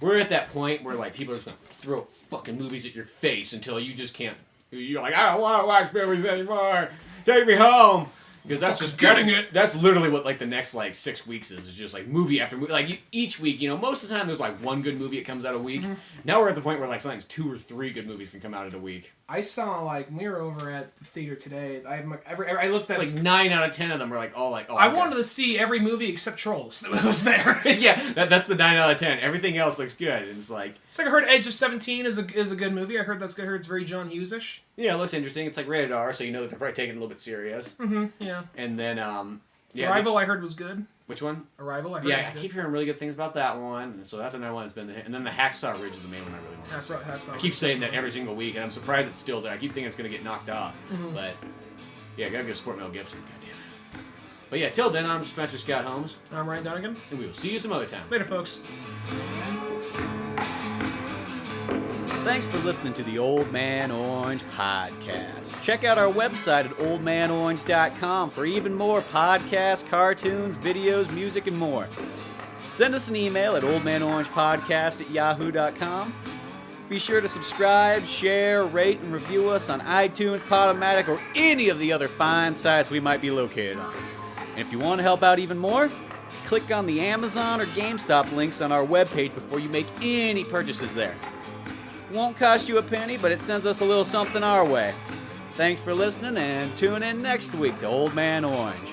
[SPEAKER 2] We're at that point where like people are just gonna throw fucking movies at your face until you just can't. You're like, I don't want to watch movies anymore. Take me home. Because that's just
[SPEAKER 1] getting it.
[SPEAKER 2] That's literally what like the next like 6 weeks is just like movie after movie. Like each week, you know, most of the time there's like one good movie that comes out a week. Mm-hmm. Now we're at the point where like sometimes 2 or 3 good movies can come out in a week.
[SPEAKER 1] I saw like when we were over at the theater today. I looked at
[SPEAKER 2] like 9 out of 10 of them are like all like. Oh,
[SPEAKER 1] I wanted to see every movie except Trolls that was there.
[SPEAKER 2] Yeah, that's the 9 out of 10. Everything else looks good. It's like
[SPEAKER 1] I heard Edge of 17 is a good movie. I heard that's good. I heard it's very John Hughes-ish.
[SPEAKER 2] Yeah, it looks interesting. It's like rated R, so you know that they're probably taking it a little bit serious.
[SPEAKER 1] Mm-hmm. Yeah.
[SPEAKER 2] And then yeah.
[SPEAKER 1] Arrival I heard was good.
[SPEAKER 2] Which one?
[SPEAKER 1] Arrival I heard.
[SPEAKER 2] Yeah, I keep hearing really good things about that one. So that's another one that's been the hit. And then the Hacksaw Ridge is the main one I really want to see. Hacksaw. I keep saying that every single week, and I'm surprised it's still there. I keep thinking it's going to get knocked off. Mm-hmm. But yeah, I gotta go support Mel Gibson. Goddamn it. But yeah, till then, I'm Spencer Scott Holmes.
[SPEAKER 1] I'm Ryan Dunigan.
[SPEAKER 2] And we will see you some other time.
[SPEAKER 1] Later, folks.
[SPEAKER 2] Thanks for listening to the Old Man Orange podcast. Check out our website at oldmanorange.com for even more podcasts, cartoons, videos, music, and more. Send us an email at oldmanorangepodcast@yahoo.com. Be sure to subscribe, share, rate, and review us on iTunes, Podomatic, or any of the other fine sites we might be located on. And if you want to help out even more, click on the Amazon or GameStop links on our webpage before you make any purchases there. Won't cost you a penny, but it sends us a little something our way. Thanks for listening, and tune in next week to Old Man Orange.